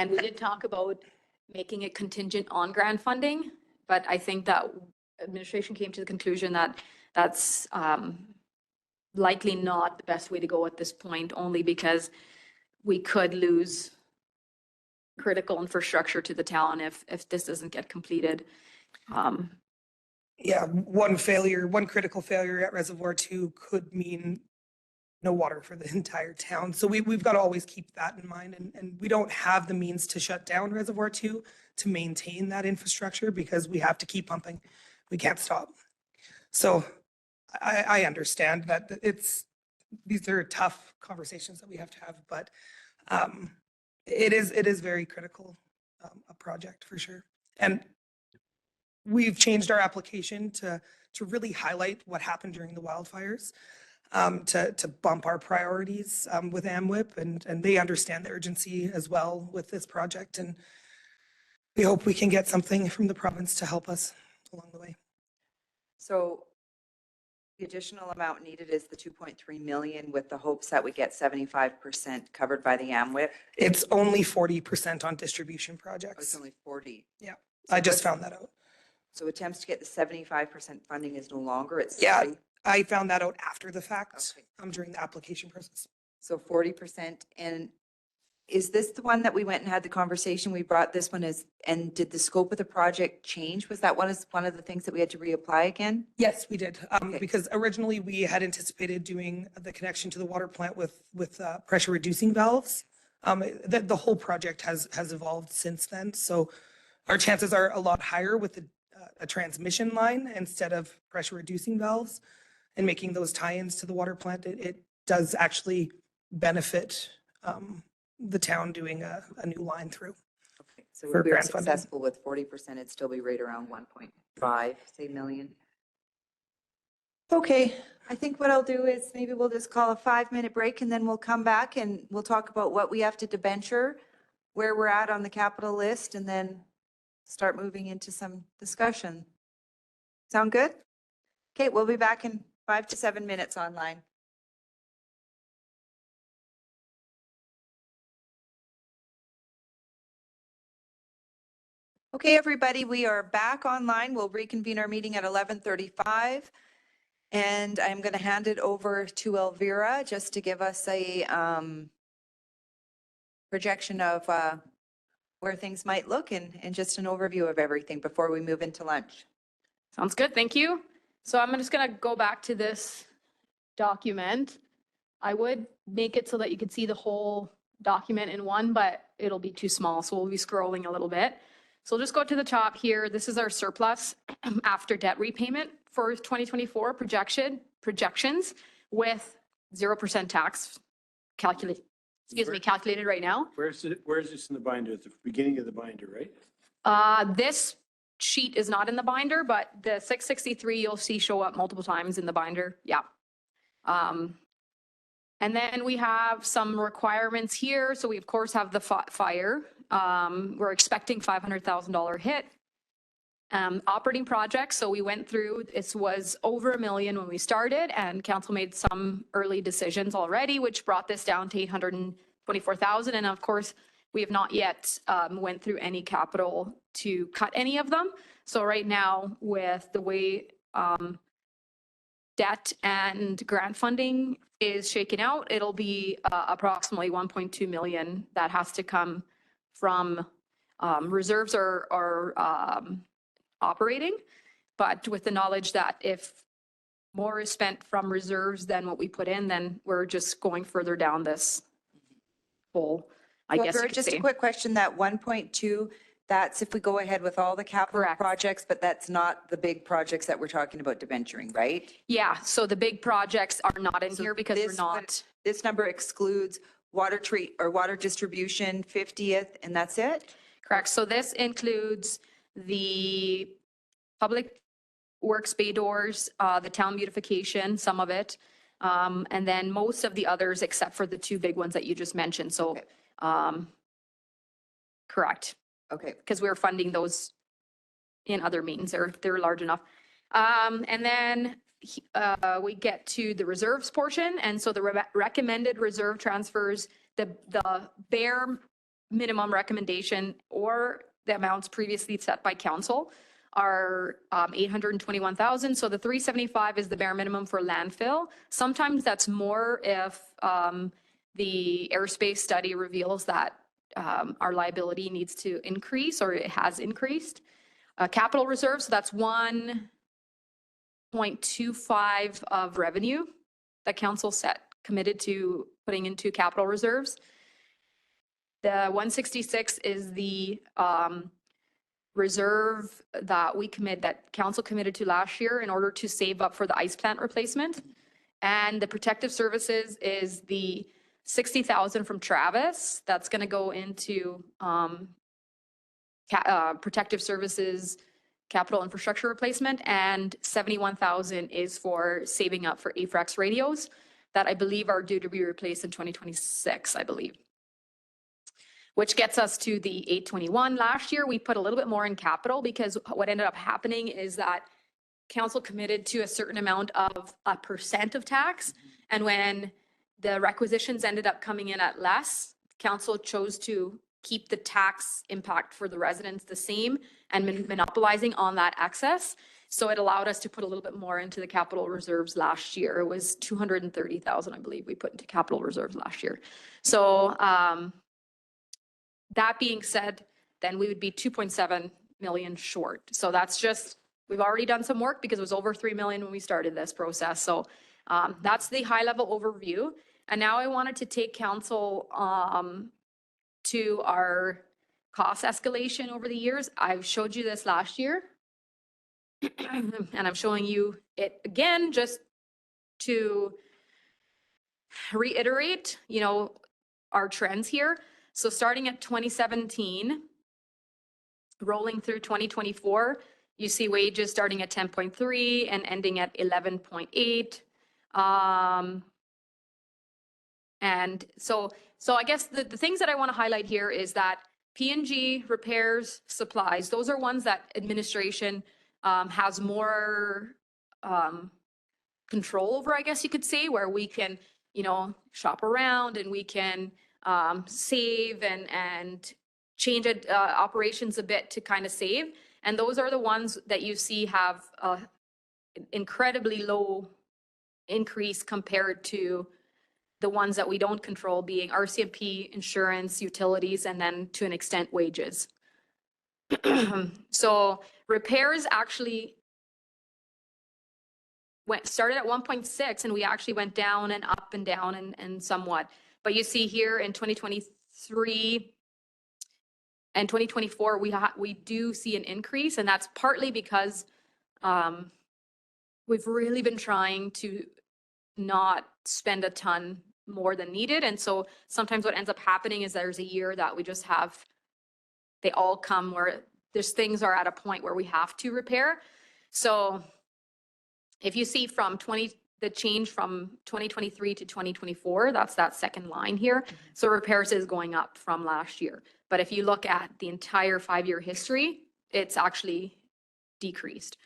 we did talk about making it contingent on grant funding, but I think that administration came to the conclusion that that's likely not the best way to go at this point, only because we could lose critical infrastructure to the town if this doesn't get completed. Yeah, one critical failure at Reservoir 2 could mean no water for the entire town. So we've got to always keep that in mind. And we don't have the means to shut down Reservoir 2 to maintain that infrastructure because we have to keep pumping. We can't stop. So I understand that these are tough conversations that we have to have, but it is very critical, a project for sure. And we've changed our application to really highlight what happened during the wildfires, to bump our priorities with AMWIP, and they understand the urgency as well with this project. And we hope we can get something from the province to help us along the way. So the additional amount needed is the 2.3 million with the hopes that we get 75% covered by the AMWIP. It's only 40% on distribution Oh, projects. it's only 40. Yeah, So I just what's- found that out. So attempts to get the 75% funding is no longer, it's Yeah, 40. I found that out after the fact, Okay. during the application process. So 40%. And is this the one that we went and had the conversation? We brought this one as, and did the scope of the project change? Was that one of the things that we had to reapply again? Yes, we did. Okay. Because originally we had anticipated doing the connection to the water plant with pressure reducing valves. The whole project has evolved since then. So our chances are a lot higher with a transmission line instead of pressure reducing valves, and making those tie-ins to the water plant. It does actually benefit the town doing a new line through. Okay. So For if we were grant funding. successful with 40%, it'd still be right around 1.5, say, million. Okay, I think what I'll do is maybe we'll just call a 5-minute break and then we'll come back and we'll talk about what we have to debenture, where we're at on the capital list, and then start moving into some discussion. Sound good? Okay, we'll be back in 5 to 7 minutes online. Okay, everybody, we are back online. We'll reconvene our meeting at 11:35. And I'm going to hand it over to Elvira just to give us a projection of where things might look and just an overview of everything before we move into lunch. Sounds good, thank you. So I'm just gonna go back to this document. I would make it so that you could see the whole document in one, but it'll be too small, so we'll be scrolling a little bit. So we'll just go to the top here. This is our surplus after debt repayment for 2024 projections with 0% tax calculated right now. Where is this in the binder? At the beginning of the binder, right? This sheet is not in the binder, but the 663 you'll see show up multiple times in the binder. Yeah. And then we have some requirements here. So we of course have the fire. We're expecting $500,000 hit. Operating projects. So we went through, this was over $1 million when we started, and council made some early decisions already, which brought this down to $824,000. And of course, we have not yet went through any capital to cut any of them. So right now, with the way debt and grant funding is shaken out, it'll be approximately 1.2 million that has to come from reserves or operating, but with the knowledge that if more is spent from reserves than what we put in, then we're just going further down this hole, I So guess you Elvira, could just say. a quick question, that 1.2, That's if we go ahead with all the capital Correct. projects, but that's not the big projects that we're talking about debenturing, right? Yeah, so the big projects are not in So here because we're this would- not, This number excludes water treat or water distribution 50th, and that's it? correct. So this includes the public works bay doors, the town beautification, some of it. And then most of the others, except for the two big ones that you just mentioned. So, Okay. correct. Okay, Because we were funding those in other means. They're large enough. And then we get to the reserves portion. And so the recommended reserve transfers, the bare minimum recommendation or the amounts previously set by council are 821,000. So the 375 is the bare minimum for landfill. Sometimes that's more if the airspace study reveals that our liability needs to increase or it has increased. Capital reserves, so that's 1.25 of revenue that council committed to putting into capital reserves. The 166 is the reserve that council committed to last year in order to save up for the ice plant replacement. And the protective services is the 60,000 from Travis. That's going to go into protective services capital infrastructure replacement, and 71,000 is for saving up for AFRAX radios that I believe are due to be replaced in 2026, I believe. Which gets us to the 821. Last year, we put a little bit more in capital because what ended up happening is that council committed to a certain amount of a % of tax. And when the requisitions ended up coming in at less, council chose to keep the tax impact for the residents the same and monopolizing on that excess. So it allowed us to put a little bit more into the capital reserves last year. It was 230,000, I believe, we put into capital reserves last year. So that being said, then we would be 2.7 million short. So that's just, we've already done some work because it was over 3 million when we started this process. So that's the high level overview. And now I wanted to take council to our cost escalation over the years. I've showed you this last year. And I'm showing you it again, just to reiterate, our trends here. So starting at 2017, rolling through 2024, you see wages starting at 10.3 and ending at 11.8. And so I guess the things that I want to highlight here is that P&G, repairs, supplies, those are ones that administration has more control over, I guess you could say, where we can, shop around and we can save and change operations a bit to kind of save. And those are the ones that you see have incredibly low increase compared to the ones that we don't control, being RCMP, insurance, utilities, and then to an extent wages. So repairs actually started at 1.6 and we actually went down and up and down and somewhat. But you see here in 2023 and 2024, we do see an increase, and that's partly because we've really been trying to not spend a ton more than needed. And so sometimes what ends up happening is there's a year that we just have, they all come where there's things are at a point where we have to repair. So if you see the change from 2023 to 2024, that's that second line here. So repairs is going up from last year. But if you look at the entire 5-year history, it's actually decreased.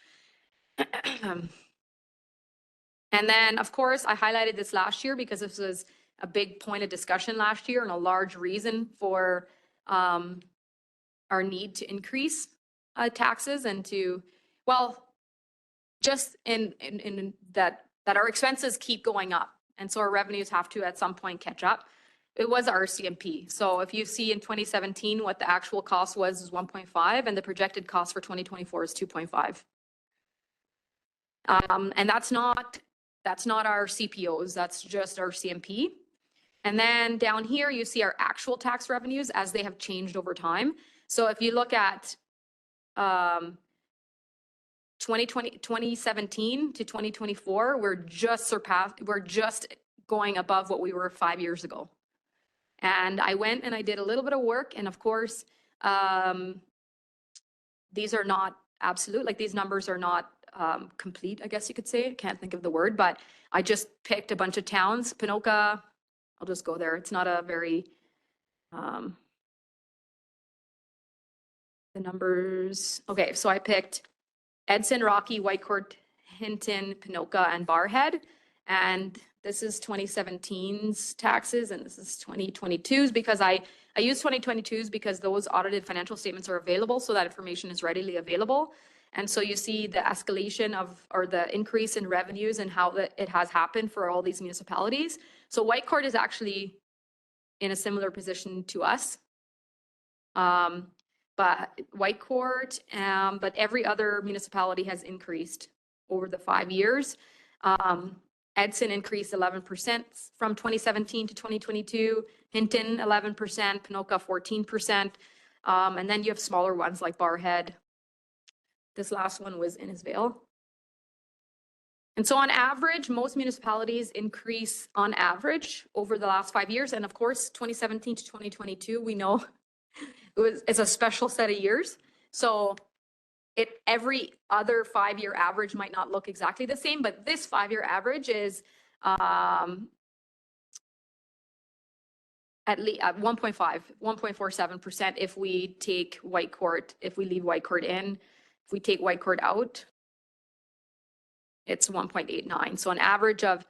And then, of course, I highlighted this last year because this was a big point of discussion last year and a large reason for our need to increase taxes and to, just in that our expenses keep going up. And so our revenues have to at some point catch up. It was RCMP. So if you see in 2017, what the actual cost was is 1.5 and the projected cost for 2024 is 2.5. And that's not our CPOs, that's just our CMP. And then down here, you see our actual tax revenues as they have changed over time. So if you look at 2017 to 2024, we're just going above what we were 5 years ago. And I went and I did a little bit of work, and of course, these are not absolute, like these numbers are not complete, I guess you could say. I can't think of the word, but I just picked a bunch of towns. Pinoka, I'll just go there. It's not a very, the numbers, okay, so I picked Edson, Rocky, Whitecourt, Hinton, Pinoka, and Barhead. And this is 2017's taxes, and this is 2022's, because I use 2022's because those audited financial statements are available, so that information is readily available. And so you see the escalation of, or the increase in revenues and how it has happened for all these municipalities. So Whitecourt is actually in a similar position to us. But Whitecourt, but every other municipality has increased over the 5 years. Edson increased 11% from 2017 to 2022, Hinton 11%, Pinoka 14%. And then you have smaller ones like Barhead. This last one was Innisfail. And so on average, most municipalities increase on average over the last 5 years. And of course, 2017 to 2022, we know it's a special set of years. So every other 5 year average might not look exactly the same, but this 5 year average is at least 1.47% if we take Whitecourt, if we leave Whitecourt in. If we take Whitecourt out, it's 1.89. So an average of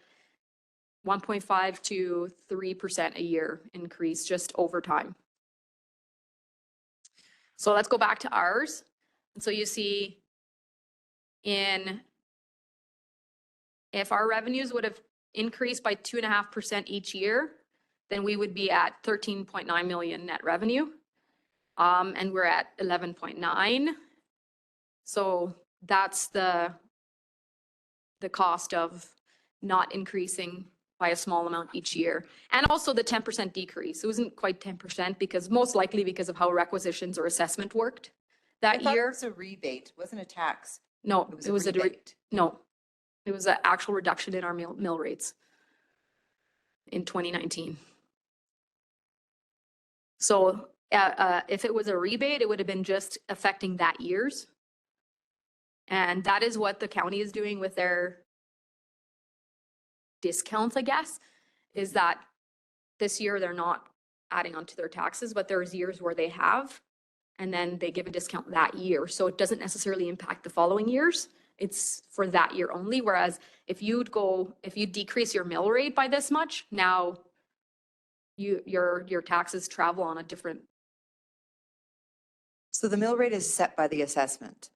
1.5 to 3% a year increase just over time. So let's go back to ours. And so you see if our revenues would have increased by 2.5% each year, then we would be at 13.9 million net revenue. And we're at 11.9. So that's the cost of not increasing by a small amount each year. And also the 10% decrease. It wasn't quite 10% because most likely because of how requisitions or assessment worked that year. It was a rebate, wasn't a tax. No, It was a rebate. no, it was an actual reduction in our mill rates in 2019. So if it was a rebate, it would have been just affecting that year's. And that is what the county is doing with their discounts, I guess, is that this year they're not adding onto their taxes, but there's years where they have, and then they give a discount that year. So it doesn't necessarily impact the following years. It's for that year only. Whereas if you decrease your mill rate by this much, now your taxes travel on a different. So the mill rate is set by the assessment.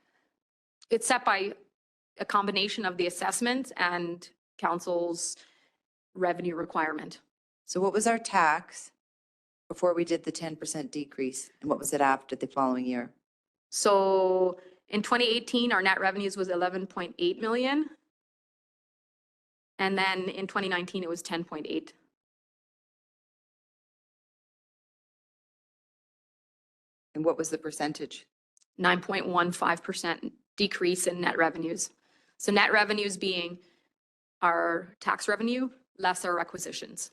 It's set by a combination of the assessment and council's revenue requirement. So what was our tax before we did the 10% decrease? And what was it after the following year? So in 2018, our net revenues was 11.8 million. And then in 2019, it was 10.8. And what was the percentage? 9.15% decrease in net revenues. So net revenues being our tax revenue less our requisitions,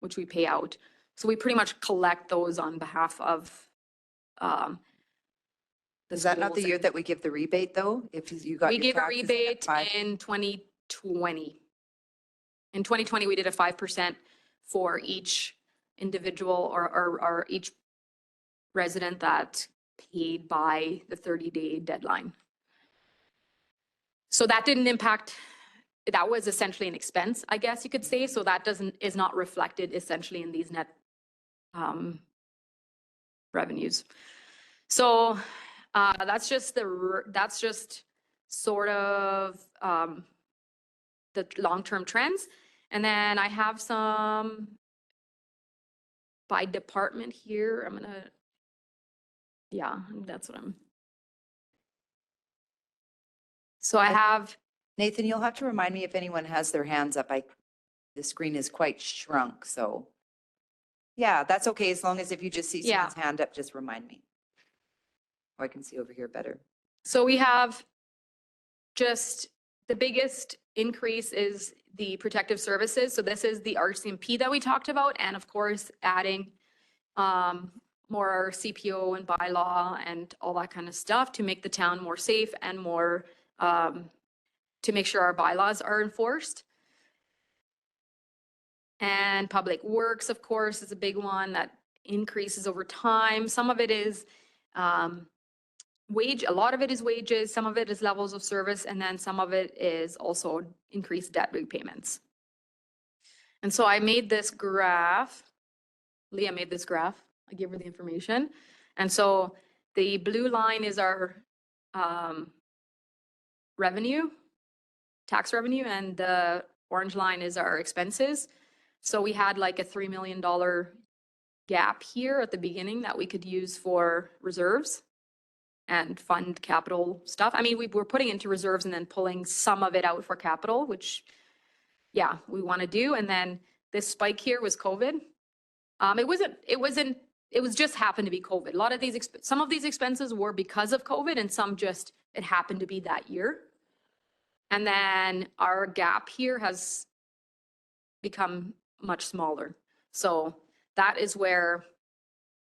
which we pay out. So we pretty much collect those on behalf of the Is that not the schools. year that we give the rebate though? If you got We your gave a taxes in at rebate 5? in 2020. In 2020, we did a 5% for each individual or each resident that paid by the 30-day deadline. So that didn't impact, that was essentially an expense, I guess you could say. So that is not reflected essentially in these net revenues. So that's just sort of the long-term trends. And then I have some by department here. I'm gonna, yeah, that's what I'm. So I have, Nathan, you'll have to remind me if anyone has their hands up. The screen is quite shrunk, so. Yeah, that's okay, as long as if you just see Yeah. someone's hand up, just remind me. Or I can see over here better. So we have just the biggest increase is the protective services. So this is the RCMP that we talked about, and of course, adding more CPO and bylaw and all that kind of stuff to make the town more safe and more to make sure our bylaws are enforced. And public works, of course, is a big one that increases over time. Some of it is wage, a lot of it is wages, some of it is levels of service, and then some of it is also increased debt repayments. And so I made this graph. Leah made this graph. I gave her the information. And so the blue line is our revenue, tax revenue, and the orange line is our expenses. So we had like a $3 million gap here at the beginning that we could use for reserves and fund capital stuff. I mean, we were putting into reserves and then pulling some of it out for capital, which, yeah, we want to do. And then this spike here was COVID. It was just happened to be COVID. A lot of these, some of these expenses were because of COVID and some just, it happened to be that year. And then our gap here has become much smaller. So that is where,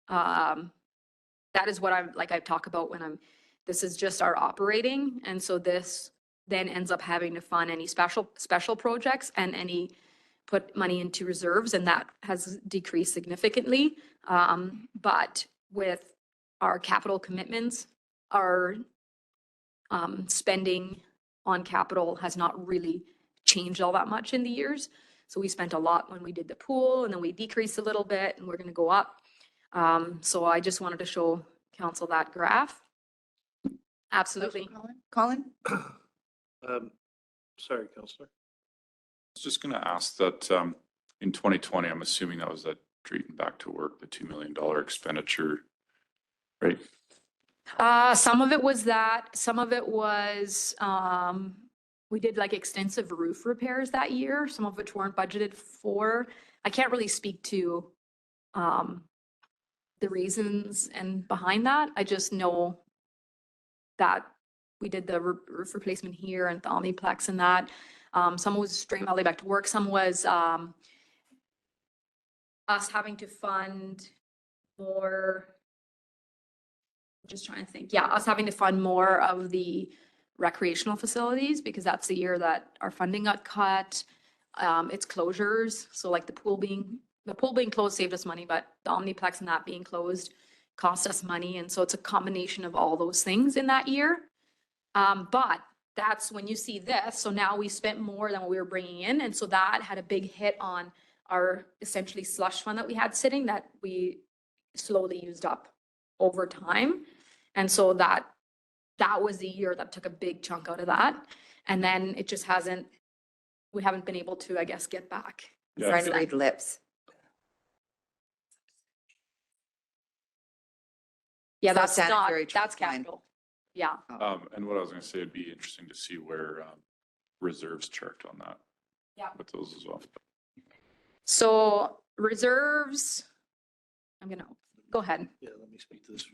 that is what I'm, like I talk about when this is just our operating. And so this then ends up having to fund any special projects and any put money into reserves, and that has decreased significantly. But with our capital commitments, our spending on capital has not really changed all that much in the years. So we spent a lot when we did the pool, and then we decreased a little bit, and we're going to go up. So I just wanted to show council that graph. Absolutely. Colin? Sorry, Councillor. I was just gonna ask that, in 2020, I'm assuming that was that Drayton Back to Work, the $2 million expenditure, right? Some of it was that, some of it was, we did like extensive roof repairs that year, some of which weren't budgeted for. I can't really speak to, the reasons and behind that. I just know that we did the roof replacement here and the Omniplex and that. Some was Drayton Valley Back to Work. Some was us having to fund more. Just trying to think. Yeah, us having to fund more of the recreational facilities because that's the year that our funding got cut. It's closures. So like the pool being closed saved us money, but the Omniplex and that being closed cost us money. And so it's a combination of all those things in that year. But that's when you see this. So now we spent more than what we were bringing in. And so that had a big hit on our essentially slush fund that we had sitting that we slowly used up over time. And so that was the year that took a big chunk out of that. And then it just we haven't been able to, I guess, get back. Yeah. Trying to read lips. Yeah, So that's sanitary that's trust line. capital. Yeah. And what I was gonna say, it'd be interesting to see where, reserves checked on that. Yeah. With those as well. So reserves, I'm gonna, go ahead. Yeah, let me speak to this.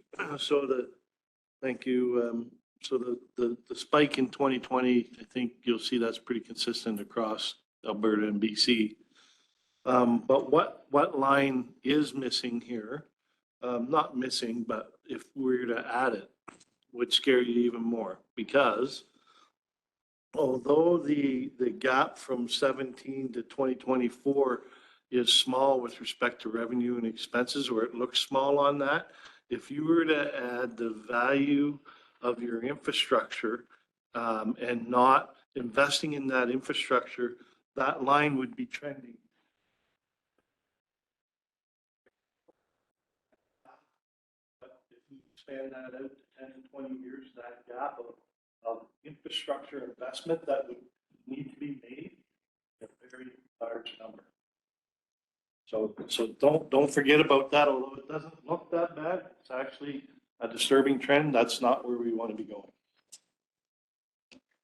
Thank you. So the spike in 2020, I think you'll see that's pretty consistent across Alberta and BC. But what line is missing here? Not missing, but if we were to add it, would scare you even more because although the gap from 17 to 2024 is small with respect to revenue and expenses, where it looks small on that, if you were to add the value of your infrastructure and not investing in that infrastructure, that line would be trending. But if you span that out to 10 and 20 years, that gap of infrastructure investment that would need to be made, a very large number. So don't forget about that, although it doesn't look that bad. It's actually a disturbing trend. That's not where we want to be going.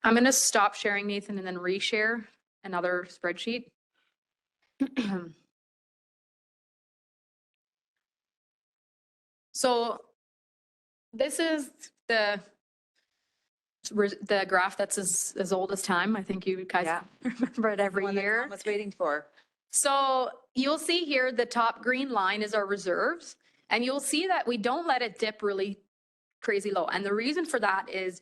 I'm gonna stop sharing, Nathan, and then reshare another spreadsheet. So this is the graph that's as old as time. I think you guys Yeah. remember it every One that year. Tom was waiting for. So you'll see here, the top green line is our reserves, and you'll see that we don't let it dip really crazy low. And the reason for that is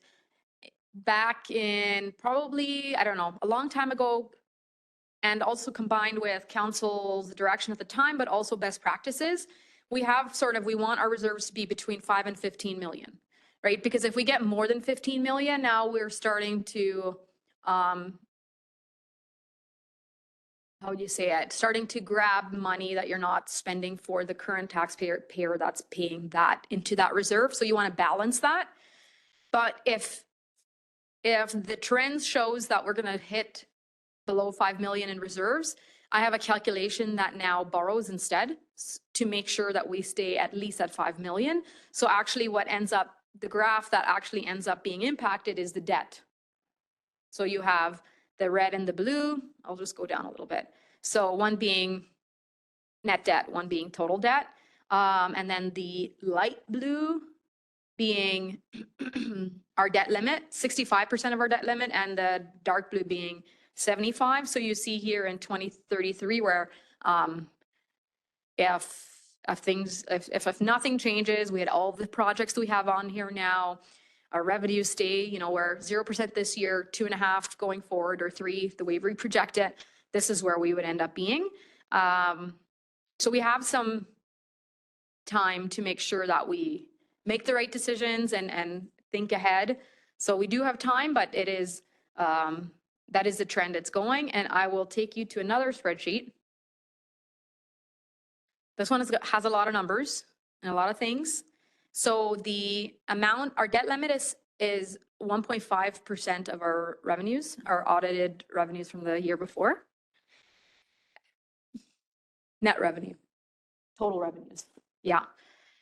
back in probably, I don't know, a long time ago, and also combined with council's direction at the time, but also best practices, we have we want our reserves to be between 5 and 15 million, right? Because if we get more than 15 million, now we're starting to, how would you say it? Starting to grab money that you're not spending for the current taxpayer that's paying that into that reserve. So you want to balance that. But if the trend shows that we're going to hit below 5 million in reserves, I have a calculation that now borrows instead to make sure that we stay at least at 5 million. So actually what ends up, the graph that actually ends up being impacted is the debt. So you have the red and the blue. I'll just go down a little bit. So one being net debt, one being total debt. And then the light blue being our debt limit, 65% of our debt limit, and the dark blue being 75. So you see here in 2033 where if nothing changes, we had all the projects that we have on here now, our revenues stay, you know, we're 0% this year, 2.5 going forward, or 3, the way we project it, this is where we would end up being. So we have some time to make sure that we make the right decisions and think ahead. So we do have time, but it is, that is the trend it's going. And I will take you to another spreadsheet. This one has a lot of numbers and a lot of things. So the amount, our debt limit is 1.5% of our revenues, our audited revenues from the year before. Net revenue, total revenues. Yeah.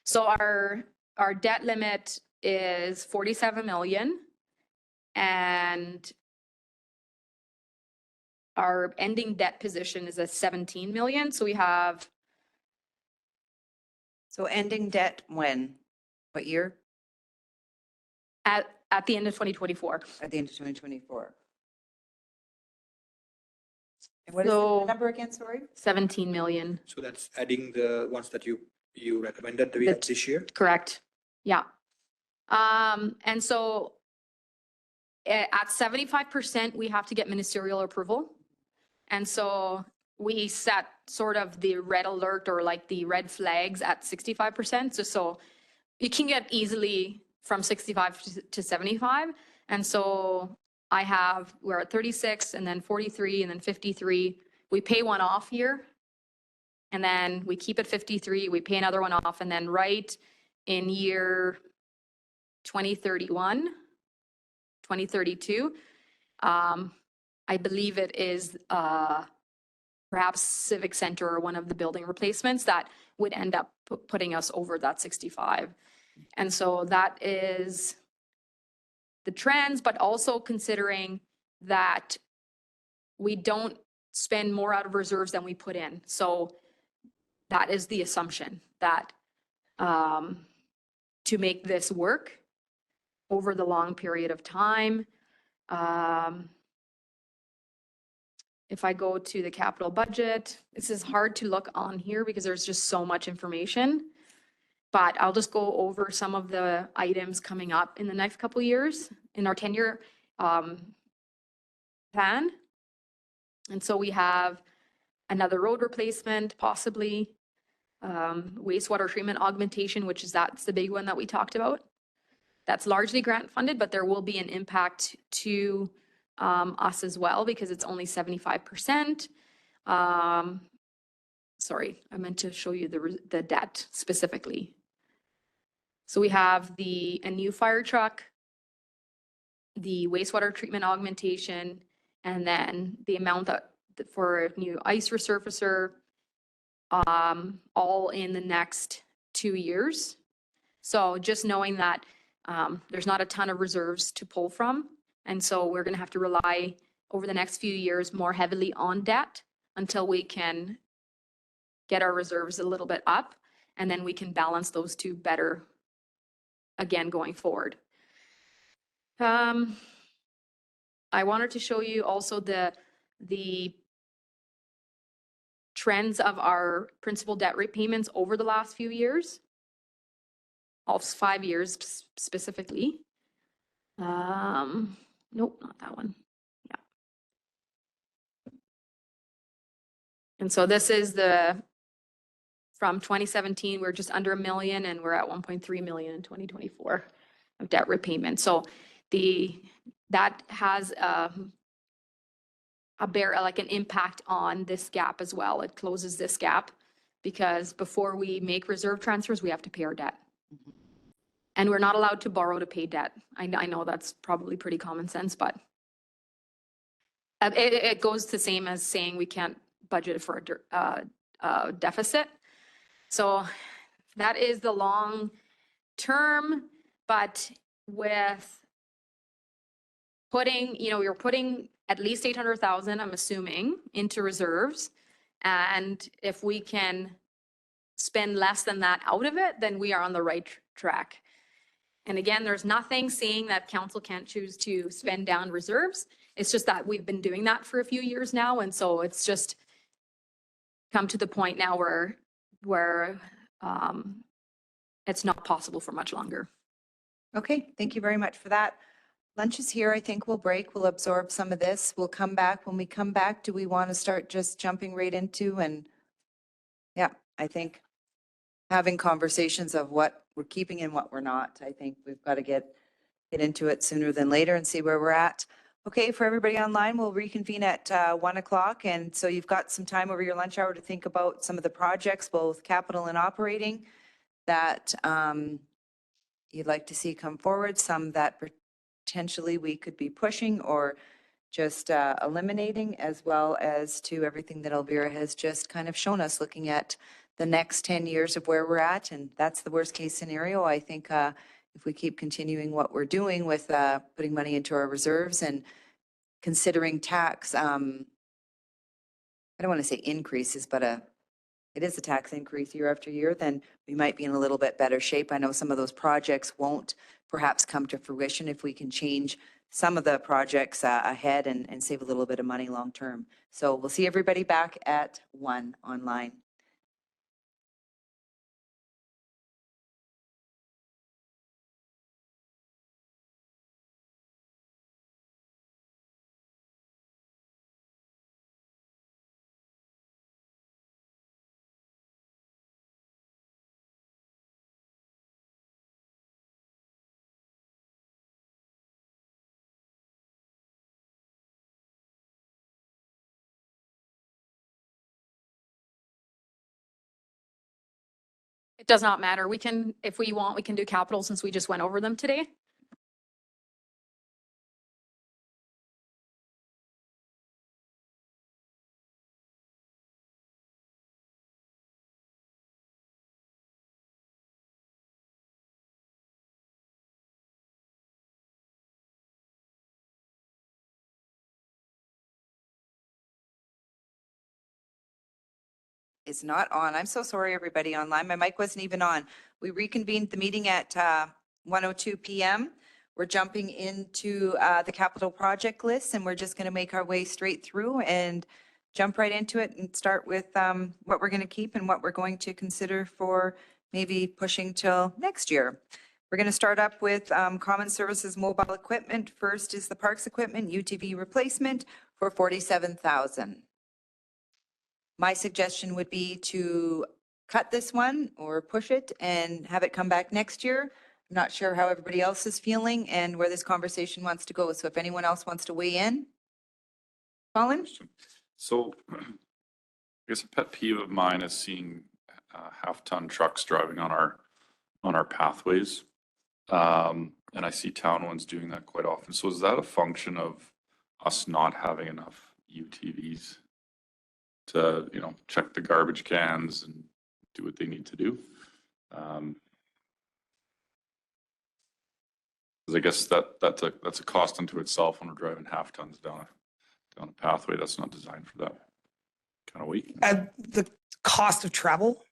So our debt limit is 47 million, and our ending debt position is at 17 million. So we have. So ending debt when? What year? At the end of 2024. At the end of 2024. And what is So- the number again, sorry? 17 million. So that's adding the ones that you recommended that we have this year? Correct. Yeah. And so at 75%, we have to get ministerial approval. And so we set sort of the red alert or like the red flags at 65%. So you can get easily from 65 to 75. And so we're at 36 and then 43 and then 53. We pay one off here. And then we keep it 53, we pay another one off. And then right in year 2031, 2032, I believe it is perhaps Civic Center or one of the building replacements that would end up putting us over that 65. And so that is the trends, but also considering that we don't spend more out of reserves than we put in. So that is the assumption that to make this work over the long period of time. If I go to the capital budget, this is hard to look on here because there's just so much information. But I'll just go over some of the items coming up in the next couple of years in our 10-year plan. And so we have another road replacement, possibly wastewater treatment augmentation, that's the big one that we talked about. That's largely grant funded, but there will be an impact to us as well because it's only 75%. Sorry, I meant to show you the debt specifically. So we have a new fire truck, the wastewater treatment augmentation, and then the amount for a new ice resurfacer, all in the next 2 years. So just knowing that there's not a ton of reserves to pull from. And so we're going to have to rely over the next few years more heavily on debt until we can get our reserves a little bit up. And then we can balance those two better again going forward. I wanted to show you also the trends of our principal debt repayments over the last few years. All 5 years specifically. Nope, not that one. Yeah. And so this is from 2017, we're just under $1 million and we're at 1.3 million in 2024 of debt repayment. So that has an impact on this gap as well. It closes this gap because before we make reserve transfers, we have to pay our debt. And we're not allowed to borrow to pay debt. I know that's probably pretty common sense, but it goes the same as saying we can't budget for a deficit. So that is the long term, but with putting, you're putting at least 800,000, I'm assuming, into reserves. And if we can spend less than that out of it, then we are on the right track. And again, there's nothing saying that council can't choose to spend down reserves. It's just that we've been doing that for a few years now. And so it's just come to the point now where it's not possible for much longer. Okay, thank you very much for that. Lunch is here. I think we'll break. We'll absorb some of this. We'll come back. When we come back, do we want to start just jumping right into yeah, I think having conversations of what we're keeping and what we're not. I think we've got to get into it sooner than later and see where we're at. Okay, for everybody online, we'll reconvene at 1 o'clock. And so you've got some time over your lunch hour to think about some of the projects, both capital and operating, that you'd like to see come forward, some that potentially we could be pushing or just eliminating, as well as to everything that Elvira has just kind of shown us, looking at the next 10 years of where we're at. And that's the worst case scenario. I think if we keep continuing what we're doing with putting money into our reserves and considering tax, I don't want to say increases, but it is a tax increase year after year, then we might be in a little bit better shape. I know some of those projects won't perhaps come to fruition if we can change some of the projects ahead and save a little bit of money long term. So we'll see everybody back at 1 online. It does not matter. We can, if we want, we can do capital since we just went over them today. Is not on. I'm so sorry, everybody online. My mic wasn't even on. We reconvened the meeting at 1:02 p.m. We're jumping into the capital project list, and we're just going to make our way straight through and jump right into it and start with what we're going to keep and what we're going to consider for maybe pushing till next year. We're going to start up with common services mobile equipment. First is the parks equipment UTV replacement for $47,000. My suggestion would be to cut this one or push it and have it come back next year. I'm not sure how everybody else is feeling and where this conversation wants to go. So if anyone else wants to weigh in. Colin? So I guess a pet peeve of mine is seeing half-ton trucks driving on our pathways. And I see town ones doing that quite often. So is that a function of us not having enough UTVs to, check the garbage cans and do what they need to do? Because I guess that's a cost unto itself when we're driving half tons down a pathway that's not designed for that kind of weight. The cost of travel,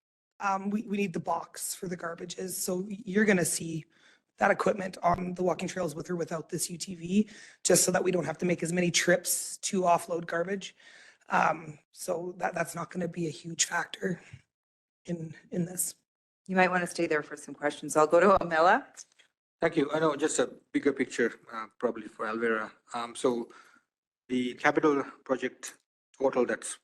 we need the box for the garbages. So you're gonna see that equipment on the walking trails with or without this UTV, just so that we don't have to make as many trips to offload garbage. So that's not gonna be a huge factor in this. You might want to stay there for some questions. I'll go to Amela. Thank you. I know just a bigger picture, probably for Alvera. So the capital project total that's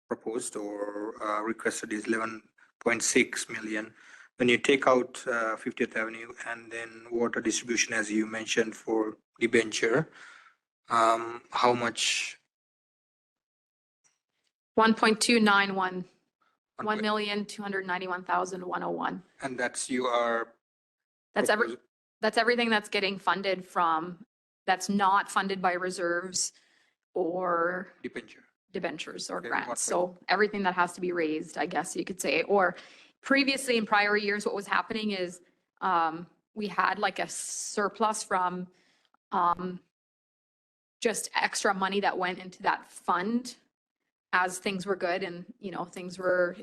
proposed or requested is 11.6 million. When you take out 50th Avenue and then water distribution, as you mentioned, for debenture, how much? 1.291, 1,291,101. And that's you are. That's everything that's getting funded from, that's not funded by reserves or Debenture. debentures or Okay, grants. what So everything that has to be raised, I guess you could say, or previously in prior years, what was happening is we had like a surplus from just extra money that went into that fund as things were good and, things were,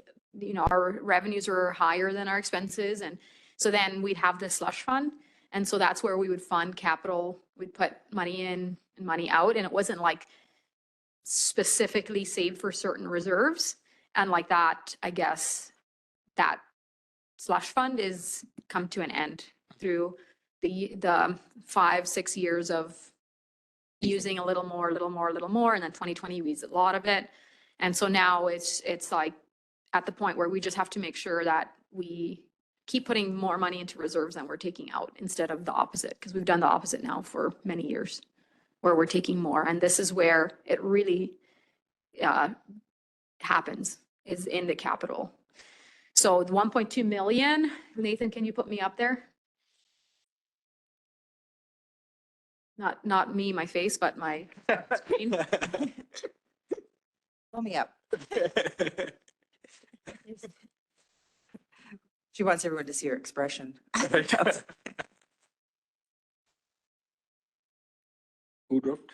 our revenues were higher than our expenses. And so then we'd have this slush fund. And so that's where we would fund capital. We'd put money in and money out. And it wasn't like specifically saved for certain reserves. And like that, I guess that slush fund is come to an end through the 5-6 years of using a little more, and then 2020 we used a lot of it. And so now it's like at the point where we just have to make sure that we keep putting more money into reserves than we're taking out instead of the opposite, because we've done the opposite now for many years where we're taking more. And this is where it really happens, is in the capital. So the 1.2 million, Nathan, can you put me up there? Not me, my face, but my screen. Pull me up. She wants everyone to see her expression. Who dropped?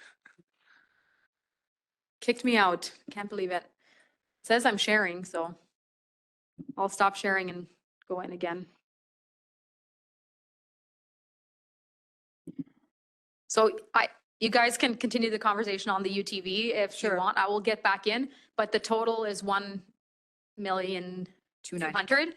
Kicked me out. Can't believe it. Says I'm sharing, so I'll stop sharing and go in again. So you guys can continue the conversation on the UTV if you want. I will get back in, but the total is 1,200,000.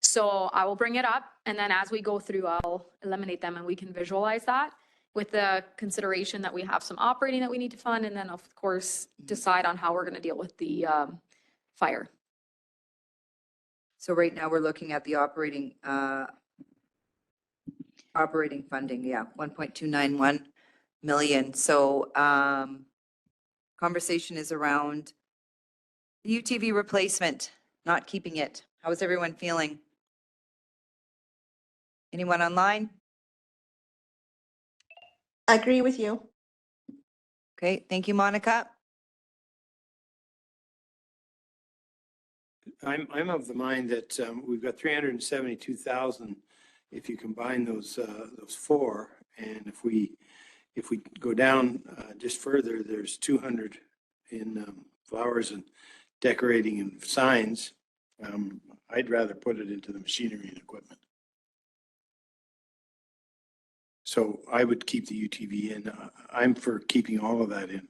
So I will bring it up, and then as we go through, I'll eliminate them and we can visualize that with the consideration that we have some operating that we need to fund, and then of course decide on how we're going to deal with the fire. So right now we're looking at the operating funding, yeah, 1.291 million. So conversation is around the UTV replacement, not keeping it. How is everyone feeling? Anyone online? I agree with you. Okay, thank you, Monica. I'm of the mind that we've got 372,000 if you combine those four, and if we go down just further, there's 200 in flowers and decorating and signs. I'd rather put it into the machinery and equipment. So I would keep the UTV in. I'm for keeping all of that in.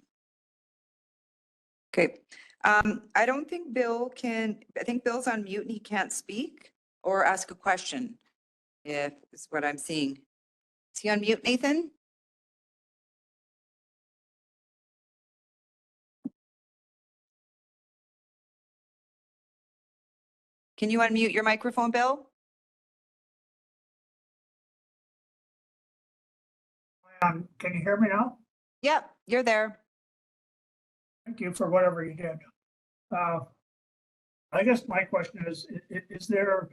Okay. I don't think Bill can, I think Bill's on mute and he can't speak or ask a question, if is what I'm seeing. Is he on mute, Nathan? Can you unmute your microphone, Bill? Can you hear me now? Yep, you're there. Thank you for whatever you did. I guess my question is there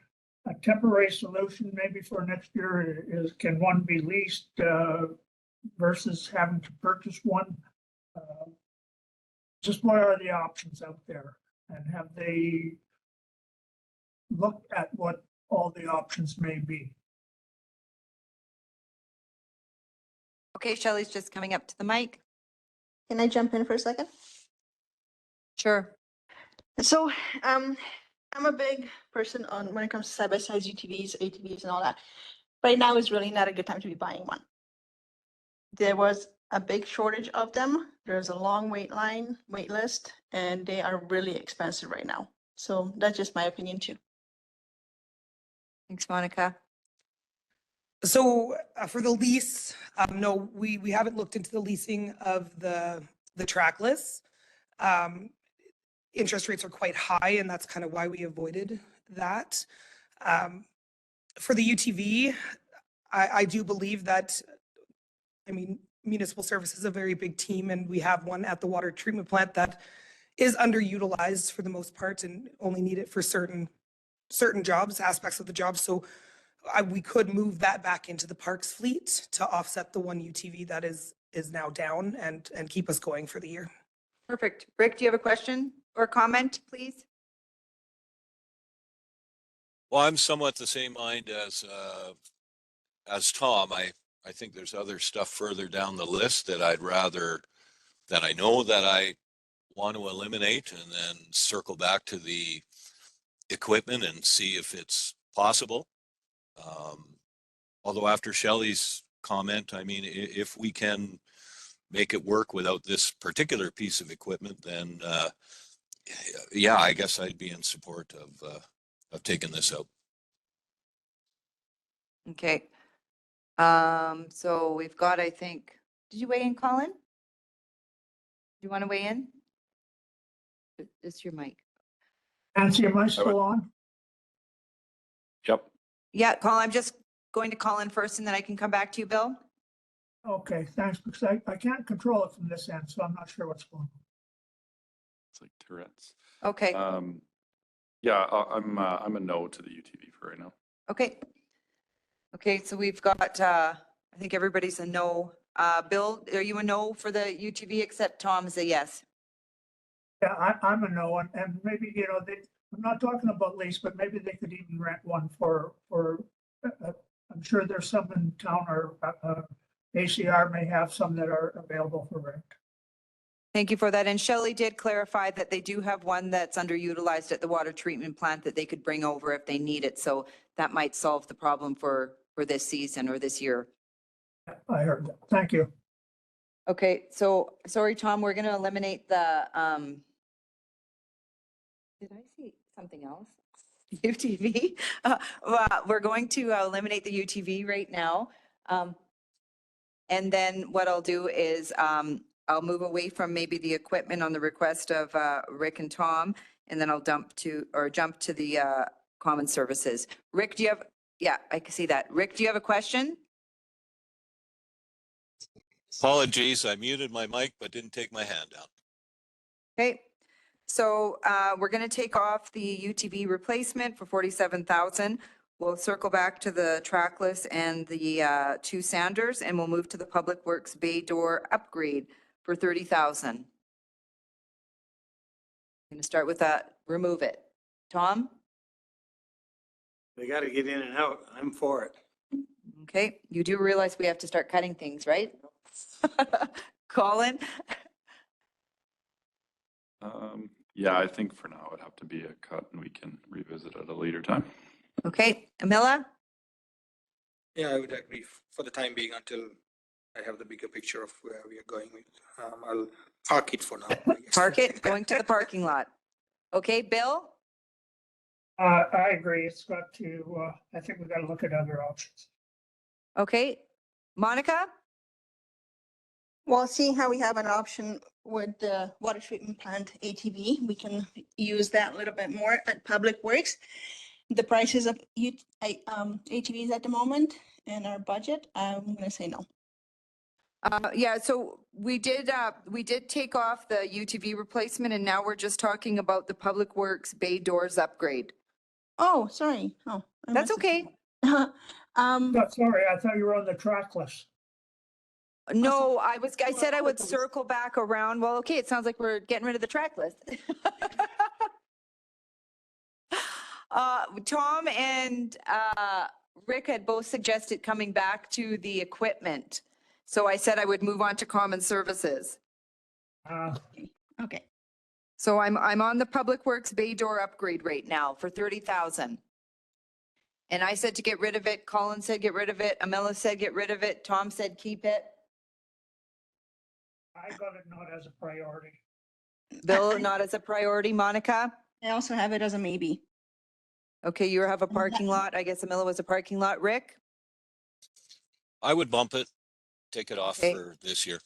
a temporary solution maybe for next year? Can one be leased versus having to purchase one? Just what are the options out there? And have they looked at what all the options may be? Okay, Shelley's just coming up to the mic. Can I jump in for a second? Sure. So I'm a big person on when it comes to side-by-side UTVs, ATVs and all that. Right now is really not a good time to be buying one. There was a big shortage of them. There's a long wait list, and they are really expensive right now. So that's just my opinion too. Thanks, Monica. So for the lease, no, we haven't looked into the leasing of the trackless. Interest rates are quite high, and that's kind of why we avoided that. For the UTV, I do believe that, I mean, municipal service is a very big team, and we have one at the water treatment plant that is underutilized for the most part and only need it for certain jobs, aspects of the job. So we could move that back into the parks fleet to offset the one UTV that is now down and keep us going for the year. Perfect. Rick, do you have a question or comment, please? Well, I'm somewhat the same mind as Tom. I think there's other stuff further down the list that that I know that I want to eliminate, and then circle back to the equipment and see if it's possible. Although after Shelley's comment, I mean, if we can make it work without this particular piece of equipment, then yeah, I guess I'd be in support of taking this out. Okay. So we've got, I think, did you weigh in, Colin? Do you want to weigh in? It's your mic. Nancy, am I still on? Yep. Yeah, Colin, I'm just going to Colin first and then I can come back to you, Bill. Okay, thanks, because I can't control it from this end, so I'm not sure what's going on. It's like Tourette's. Okay, Yeah, I'm a no to the UTV for right now. okay. Okay, so we've got, I think everybody's a no. Bill, are you a no for the UTV except Tom is a yes? Yeah, I'm a no, and maybe, you know, I'm not talking about lease, but maybe they could even rent one for I'm sure there's some in town, or ACR may have some that are available for rent. Thank you for that. And Shelley did clarify that they do have one that's underutilized at the water treatment plant that they could bring over if they need it. So that might solve the problem for this season or this year. I heard that. Thank you. Okay, so sorry, Tom, we're going to eliminate the, did I see something else? UTV. Well, we're going to eliminate the UTV right now. And then what I'll do is I'll move away from maybe the equipment on the request of Rick and Tom, and then I'll jump to the common services. Rick, do you have, yeah, I can see that. Rick, do you have a question? Apologies, I muted my mic but didn't take my hand down. Okay, so we're going to take off the UTV replacement for 47,000. We'll circle back to the trackless and the two Sanders, and we'll move to the Public Works bay door upgrade for 30,000. I'm going to start with that. Remove it. Tom? They got to get in and out. I'm for it. Okay, you do realize we have to start cutting things, right? Colin? Yeah, I think for now it'd have to be a cut and we can revisit at a later time. Okay, Amila? Yeah, I would agree for the time being until I have the bigger picture of where we are going with. I'll park it for now. I guess. Park it, going to the parking lot. Okay, Bill? I agree. It's got to, I think we've got to look at other options. Okay, Monica? Well, seeing how we have an option with the water treatment plant ATV, we can use that a little bit more at Public Works. The prices of ATVs at the moment and our budget, I'm going to say no. Yeah, so we did take off the UTV replacement and now we're just talking about the Public Works bay doors upgrade. Oh, sorry. Oh, I That's must have- okay. No, sorry, I thought you were on the trackless. No, I said I would circle back around. Well, okay, it sounds like we're getting rid of the track list. Tom and Rick had both suggested coming back to the equipment. So I said I would move on to common services. Okay. So I'm on the Public Works bay door upgrade rate now for 30,000. And I said to get rid of it. Colin said get rid of it. Amela said get rid of it. Tom said keep it. I got it not as a priority. Bill, not as a priority. Monica? I also have it as a maybe. Okay, you have a parking lot. I guess Amela was a parking lot. Rick? I would bump it, take it off Okay. for this year.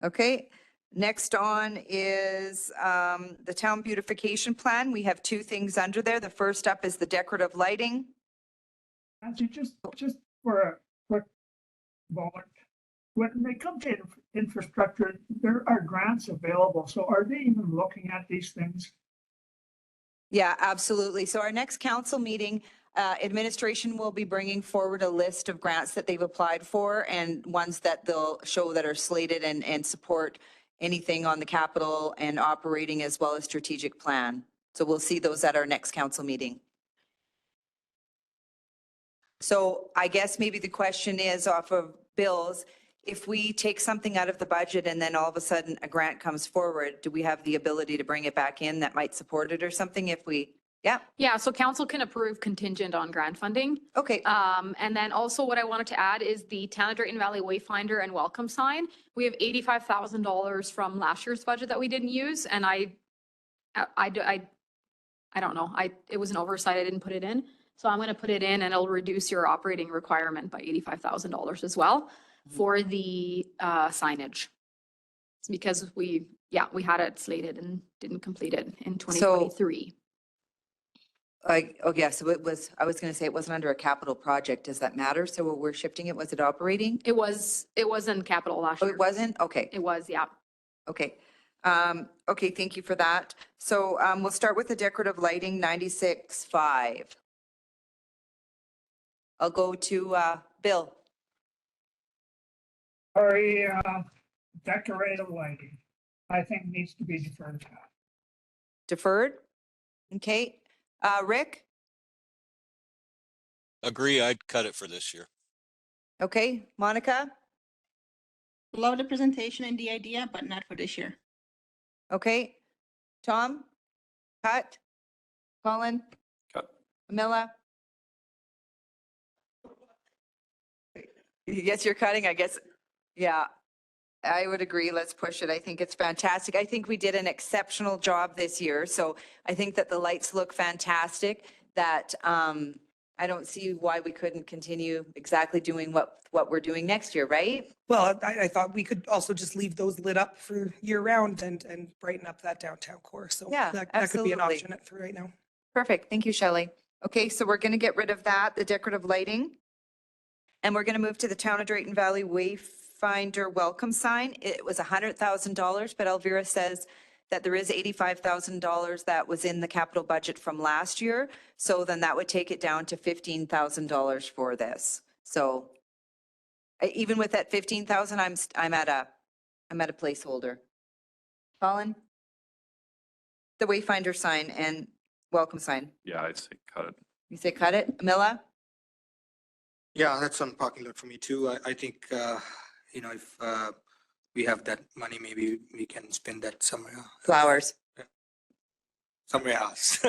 Okay, next on is the town beautification plan. We have two things under there. The first up is the decorative lighting. Nancy, just for a quick moment, when they come to infrastructure, there are grants available. So are they even looking at these things? Yeah, absolutely. So our next council meeting, administration will be bringing forward a list of grants that they've applied for and ones that they'll show that are slated and support anything on the capital and operating as well as strategic plan. So we'll see those at our next council meeting. So I guess maybe the question is off of Bill's, if we take something out of the budget and then all of a sudden a grant comes forward, do we have the ability to bring it back in that might support it or something if we, yeah, Yeah, so council can approve contingent on grant funding. okay. And then also what I wanted to add is the Town of Drayton Valley Wayfinder and welcome sign. We have $85,000 from last year's budget that we didn't use, and I don't know, it was an oversight, I didn't put it in. So I'm gonna put it in and it'll reduce your operating requirement by $85,000 as well for the signage. It's because we had it slated and didn't complete it in 2023. Oh, yeah, so it was, I was going to say it wasn't under a capital project. Does that matter? So we're shifting it. Was it operating? It wasn't capital last Oh, year. it wasn't? Okay, It was, yeah. okay. Okay, thank you for that. So we'll start with the decorative lighting, 96.5. I'll go to Bill. Sorry, decorative lighting, I think needs to be deferred. Deferred? Okay. Rick? Agree, I'd cut it for this year. Okay. Monica? Love the presentation and the idea, but not for this year. Okay. Tom? Cut? Colin? Cut. Camilla? Yes, you're cutting, I guess. Yeah, I would agree. Let's push it. I think it's fantastic. I think we did an exceptional job this year. So I think that the lights look fantastic, that I don't see why we couldn't continue exactly doing what we're doing next year, right? Well, I thought we could also just leave those lit up for year round and brighten up that downtown core. So Yeah, that could be an absolutely. option for right now. Perfect. Thank you, Shelley. Okay, so we're going to get rid of that, the decorative lighting. And we're going to move to the Town of Drayton Valley Wayfinder welcome sign. It was $100,000, but Elvira says that there is $85,000 that was in the capital budget from last year. So then that would take it down to $15,000 for this. So even with that 15,000, I'm at a placeholder. Colin? The Wayfinder sign and welcome sign. Yeah, I'd say cut it. You say cut it? Mila? Yeah, that's on parking lot for me too. I think, if we have that money, maybe we can spend that somewhere. Flowers. Somewhere else.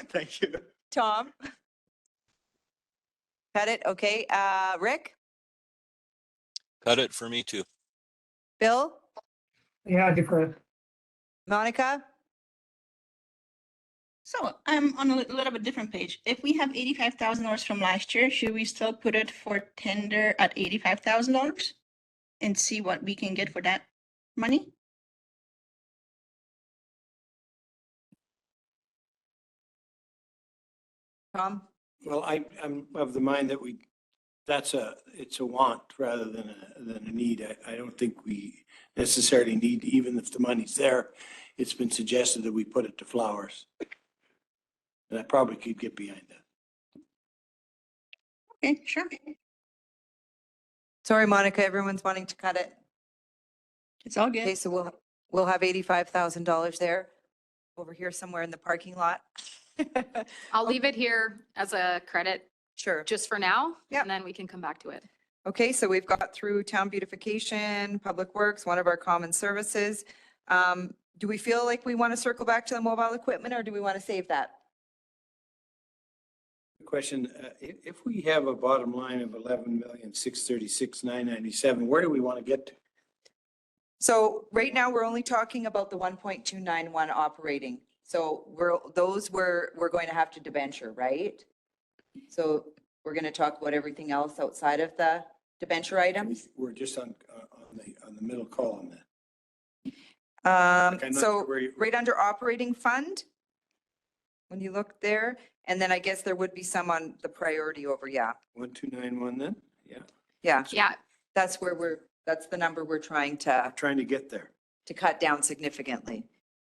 Thank you. Tom? Cut it, okay. Rick? Cut it for me too. Bill? Yeah, deferred. Monica? So I'm on a little bit different page. If we have $85,000 from last year, should we still put it for tender at $85,000 and see what we can get for that money? Tom? Well, I'm of the mind that it's a want rather than a need. I don't think we necessarily need, even if the money's there. It's been suggested that we put it to flowers. And I probably could get behind that. Okay, sure. Sorry, Monica, everyone's wanting to cut it. It's all Okay, good. so we'll have $85,000 there over here somewhere in the parking lot. I'll leave it here as a credit Sure. just for now. Yep. And then we can come back to it. Okay, so we've got through town beautification, public works, one of our common services. Do we feel like we want to circle back to the mobile equipment or do we want to save that? Question, if we have a bottom line of 11,636,997, where do we want to get to? So right now, we're only talking about the 1.291 operating. So we're going to have to debenture, right? So we're going to talk about everything else outside of the debenture items. We're just on the middle column then. I'm not So sure where you- right under operating fund, when you look there, and then I guess there would be some on the priority over, yeah. 1291 then? Yeah, Yeah, Yeah, that's where that's the number we're trying to trying to get there. cut down significantly.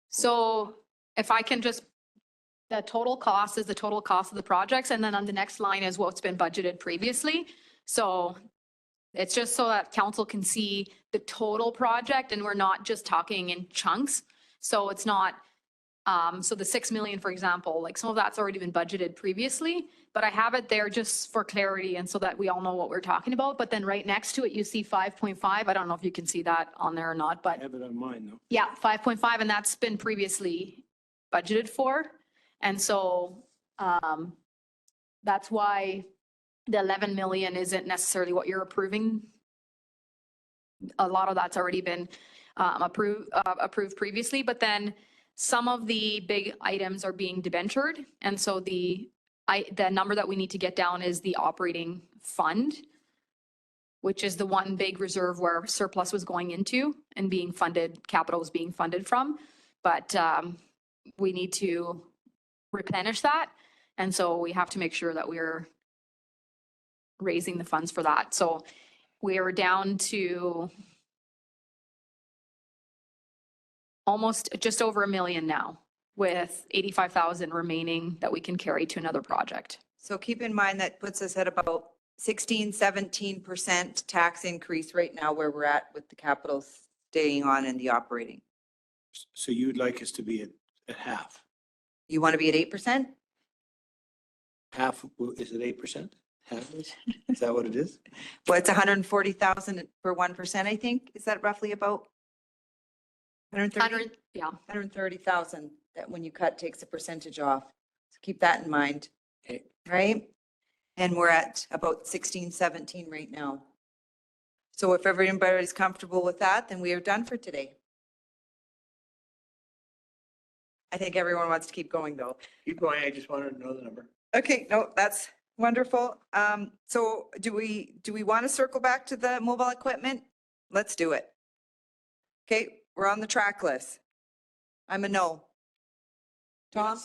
so if I can just, the total cost is the total cost of the projects, and then on the next line is what's been budgeted previously. So it's just so that council can see the total project and we're not just talking in chunks. So it's not, so the 6 million, for example, like some of that's already been budgeted previously, but I have it there just for clarity and so that we all know what we're talking about. But then right next to it, you see 5.5. I don't know if you can see that on there or not, I but have it on mine though. yeah, 5.5, and that's been previously budgeted for. And so that's why the 11 million isn't necessarily what you're approving. A lot of that's already been approved previously, but then some of the big items are being debentured. And so the number that we need to get down is the operating fund, which is the one big reserve where surplus was going into and being funded, capital was being funded from. But we need to replenish that. And so we have to make sure that we're raising the funds for that. So we are down to almost just over 1 million now, with 85,000 remaining that we can carry to another project. So keep in mind that puts us at about 16-17% tax increase right now where we're at with the capital staying on and the operating. So you'd like us to be at half? You want to be at 8%? Half, is it 8%? Half? Is that what it is? Well, it's 140,000 for 1%, I think. Is that roughly about 130? Yeah. 130,000 that when you cut takes a percentage off. So keep that in mind, Okay. right? And we're at about 16, 17 right now. So if everybody's comfortable with that, then we are done for today. I think everyone wants to keep going though. Keep going, I just wanted to know the number. Okay, no, that's wonderful. So do we want to circle back to the mobile equipment? Let's do it. Okay, we're on the track list. I'm a no. Tom,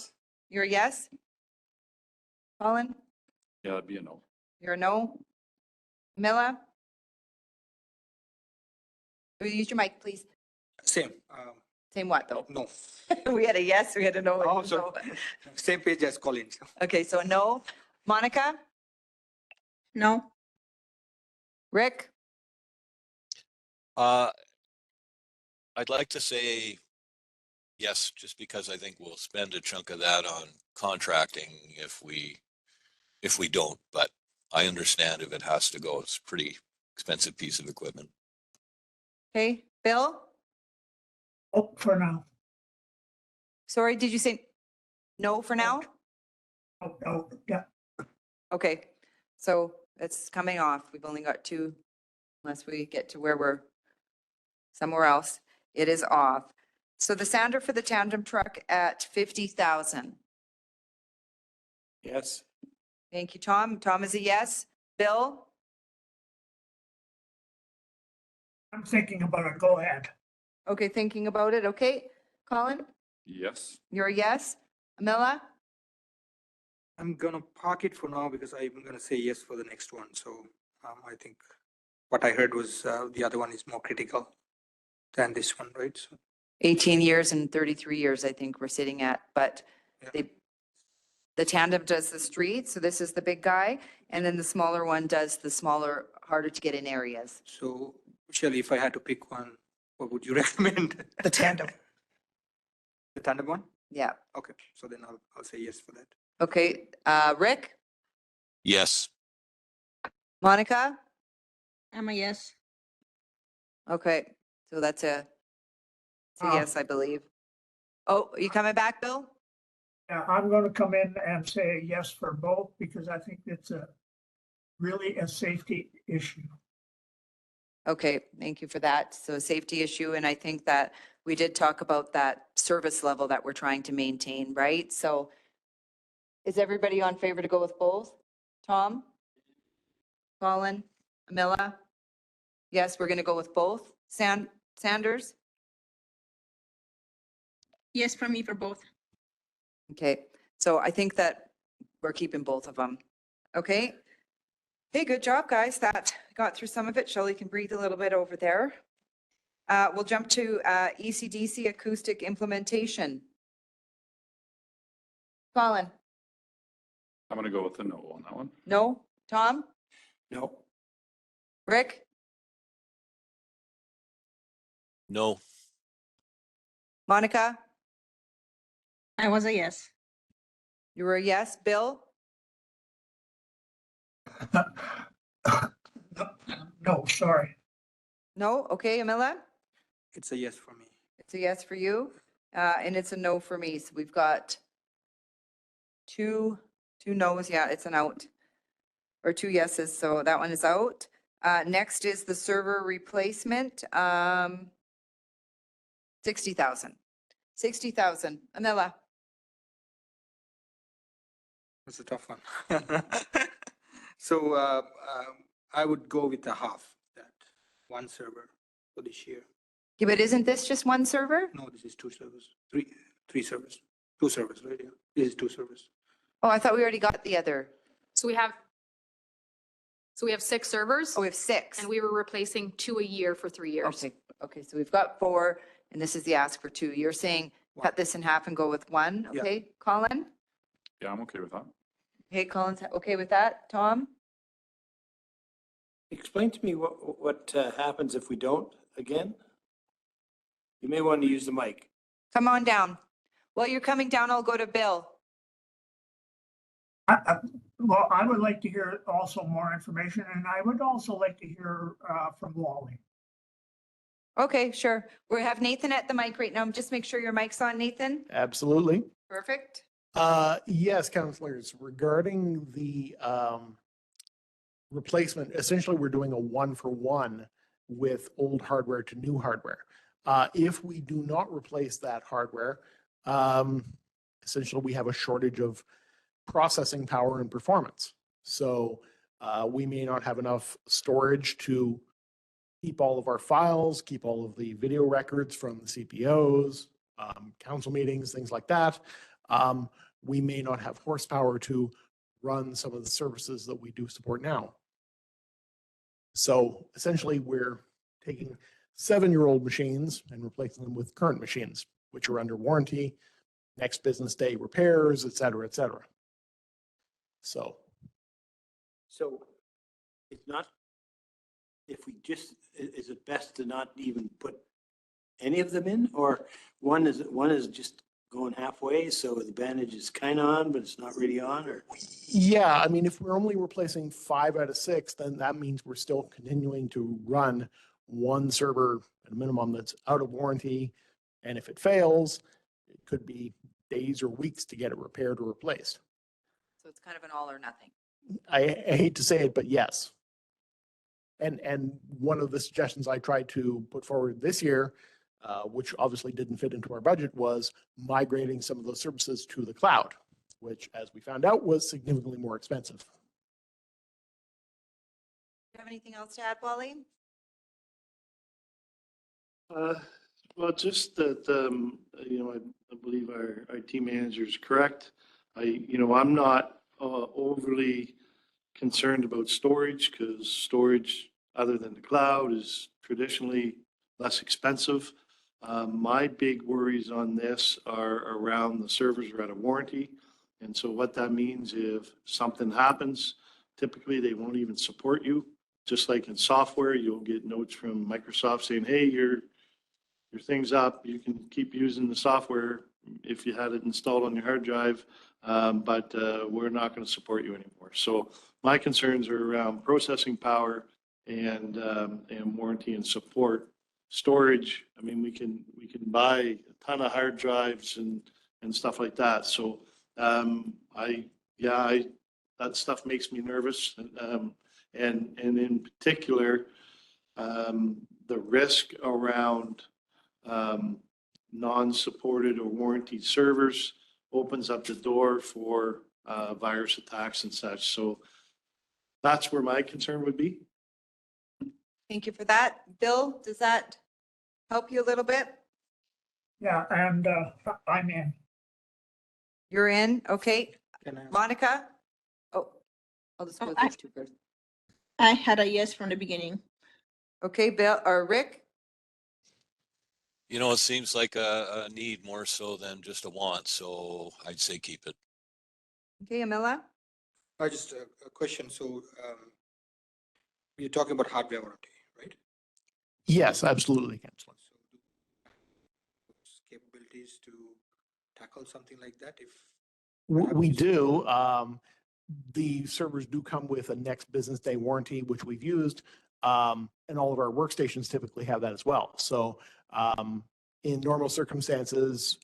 you're a yes? Colin, Yeah, it'd be a no. you're a no? Mila? Use your mic, please. Same, Same what though? no. We had a yes, we had a no. Oh, and a so no. same page as Colin. Okay, so a no. Monica? No, Rick? I'd like to say yes, just because I think we'll spend a chunk of that on contracting if we don't, but I understand if it has to go. It's a pretty expensive piece of equipment. Okay, Bill? Oh, for now. Sorry, did you say no for now? Oh, yeah. Okay, so it's coming off. We've only got two, unless we get to where we're somewhere else. It is off. So the sander for the tandem truck at 50,000. Yes. Thank you, Tom. Tom is a yes. Bill? I'm thinking about it. Go ahead. Okay, thinking about it. Okay. Colin? Yes. You're a yes. Amila? I'm gonna park it for now because I'm gonna say yes for the next one. So I think what I heard was the other one is more critical than this one, right? So 18 years and 33 years, I think we're sitting at, but Yeah. the tandem does the street, so this is the big guy, and then the smaller one does the smaller, harder to get in areas. So Shelley, if I had to pick one, what would you recommend? The tandem. The tandem one? Yeah. Okay, so then I'll say yes for that. Okay, Rick, Yes. Monica? I'm a yes. Okay, so that's a It's a Uh, yes, I believe. Oh, are you coming back, Bill? Yeah, I'm gonna come in and say yes for both because I think it's really a safety issue. Okay, thank you for that. So a safety issue, and I think that we did talk about that service level that we're trying to maintain, right? So is everybody on favor to go with both? Tom? Colin? Amila? Yes, we're going to go with both. Sanders? Yes, for me, for both. Okay, so I think that we're keeping both of them. Okay? Hey, good job, guys. That got through some of it. Shelley can breathe a little bit over there. We'll jump to ECDC acoustic implementation. Colin? I'm gonna go with the no on that one. No? Tom? No. Rick? No. Monica? I was a yes. You were a yes. Bill? No, sorry. No? Okay, Amila? It's a yes for me. It's a yes for you, and it's a no for me. So we've got two no's. Yeah, it's an out. Or two yeses, so that one is out. Next is the server replacement, 60,000. 60,000. Amila? That's a tough one. So I would go with the half, that one server for this year. Yeah, but isn't this just one server? No, this is two servers, three servers, two servers, right? Yeah, this is two servers. Oh, I thought we already got the other. So we have 6 servers Oh, we have 6. and we were replacing 2 a year for 3 years. Okay, okay, so we've got 4, and this is the ask for 2. You're saying cut this in half and go with 1, Yeah. okay? Colin? Yeah, I'm okay with that. Okay, Colin's okay with that. Tom? Explain to me what happens if we don't again? You may want to use the mic. Come on down. While you're coming down, I'll go to Bill. Well, I would like to hear also more information, and I would also like to hear from Wally. Okay, sure. We have Nathan at the mic right now. Just make sure your mic's on, Nathan. Absolutely. Perfect. Yes, councillors, regarding the replacement, essentially, we're doing a 1-for-1 with old hardware to new hardware. If we do not replace that hardware, essentially, we have a shortage of processing power and performance. So we may not have enough storage to keep all of our files, keep all of the video records from the CPOs, council meetings, things like that. We may not have horsepower to run some of the services that we do support now. So essentially, we're taking 7-year-old machines and replacing them with current machines, which are under warranty, next business day repairs, et cetera, et cetera. So it's not, if we just, is it best to not even put any of them in? Or one is just going halfway, so the bandage is kind of on, but it's not really on, or? yeah, I mean, if we're only replacing 5 out of 6, then that means we're still continuing to run one server at a minimum that's out of warranty. And if it fails, it could be days or weeks to get it repaired or replaced. So it's kind of an all or nothing. I hate to say it, but yes. And one of the suggestions I tried to put forward this year, which obviously didn't fit into our budget, was migrating some of those services to the cloud, which, as we found out, was significantly more expensive. Do you have anything else to add, Wally? Well, just that, I believe our IT manager is correct. I'm not overly concerned about storage because storage, other than the cloud, is traditionally less expensive. My big worries on this are around the servers are out of warranty. And so what that means, if something happens, typically they won't even support you. Just like in software, you'll get notes from Microsoft saying, hey, your thing's up. You can keep using the software if you had it installed on your hard drive, but we're not going to support you anymore. So my concerns are around processing power and warranty and support storage, I mean, we can buy a ton of hard drives and stuff like that. So, that stuff makes me nervous. And in particular, the risk around, non-supported or warranted servers opens up the door for, virus attacks and such. So that's where my concern would be. Thank you for that. Bill, does that help you a little bit? Yeah, and I'm in. You're in, okay. Can I ask- Monica? Oh, I'll just go Oh, with I- those two first. I had a yes from the beginning. Okay, Bill, or Rick? You know, it seems like a need more so than just a want, so I'd say keep it. Okay, Amila? Just a question. So, you're talking about hardware warranty, right? Yes, absolutely, Councillor. So, capabilities to tackle something like that if. We do. The servers do come with a next business day warranty, which we've used. And all of our workstations typically have that as well. So in normal circumstances,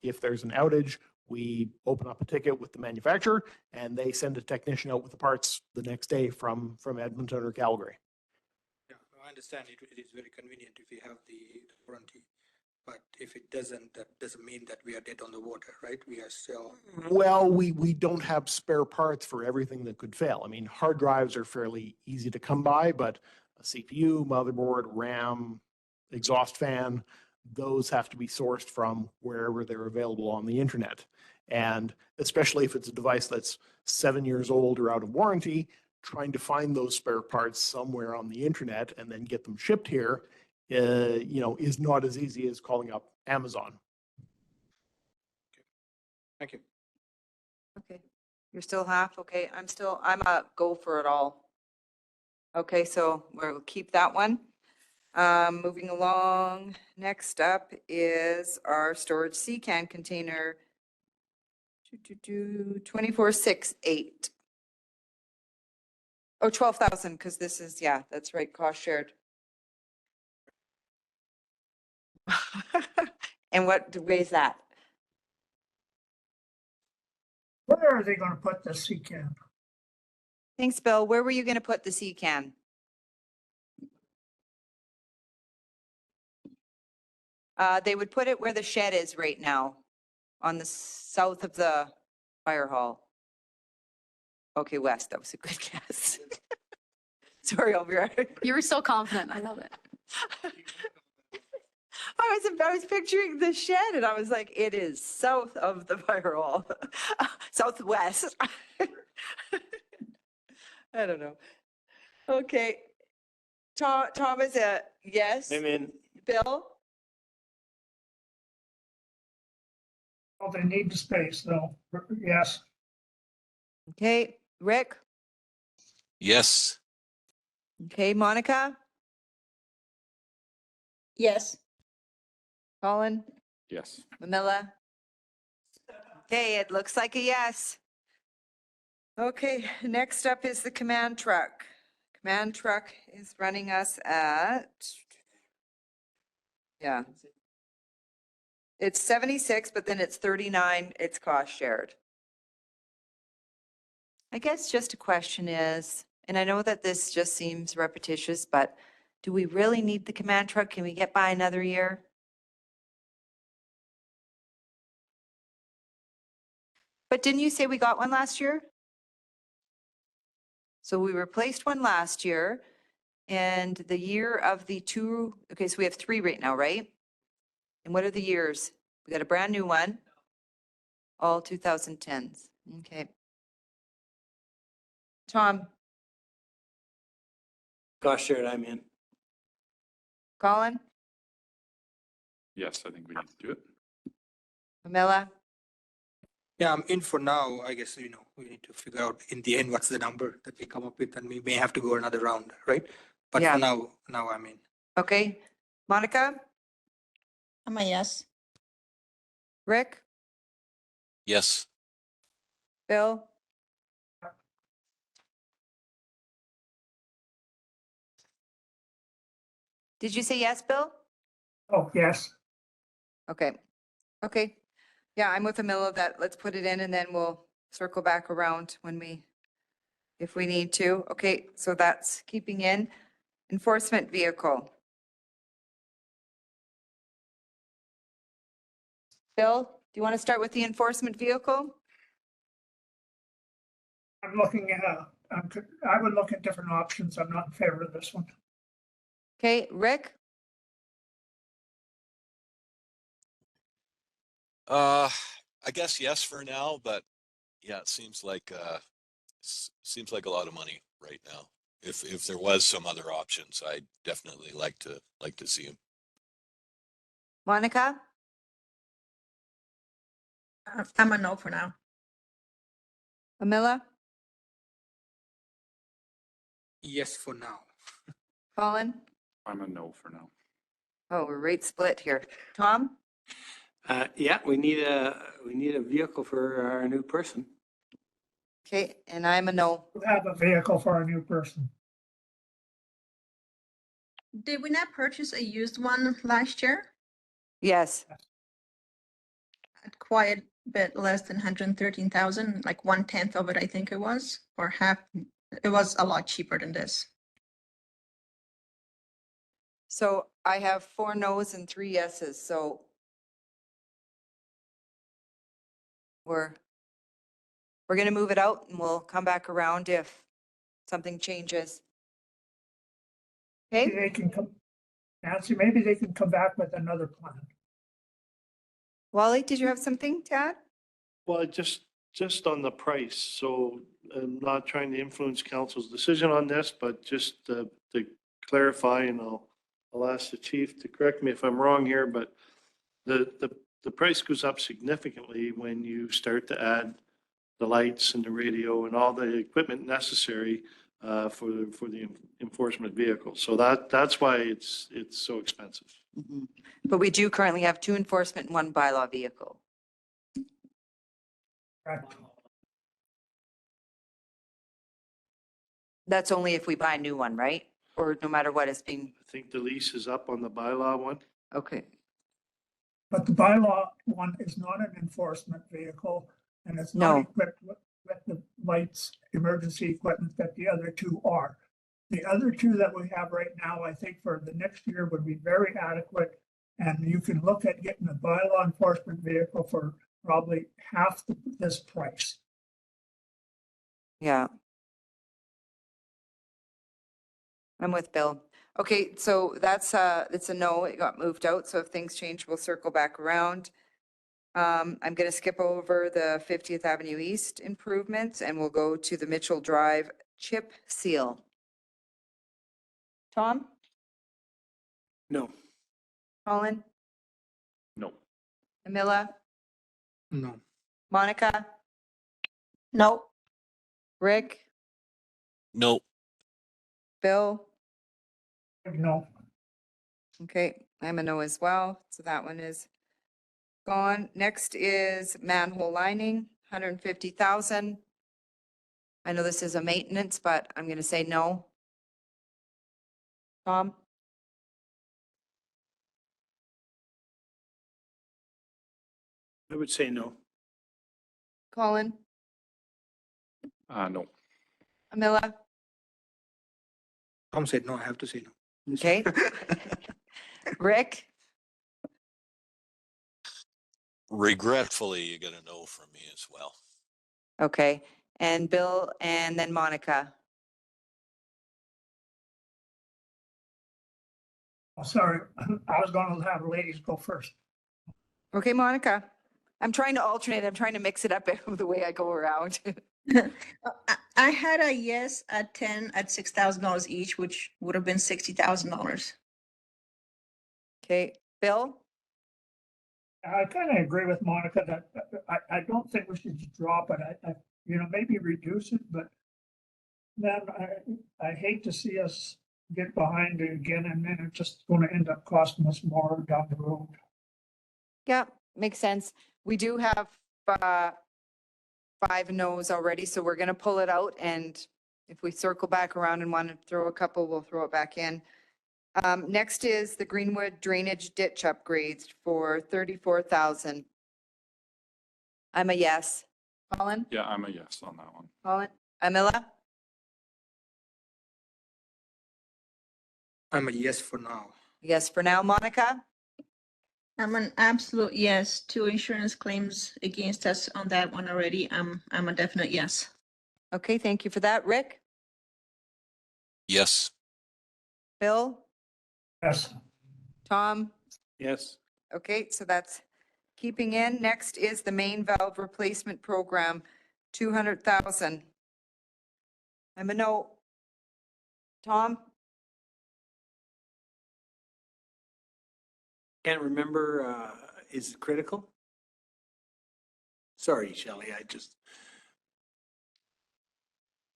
if there's an outage, we open up a ticket with the manufacturer and they send a technician out with the parts the next day from Edmonton or Calgary. Yeah, I understand it is very convenient if you have the warranty. But if it doesn't, that doesn't mean that we are dead on the water, right? We are still. Well, we don't have spare parts for everything that could fail. I mean, hard drives are fairly easy to come by, but a CPU, motherboard, RAM, exhaust fan, those have to be sourced from wherever they're available on the internet. And especially if it's a device that's 7 years old or out of warranty, trying to find those spare parts somewhere on the internet and then get them shipped here, is not as easy as calling up Amazon. Thank you. Okay, you're still half, okay, I'm a go for it all. Okay, so we'll keep that one. Moving along, next up is our storage C-can container. 2468. Oh, 12,000, because this is, yeah, that's right, cost shared. And what weighs that? Where are they gonna put the C-can? Thanks, Bill. Where were you going to put the C-can? They would put it where the shed is right now, on the south of the fire hall. Okay, west, that was a good guess. Sorry, I'll be right. You were so confident. I love it. I was picturing the shed and I was like, it is south of the fire hall, southwest. I don't know. Okay. Tom is a yes. I'm in. Bill? Oh, they need the space, though. Yes. Okay, Rick? Yes. Okay, Monica? Yes. Colin? Yes. Mamilla? Okay, it looks like a yes. Okay, next up is the command truck. Command truck is running us at, yeah. It's 76, but then it's 39, it's cost shared. I guess just a question is, and I know that this just seems repetitious, but do we really need the command truck? Can we get by another year? But didn't you say we got one last year? So we replaced one last year and the year of the two, okay, so we have three right now, right? And what are the years? We got a brand new one. All 2010s. Okay. Tom, Cost shared, I'm in. Colin, Yes, I think we need to do it. Pamela, Yeah, I'm in for now. I guess, we need to figure out in the end, what's the number that we come up with, and we may have to go another round, right? But Yeah. for now I'm in. okay. Monica, I'm a yes. Rick, Yes. Bill? Did you say yes, Bill? Oh, yes. Okay. Okay. Yeah, I'm with Camilla that let's put it in and then we'll circle back around when if we need to. Okay, so that's keeping in. Enforcement vehicle. Bill, do you want to start with the enforcement vehicle? I'm looking at, I would look at different options. I'm not in favor of this one. Okay, Rick? I guess yes for now, but yeah, it seems like seems like a lot of money right now. If there was some other options, I'd definitely like to see them. Monica? I'm a no for now. Camilla? Yes, for now. Colin? I'm a no for now. Oh, we're right split here. Tom? Yeah, we need a vehicle for our new person. Okay, and I'm a no. We have a vehicle for a new person. Did we not purchase a used one last year? Yes. At quite a bit less than 113,000, like 1/10 of it, I think it was, or half. It was a lot cheaper than this. So I have 4 no's and 3 yeses, so we're going to move it out and we'll come back around if something changes. Maybe Okay, they can come, Nancy, maybe they can come back with another plan. Wally, did you have something to add? Well, just on the price, so I'm not trying to influence council's decision on this, but just to clarify, and I'll ask the chief to correct me if I'm wrong here, but the price goes up significantly when you start to add the lights and the radio and all the equipment necessary for the enforcement vehicle. So that's why it's so expensive. Mhm. But we do currently have 2 enforcement and 1 bylaw vehicle. Correct. That's only if we buy a new one, right? Or no matter what it's being, I think the lease is up on the bylaw one. okay. But the bylaw one is not an enforcement vehicle and it's No. not equipped with the lights, emergency equipment that the other 2 are. The other 2 that we have right now, I think for the next year would be very adequate. And you can look at getting a bylaw enforcement vehicle for probably half this price. Yeah. I'm with Bill. Okay, so it's a no, it got moved out, so if things change, we'll circle back around. I'm gonna skip over the 50th Avenue East improvements and we'll go to the Mitchell Drive chip seal. Tom? No. Colin? No. Camilla? No. Monica? No. Rick? No. Bill? No. Okay, I'm a no as well, so that one is gone. Next is manhole lining, 150,000. I know this is a maintenance, but I'm gonna say no. Tom? I would say no. Colin? No. Camilla? Tom said no, I have to say no. Okay. Rick? Regretfully, you get a no from me as well. Okay, and Bill and then Monica. Oh, sorry, I was gonna have ladies go first. Okay, Monica. I'm trying to alternate. I'm trying to mix it up the way I go around. I had a yes at 10 at $6,000 each, which would have been $60,000. Okay, Bill? I kind of agree with Monica that I don't think we should just drop it. Maybe reduce it, but then I hate to see us get behind it again and then it's just going to end up costing us more down the road. Yeah, makes sense. We do have 5 no's already, so we're gonna pull it out and if we circle back around and want to throw a couple, we'll throw it back in. Next is the Greenwood drainage ditch upgrades for 34,000. I'm a yes. Colin? Yeah, I'm a yes on that one. Colin? Amila? I'm a yes for now. Yes for now. Monica? I'm an absolute yes. 2 insurance claims against us on that one already. I'm a definite yes. Okay, thank you for that. Rick? Yes. Bill? Yes. Tom? Yes. Okay, so that's keeping in. Next is the main valve replacement program, 200,000. I'm a no. Tom? Can't remember, is it critical? Sorry, Shelley, I just.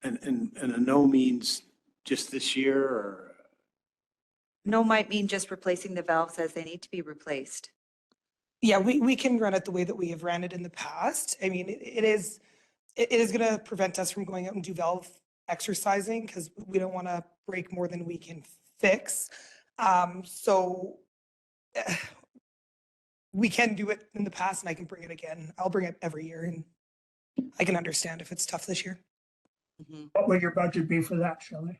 And a no means just this year or? No might mean just replacing the valves as they need to be replaced. Yeah, we can run it the way that we have ran it in the past. I mean, it is going to prevent us from going out and do valve exercising because we don't want to break more than we can fix. So we can do it in the past and I can bring it again. I'll bring it every year and I can understand if it's tough this year. What would your budget be for that, Shelley?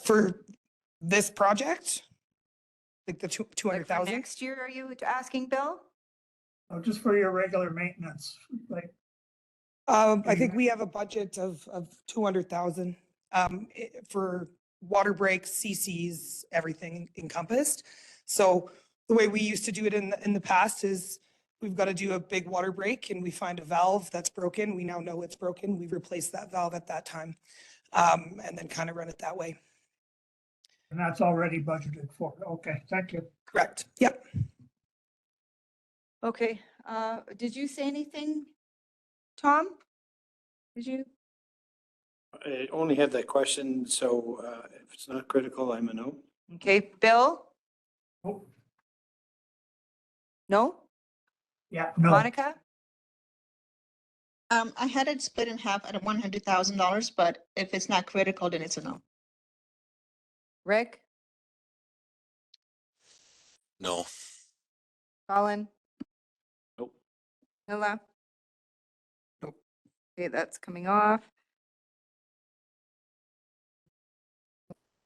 For this project, like the Like for 200,000. next year, are you asking, Bill? Oh, just for your regular maintenance, like, I think we have a budget of 200,000 for water breaks, CCs, everything encompassed. So the way we used to do it in the past is we've got to do a big water break and we find a valve that's broken. We now know it's broken. We replace that valve at that time and then kind of run it that way. and that's already budgeted for. Okay, thank you. Correct. Yep. Okay, did you say anything? Tom? Did you? I only had that question, so if it's not critical, I'm a no. Okay, Bill? Oh, No? yeah, no. Monica? I had it split in half at $100,000, but if it's not critical, then it's a no. Rick? No. Colin? Nope. Hilla? Nope. Okay, that's coming off.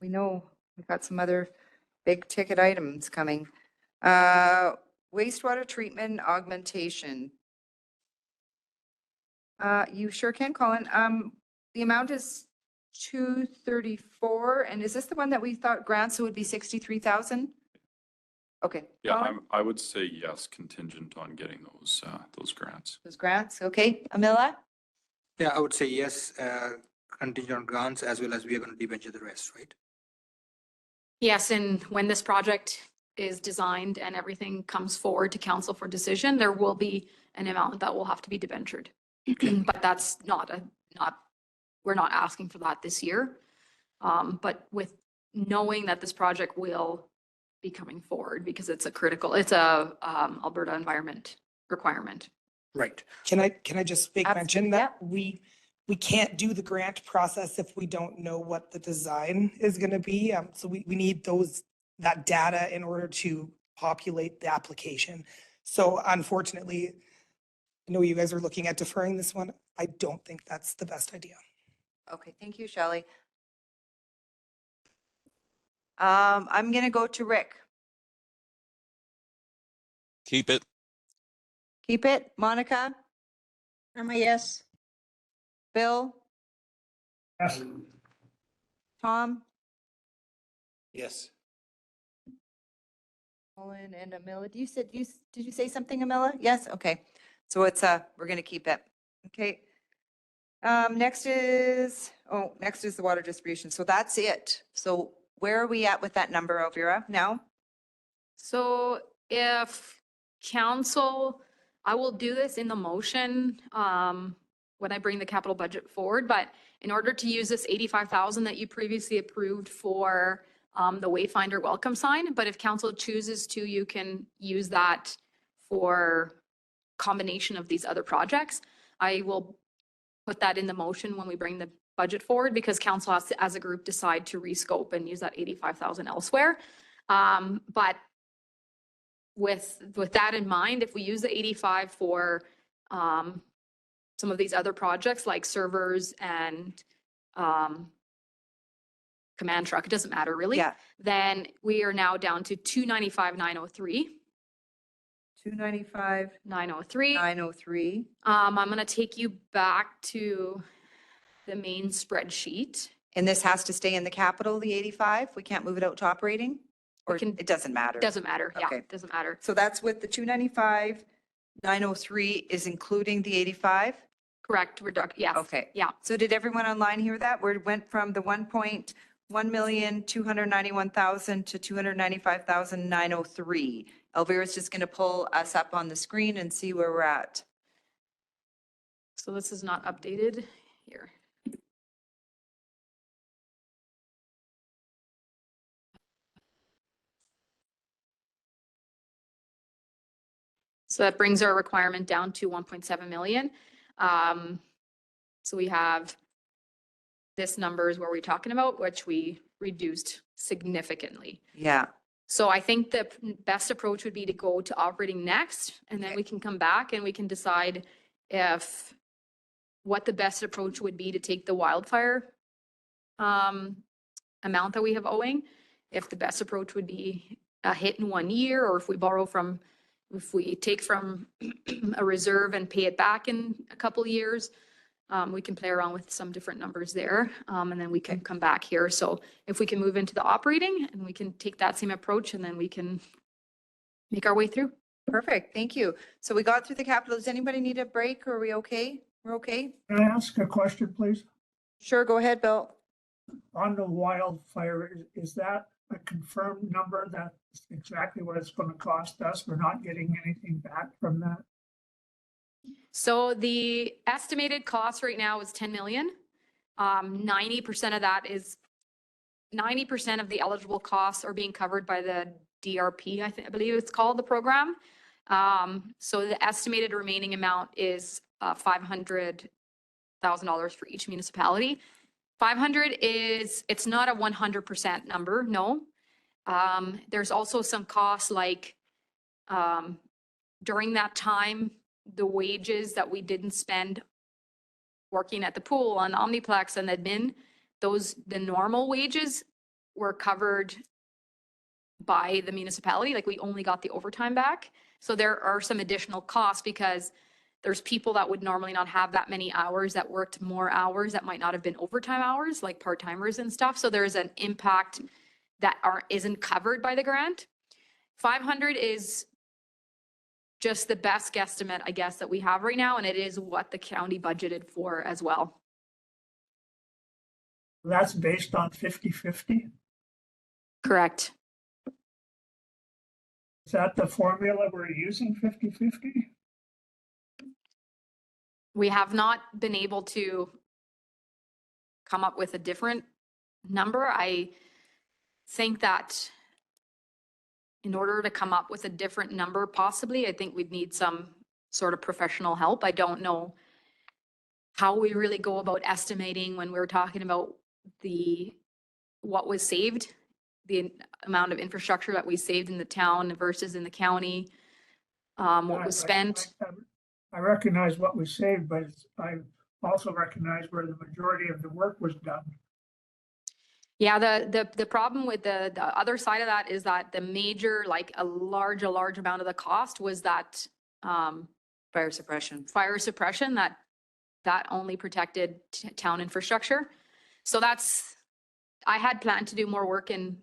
We know we've got some other big ticket items coming. Wastewater treatment augmentation. You sure can, Colin. The amount is 234, and is this the one that we thought grants would be 63,000? Okay. Yeah, Colin? I would say yes, contingent on getting those grants. Those grants, okay. Amila? Yeah, I would say yes, contingent on grants as well as we are going to debenture the rest, right? Yes, and when this project is designed and everything comes forward to council for decision, there will be an amount that will have to be debentured. But that's we're not asking for that this year. But with knowing that this project will be coming forward because it's a Alberta environment requirement. Right. Can I just make mention that Absolutely, we can't do the grant process if we don't know what the design is going to be. So we need that data in order to populate the application. So unfortunately, I know you guys are looking at deferring this one. I don't think that's the best idea. Okay, thank you, Shelley. I'm gonna go to Rick. Keep it. Keep it. Monica? I'm a yes. Bill? Yes, Tom? Yes. Colin and Amila, did you say something, Amila? Yes, okay. So we're gonna keep it. Okay. Next is the water distribution. So that's it. So where are we at with that number, Elvira, now? So if council, I will do this in the motion when I bring the capital budget forward, but in order to use this 85,000 that you previously approved for the Wayfinder welcome sign, but if council chooses to, you can use that for combination of these other projects. I will put that in the motion when we bring the budget forward because council has to, as a group, decide to rescope and use that 85,000 elsewhere. But with that in mind, if we use the 85 for some of these other projects like servers and command truck, it doesn't matter really. Yeah. Then we are now down to 295,903. 295, 903. 903. I'm gonna take you back to the main spreadsheet. And this has to stay in the capital, the 85? We can't move it out to operating? Or can- it doesn't matter? Doesn't matter, yeah, Okay. doesn't matter. So that's with the 295, 903 is including the 85? Correct, yes. Okay. Yeah, So did everyone online hear that? We went from the 1,291,000 to 295,903. Elvira's just going to pull us up on the screen and see where we're at. so this is not updated here. So that brings our requirement down to 1.7 million. So we have this number is where we're talking about, which we reduced significantly. Yeah. So I think the best approach would be to go to operating next, and then we can come back and we can decide what the best approach would be to take the wildfire amount that we have owing. If the best approach would be a hit in 1 year, or if we take from a reserve and pay it back in a couple of years. We can play around with some different numbers there, and then we can come back here. So if we can move into the operating and we can take that same approach, and then we can make our way through. Perfect. Thank you. So we got through the capital. Does anybody need a break or are we okay? We're okay? Can I ask a question, please? Sure. Go ahead, Bill. On the wildfire, is that a confirmed number? That's exactly what it's going to cost us? We're not getting anything back from that? So the estimated cost right now is 10 million. 90% of that is 90% of the eligible costs are being covered by the DRP, I believe it's called, the program. So the estimated remaining amount is $500,000 for each municipality. 500 is, it's not a 100% number, no. There's also some costs like during that time, the wages that we didn't spend working at the pool on Omniplex and admin, the normal wages were covered by the municipality. Like we only got the overtime back. So there are some additional costs because there's people that would normally not have that many hours that worked more hours that might not have been overtime hours, like part-timers and stuff. So there's an impact that isn't covered by the grant. 500 is just the best guesstimate, I guess, that we have right now, and it is what the county budgeted for as well. That's based on 50/50? Correct. Is that the formula we're using, 50/50? We have not been able to come up with a different number. I think that in order to come up with a different number, possibly, I think we'd need some sort of professional help. I don't know how we really go about estimating when we're talking about what was saved, the amount of infrastructure that we saved in the town versus in the county, what was spent. I recognize what we saved, but I also recognize where the majority of the work was done. Yeah, the problem with the other side of that is that the major, like a large amount of the cost was that Fire suppression. That only protected town infrastructure. So I had planned to do more work in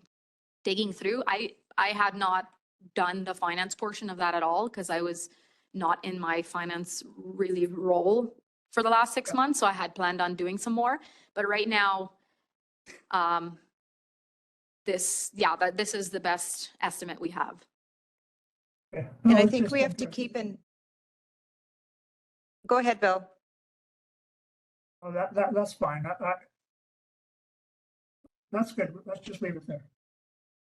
digging through. I had not done the finance portion of that at all because I was not in my finance really role for the last 6 months. So I had planned on doing some more, but right now, this is the best estimate we have. Yeah. And No, I it's think just we have to keep go ahead, Bill. Oh, that's fine. That's good. Let's just leave it there.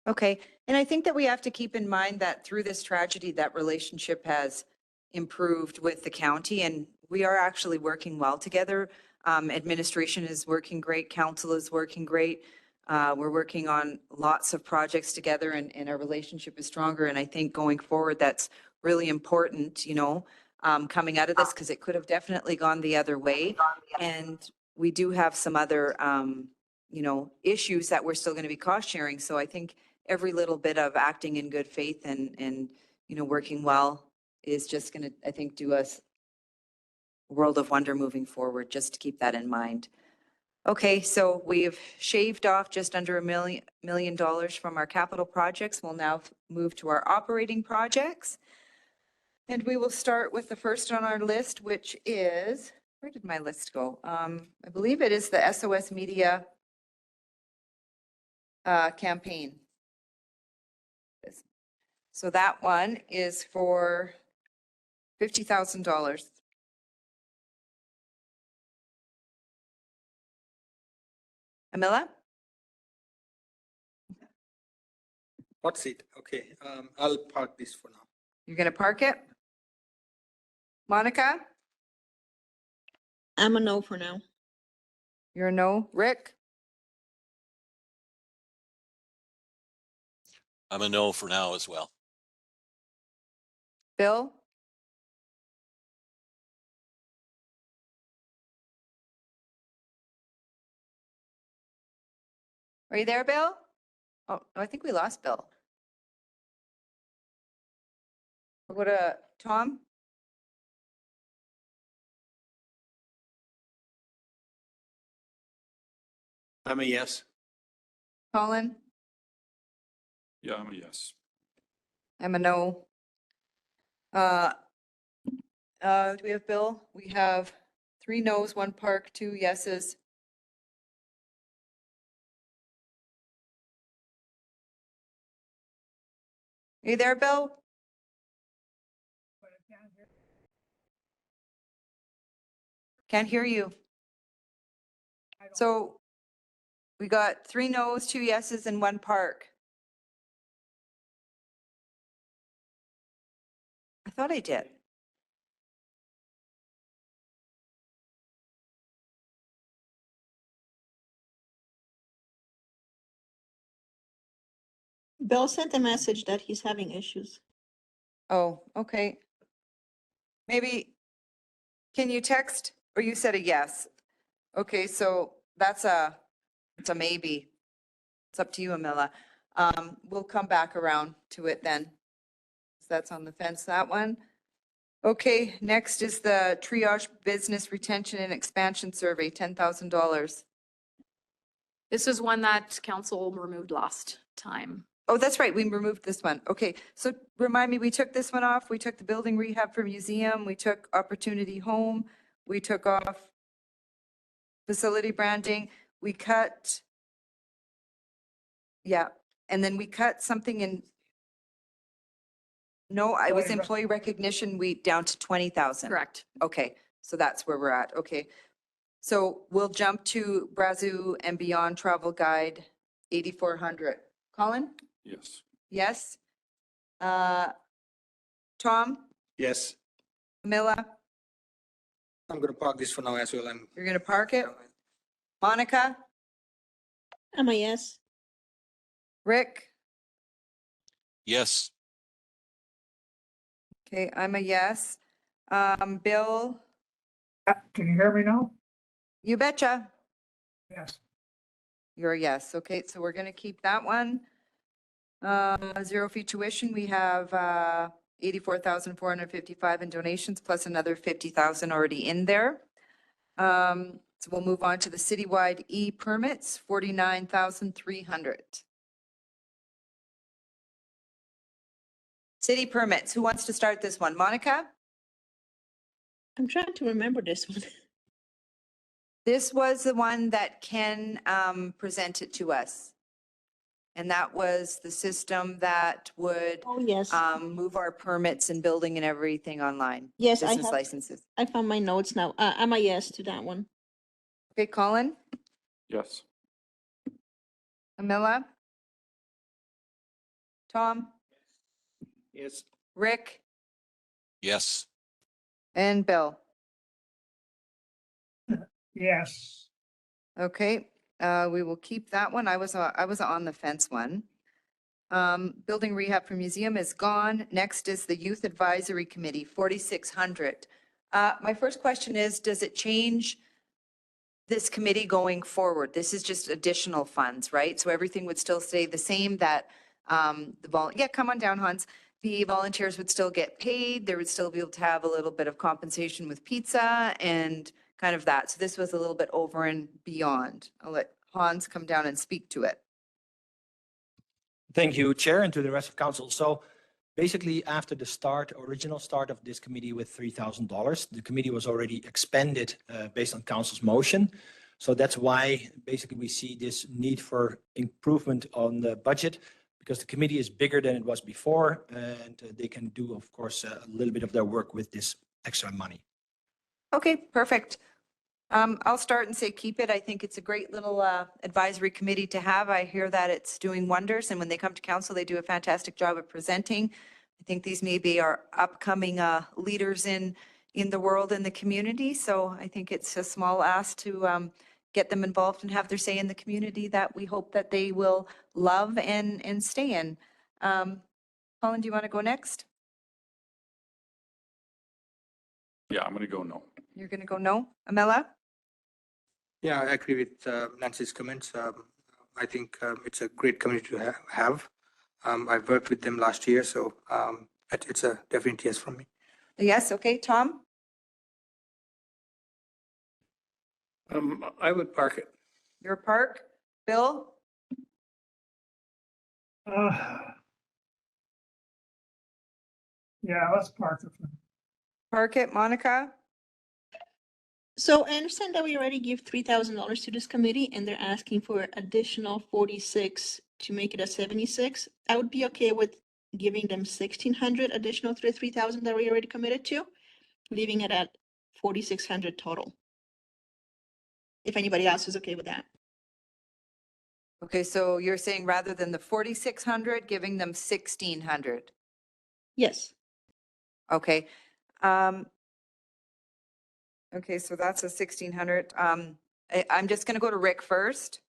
Okay. And I think that we have to keep in mind that through this tragedy, that relationship has improved with the county and we are actually working well together. Administration is working great, council is working great. We're working on lots of projects together and our relationship is stronger. And I think going forward, that's really important, you know, coming out of this, because it could have definitely gone the other way. And we do have some other, you know, issues that we're still going to be cost sharing. So I think every little bit of acting in good faith and, you know, working well is just going to, I think, do us a world of wonder moving forward, just to keep that in mind. Okay, so we've shaved off just under $1 million from our capital projects. We'll now move to our operating projects. And we will start with the first on our list, which is, where did my list go? I believe it is the SOS Media campaign. So that one is for $50,000. Amila? Hot seat. Okay, I'll park this for now. You're going to park it? Monica? I'm a no for now. You're a no. Rick? I'm a no for now as well. Bill? Are you there, Bill? Oh, I think we lost Bill. We'll go to Tom. I'm a yes. Colin? Yeah, I'm a yes. I'm a no. Do we have Bill? We have 3 no's, 1 park, 2 yeses. Are you there, Bill? Can't hear you. So we got 3 no's, 2 yeses, and 1 park. I thought I did. Bill sent a message that he's having issues. Oh, okay. Maybe, can you text, or you said a yes? Okay, so it's a maybe. It's up to you, Amila. We'll come back around to it then. So that's on the fence, that one. Okay, next is the triage business retention and expansion survey, $10,000. This is one that council removed last time. Oh, that's right, we removed this one. Okay, so remind me, we took this one off. We took the building rehab for museum. We took opportunity home. We took off facility branding. We cut, yeah, and then we cut something in, no, I was employee recognition, we down to 20,000. Correct. Okay, so that's where we're at. Okay. So we'll jump to Brazil and Beyond Travel Guide, 8,400. Colin? Yes. Yes. Tom? Yes. Camilla? I'm gonna park this for now as well. You're going to park it? Monica? I'm a yes. Rick? Yes. Okay, I'm a yes. Bill? Can you hear me now? You betcha. Yes. You're a yes. Okay, so we're going to keep that one. Zero fee tuition, we have 84,455 in donations plus another 50,000 already in there. So we'll move on to the citywide e-permits, 49,300. City permits, who wants to start this one? Monica? I'm trying to remember this one. This was the one that Ken presented to us. And that was the system that would Oh, yes. move our permits and building and everything online. Yes, I Business have. licenses. I found my notes now. I'm a yes to that one. Okay, Colin? Yes. Amila? Tom? Yes. Rick? Yes. And Bill? Yes. Okay, we will keep that one. I was on the fence one. Building rehab for museum is gone. Next is the Youth Advisory Committee, 4,600. My first question is, does it change this committee going forward? This is just additional funds, right? So everything would still stay the same, that yeah, come on down, Hans. The volunteers would still get paid. They would still be able to have a little bit of compensation with pizza and kind of that. So this was a little bit over and beyond. I'll let Hans come down and speak to it. Thank you, Chair, and to the rest of council. So basically, after the original start of this committee with $3,000, the committee was already expanded based on council's motion. So that's why basically we see this need for improvement on the budget, because the committee is bigger than it was before, and they can do, of course, a little bit of their work with this extra money. Okay, perfect. I'll start and say keep it. I think it's a great little advisory committee to have. I hear that it's doing wonders, and when they come to council, they do a fantastic job of presenting. I think these may be our upcoming leaders in the world and the community. So I think it's a small ask to get them involved and have their say in the community that we hope that they will love and stay in. Colin, do you want to go next? Yeah, I'm going to go no. You're going to go no? Amela? Yeah, I agree with Nancy's comments. I think it's a great community to have. I've worked with them last year, so it's a definite yes from me. Yes, okay. Tom? I would park it. Your park? Bill? Yeah, let's park it. Park it. Monica? So I understand that we already give $3,000 to this committee and they're asking for additional 46 to make it a 76. I would be okay with giving them 1,600 additional to the 3,000 that we already committed to, leaving it at 4,600 total. If anybody else is okay with that. Okay, so you're saying rather than the 4,600, giving them 1,600? Yes. Okay. Okay, so that's a 1,600. I'm just going to go to Rick first.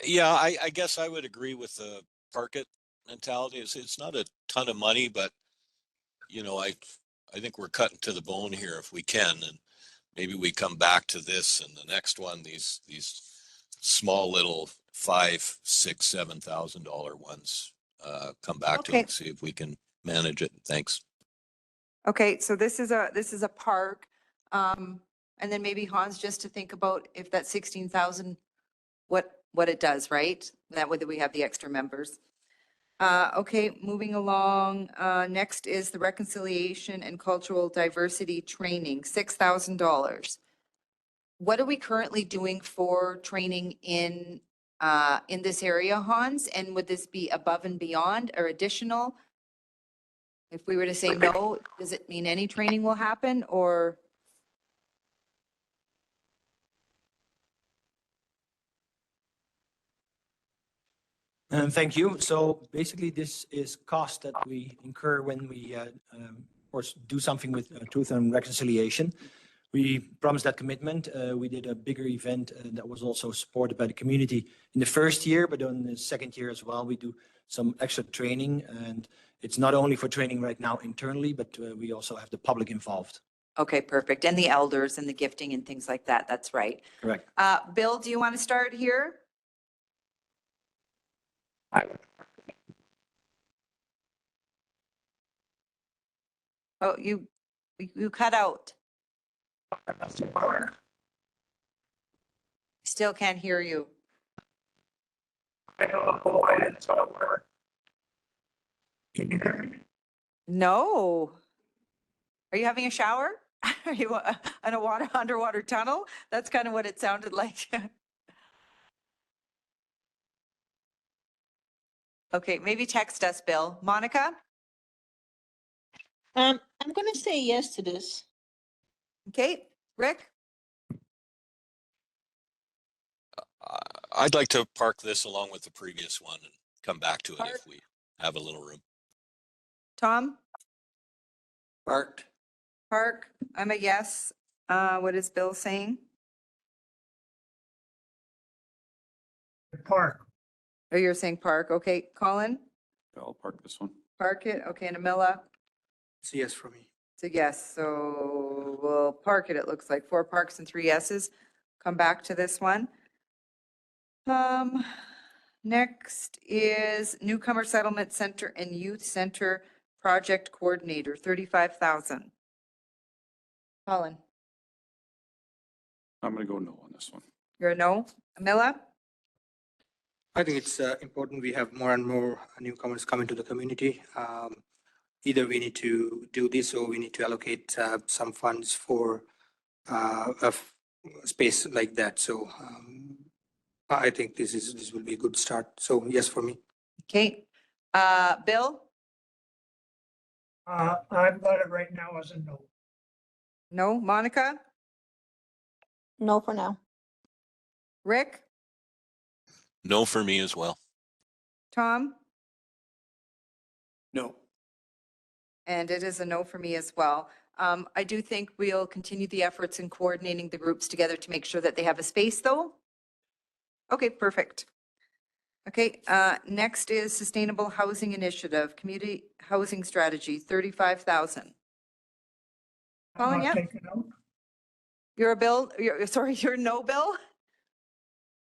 Yeah, I guess I would agree with the park it mentality. It's not a ton of money, but you know, I think we're cutting to the bone here if we can, and maybe we come back to this and the next one, these small little $5,000, $6,000, $7,000 ones, come back to Okay. and see if we can manage it. Thanks. Okay, so this is a park. And then maybe Hans, just to think about if that 16,000, what it does, right? That way that we have the extra members. Okay, moving along. Next is the Reconciliation and Cultural Diversity Training, $6,000. What are we currently doing for training in this area, Hans? And would this be above and beyond or additional? If we were to say no, does it mean any training will happen or? Thank you. So basically, this is cost that we incur when we, of course, do something with Truth and Reconciliation. We promised that commitment. We did a bigger event that was also supported by the community in the first year, but in the second year as well, we do some extra training. And it's not only for training right now internally, but we also have the public involved. Okay, perfect. And the elders and the gifting and things like that. That's right. Correct. Bill, do you want to start here? Oh, you cut out. Still can't hear you. No. Are you having a shower? Are you in a underwater tunnel? That's kind of what it sounded like. Okay, maybe text us, Bill. Monica? I'm going to say yes to this. Okay, Rick? I'd like to park this along with the previous one and come back to it if we have a little room. Tom? Parked. Park? I'm a yes. What is Bill saying? The park, Oh, you're saying park. Okay, Colin, I'll park this one. park it. Okay, and Amila, It's a yes for me. it's a yes. So we'll park it. It looks like 4 parks and 3 yeses. Come back to this one. Next is Newcomer Settlement Center and Youth Center Project Coordinator, 35,000. Colin, I'm gonna go no on this one. you're a no. Amila? I think it's important we have more and more newcomers come into the community. Either we need to do this or we need to allocate some funds for space like that. So I think this will be a good start. So yes for me. Okay. Bill? I've got it right now as a no. No. Monica? No for now. Rick? No for me as well. Tom? No. And it is a no for me as well. I do think we'll continue the efforts in coordinating the groups together to make sure that they have a space though. Okay, perfect. Okay, next is Sustainable Housing Initiative, Community Housing Strategy, 35,000. I'm Colin, not yeah, taking out. you're a bill, sorry, you're no bill?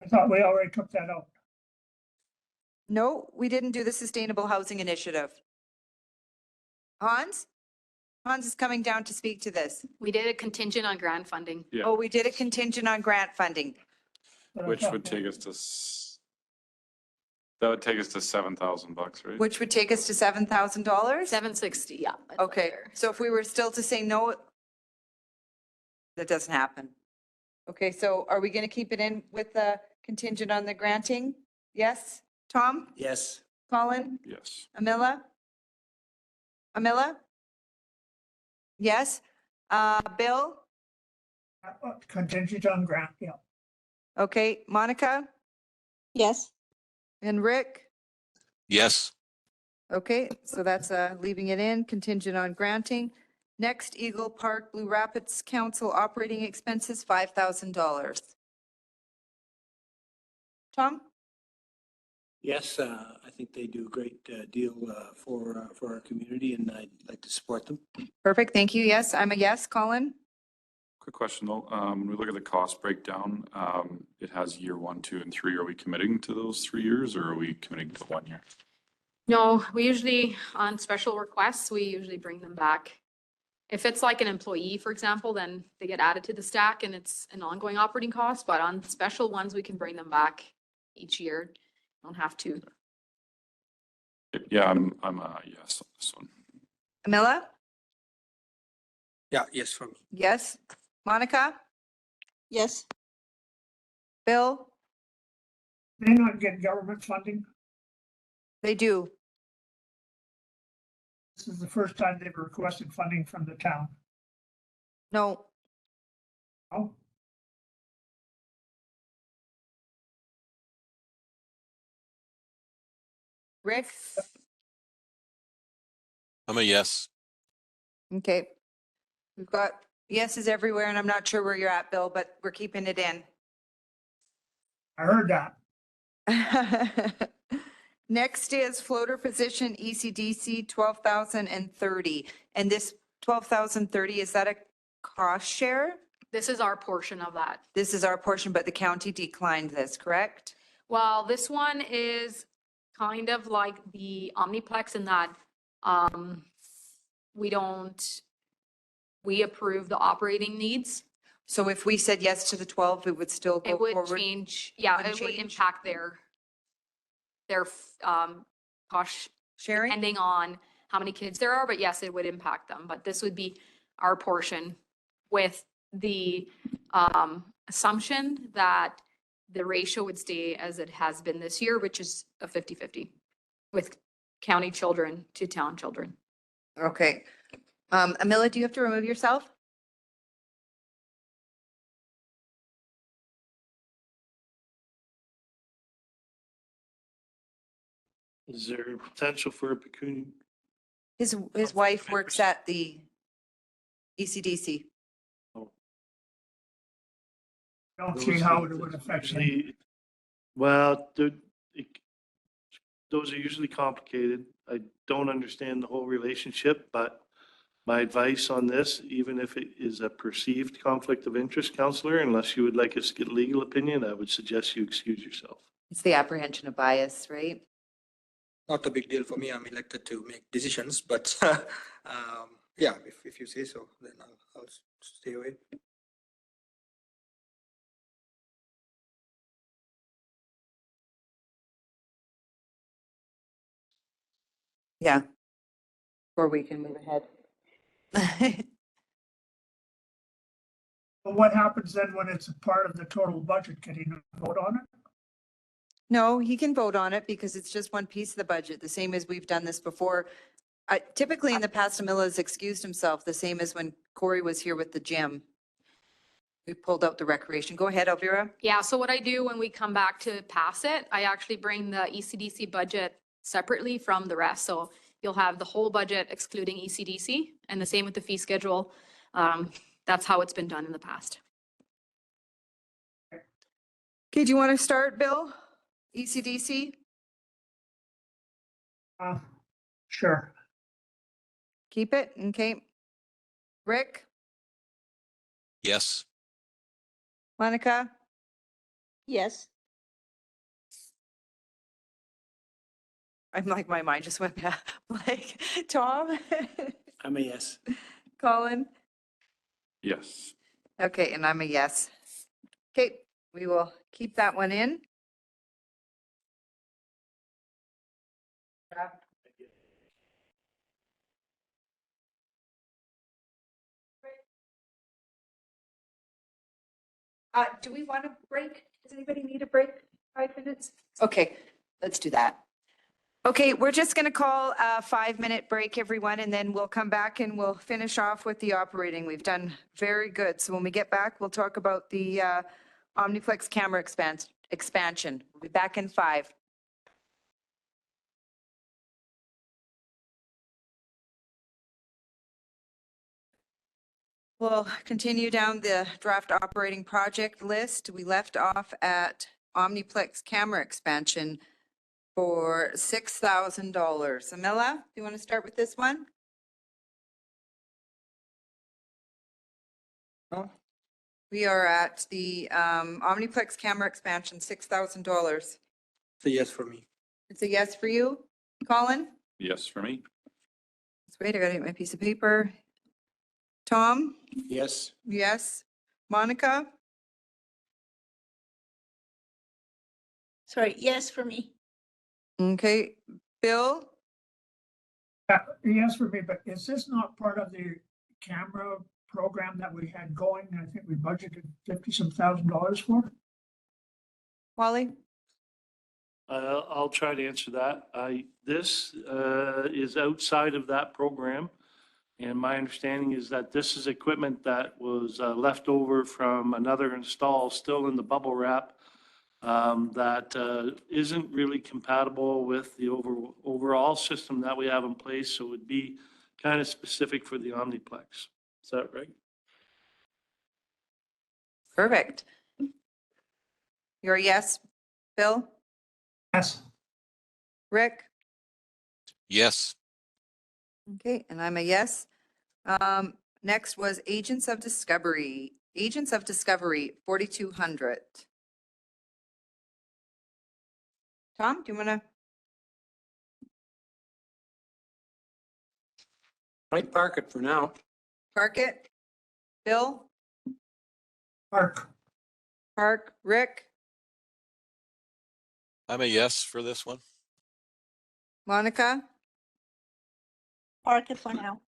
I thought we already took that out. No, we didn't do the Sustainable Housing Initiative. Hans? Hans is coming down to speak to this. We did a contingent on grant funding. Yeah, Oh, we did a contingent on grant funding. but I which thought would that- take us to, that would take us to $7,000, right? Which would take us to $7,000? 760, yeah. it's up Okay, there. so if we were still to say no, that doesn't happen. Okay, so are we going to keep it in with the contingent on the granting? Yes? Tom? Yes. Colin? Yes. Amila? Amila? Yes? Bill? Contingent on grant, yeah. Okay, Monica? Yes. And Rick? Yes. Okay, so that's leaving it in, contingent on granting. Next, Eagle Park Blue Rapids Council operating expenses, $5,000. Tom? Yes, I think they do a great deal for our community and I'd like to support them. Perfect, thank you. Yes, I'm a yes. Colin? Quick question though, when we look at the cost breakdown, it has year 1, 2, and 3. Are we committing to those 3 years or are we committing to 1 year? No, we usually, on special requests, we usually bring them back. If it's like an employee, for example, then they get added to the stack and it's an ongoing operating cost, but on special ones, we can bring them back each year. Don't have to. Yeah, I'm a yes on this one. Amila? Yeah, yes for me. Yes. Monica? Yes. Bill? They not get government funding. They do. This is the first time they've requested funding from the town. No. Oh, Rick? I'm a yes. Okay. We've got yeses everywhere and I'm not sure where you're at, Bill, but we're keeping it in. I heard that. Next is floater position ECDC 12,030. And this 12,030, is that a cost share? This is our portion of that. This is our portion, but the county declined this, correct? Well, this one is kind of like the Omniplex in that we approve the operating needs. So if we said yes to the 12, it would still go It would forward? change, yeah, Would it would change? impact their cost Sharing? depending on how many kids there are, but yes, it would impact them. But this would be our portion with the assumption that the ratio would stay as it has been this year, which is a 50-50 with county children to town children. Okay. Amila, do you have to remove yourself? Is there potential for a pecuniary? His wife works at the ECDC. Oh. Don't see how it would affect you. Usually, well, those are usually complicated. I don't understand the whole relationship, but my advice on this, even if it is a perceived conflict of interest, counselor, unless you would like us to get legal opinion, I would suggest you excuse yourself. It's the apprehension of bias, right? Not a big deal for me. I'm elected to make decisions, but yeah, if you say so, then I'll stay away. Yeah. Or we can move ahead. But what happens then when it's a part of the total budget? Can he not vote on it? No, he can vote on it because it's just one piece of the budget, the same as we've done this before. Typically in the past, Camilla has excused himself, the same as when Corey was here with the gym. We pulled out the recreation. Go ahead, Elvira. Yeah, so what I do when we come back to pass it, I actually bring the ECDC budget separately from the rest. So you'll have the whole budget excluding ECDC and the same with the fee schedule. That's how it's been done in the past. Okay, do you want to start, Bill? ECDC? Sure. Keep it, okay. Rick, Yes. Monica, Yes. I'm like, my mind just went back. Like, Tom, I'm a yes. Colin? Yes. Okay, and I'm a yes. Okay, we will keep that one in. Do we want to break? Does anybody need a break? 5 minutes? Okay, let's do that. Okay, we're just going to call a 5-minute break, everyone, and then we'll come back and we'll finish off with the operating. We've done very good. So when we get back, we'll talk about the Omniplex camera expansion. We'll be back in 5. We'll continue down the draft operating project list. We left off at Omniplex camera expansion for $6,000. Amila, do you want to start with this one? No. We are at the Omniplex camera expansion, $6,000. It's a yes for me. It's a yes for you, Colin? Yes for me. That's great. I gotta get my piece of paper. Tom? Yes. Yes. Monica? Sorry, yes for me. Okay. Bill? Yes for me, but is this not part of the camera program that we had going? I think we budgeted $50-some thousand for. Wally? I'll try to answer that. This is outside of that program. And my understanding is that this is equipment that was left over from another install, still in the bubble wrap, that isn't really compatible with the overall system that we have in place. So it would be kind of specific for the Omniplex. Is that right? Perfect. You're a yes, Bill? Yes. Rick? Yes. Okay, and I'm a yes. Next was Agents of Discovery. Agents of Discovery, 4,200. Tom, do you want to? I'd park it for now. Park it? Bill? Park. Park. Rick? I'm a yes for this one. Monica? Park it for now.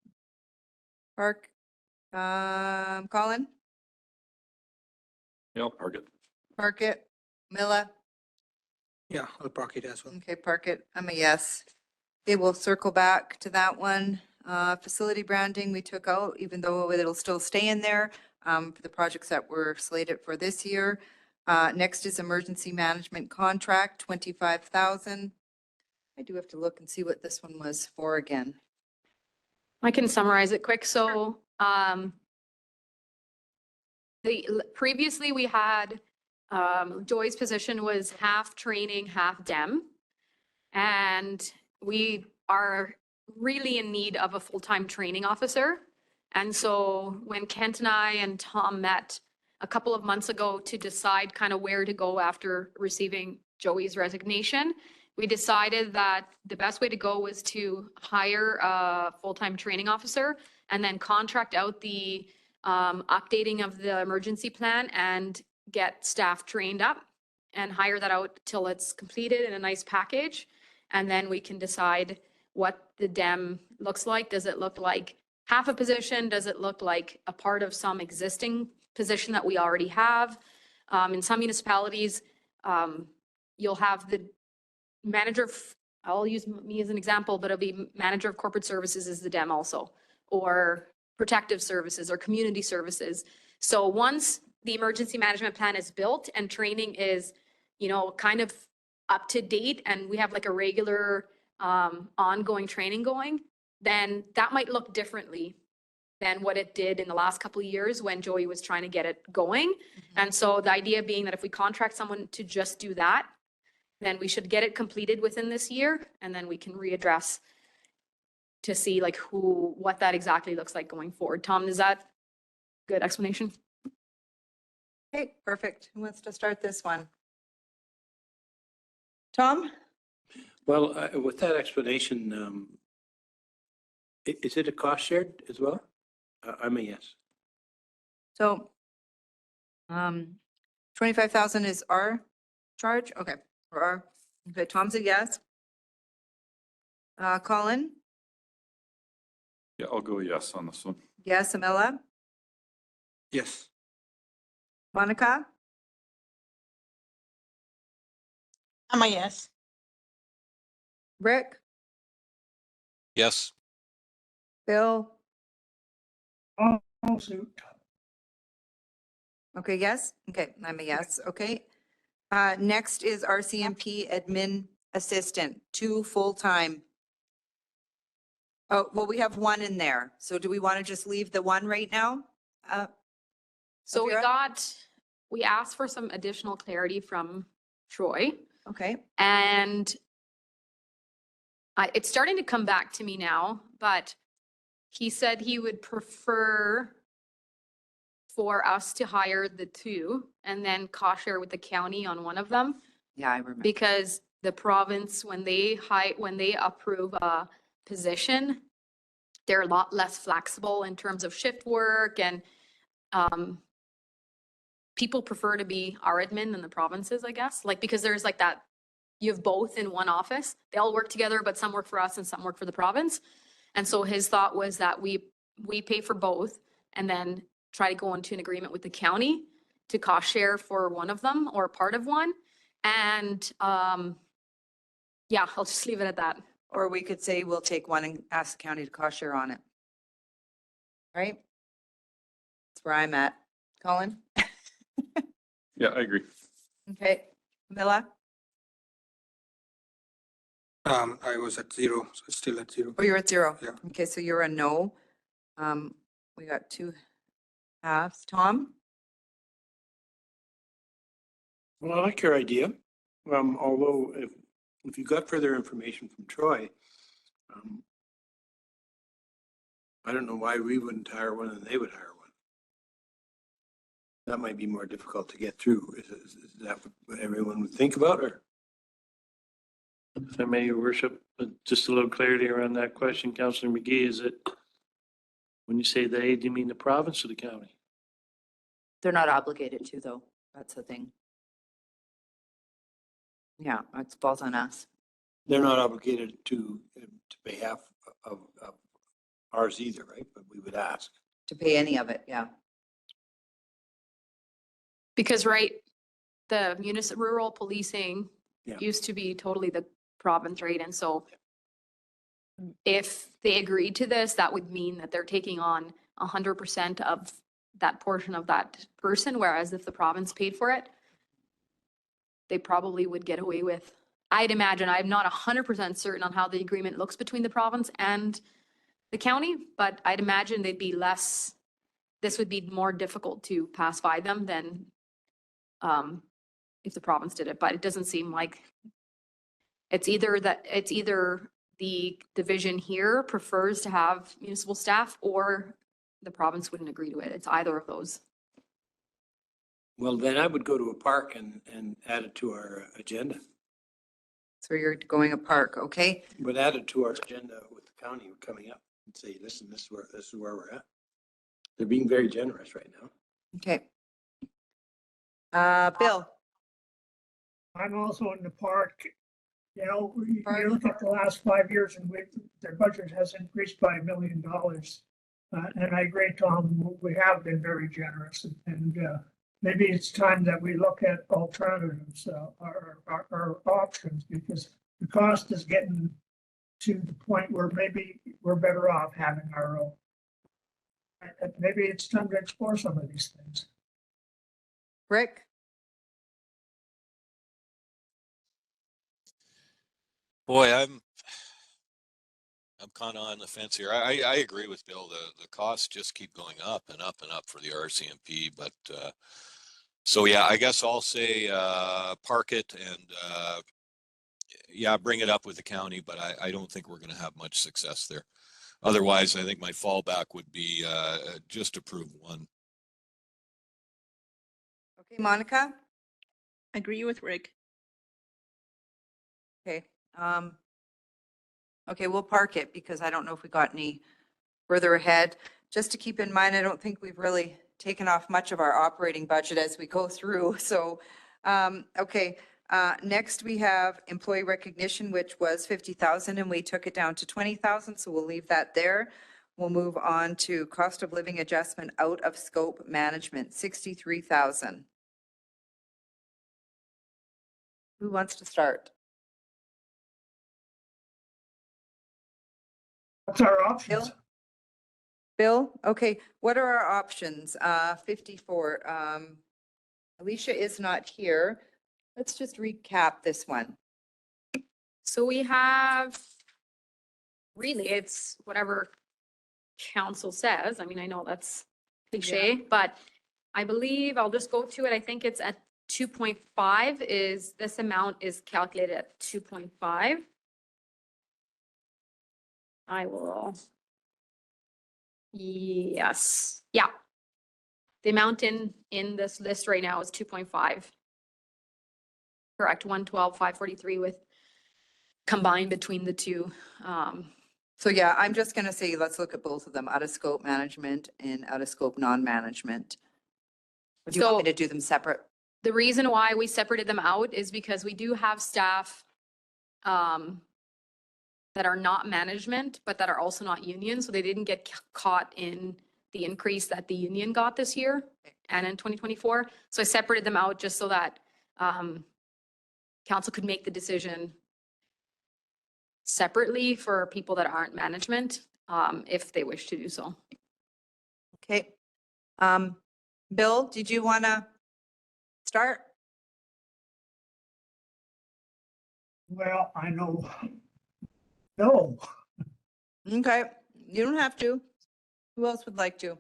Park. Colin? Yeah, I'll park it. Park it. Mila? Yeah, I'll park it as well. Okay, park it. I'm a yes. Okay, we'll circle back to that one. Facility branding, we took out, even though it'll still stay in there for the projects that were slated for this year. Next is emergency management contract, 25,000. I do have to look and see what this one was for again. I can summarize it quick. So Previously we had, Joy's position was half training, half dem. And we are really in need of a full-time training officer. And so when Kent and I and Tom met a couple of months ago to decide kind of where to go after receiving Joey's resignation, we decided that the best way to go was to hire a full-time training officer and then contract out the updating of the emergency plan and get staff trained up and hire that out till it's completed in a nice package. And then we can decide what the DEM looks like. Does it look like half a position? Does it look like a part of some existing position that we already have? In some municipalities, you'll have the manager, I'll use me as an example, but it'll be manager of corporate services is the DEM also, or protective services or community services. So once the emergency management plan is built and training is, kind of up to date and we have like a regular ongoing training going, then that might look differently than what it did in the last couple of years when Joey was trying to get it going. And so the idea being that if we contract someone to just do that, then we should get it completed within this year and then we can readdress to see like what that exactly looks like going forward. Tom, is that good explanation? Okay, perfect. Who wants to start this one? Tom? Well, with that explanation, is it a cost shared as well? I'm a yes. So, 25,000 is our charge? Okay, okay, Tom's a yes. Colin? Yeah, I'll go yes on this one. Yes. Amela? Yes. Monica? I'm a yes. Rick? Yes. Bill? I'll suit. Okay, yes? Okay, I'm a yes, okay. Next is RCMP admin assistant, 2 full-time. Oh, well, we have 1 in there. So do we want to just leave the 1 right now? So Elvira? we asked for some additional clarity from Troy. Okay, And it's starting to come back to me now, but he said he would prefer for us to hire the 2 and then cost share with the county on one of them. yeah, I remember. Because the province, when they approve a position, they're a lot less flexible in terms of shift work and people prefer to be our admin than the provinces, I guess. Like, because there's like that, you have both in one office. They all work together, but some work for us and some work for the province. And so his thought was that we pay for both and then try to go into an agreement with the county to cost share for one of them or part of one. And yeah, I'll just leave it at that. Or we could say we'll take 1 and ask the county to cost share on it. Right? That's where I'm at. Colin? Yeah, I agree. Okay, Camilla? I was at 0, so still at 0. Oh, you're at 0? Yeah. Okay, so you're a no. We got 2 halves. Tom? Well, I like your idea. Although if you got further information from Troy, I don't know why we wouldn't hire one and they would hire one. That might be more difficult to get through. Is that what everyone would think about, or? If I may, your worship, just a little clarity around that question, Councillor McGee, is it, when you say they, do you mean the province or the county? They're not obligated to, though. That's the thing. Yeah, it falls on us. They're not obligated to pay half of ours either, right? But we would ask. To pay any of it, yeah. Because, right, the rural policing Yeah. used to be totally the province, right? And so if they agreed to this, that would mean that they're taking on 100% of that portion of that person, whereas if the province paid for it, they probably would get away with, I'd imagine, I'm not 100% certain on how the agreement looks between the province and the county, but I'd imagine they'd be less this would be more difficult to pass by them than if the province did it, but it doesn't seem like it's either the division here prefers to have municipal staff or the province wouldn't agree to it. It's either of those. Well, then I would go to a park and add it to our agenda. So you're going a park, okay? But add it to our agenda with the county coming up and say, listen, this is where we're at. They're being very generous right now. Okay. Bill? I'm also in the park. You know, you look at the last 5 years and their budget has increased by $1 million. And I agree, Tom, we have been very generous and maybe it's time that we look at alternatives, our options, because the cost is getting to the point where maybe we're better off having our own. Maybe it's time to explore some of these things. Rick? Boy, I'm kind of on the fence here. I agree with Bill. The costs just keep going up and up and up for the RCMP. But so yeah, I guess I'll say park it and yeah, bring it up with the county. But I don't think we're going to have much success there. Otherwise, I think my fallback would be just approve one. Okay, Monica? Agree with Rick. Okay. Okay, we'll park it because I don't know if we got any further ahead. Just to keep in mind, I don't think we've really taken off much of our operating budget as we go through. So, okay. Next we have employee recognition, which was 50,000 and we took it down to 20,000. So we'll leave that there. We'll move on to cost of living adjustment out of scope management, 63,000. Who wants to start? What's our options? Bill? Bill? Okay, what are our options? 54. Alicia is not here. Let's just recap this one. So we have, really, it's whatever council says. I mean, I know that's cliche, but I believe I'll just go to it. I think it's at 2.5 is, this amount is calculated at 2.5. I will. Yes, yeah. The amount in this list right now is 2.5. Correct, 112, 543 with combined between the two. So yeah, I'm just gonna say, let's look at both of them, out of scope management and out of scope non-management. Would you want me to do them separate? The reason why we separated them out is because we do have staff that are not management, but that are also not union. So they didn't get caught in the increase that the union got this year and in 2024. So I separated them out just so that council could make the decision separately for people that aren't management, if they wish to do so. Okay. Bill, did you want to start? Well, I know. No. Okay, you don't have to. Who else would like to?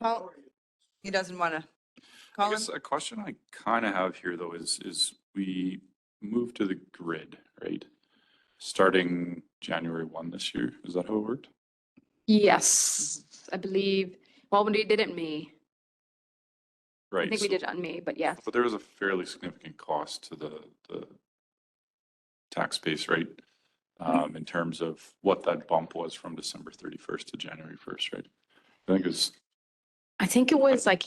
Paul? He doesn't want to. I Colin? guess a question I kind of have here though is we moved to the grid, right? Starting January 1 this year. Is that how it worked? Yes, I believe, well, when we did it in May. I Right. think we did it on May, but yes. But there was a fairly significant cost to the tax base, right? In terms of what that bump was from December 31st to January 1st, right? I think it was like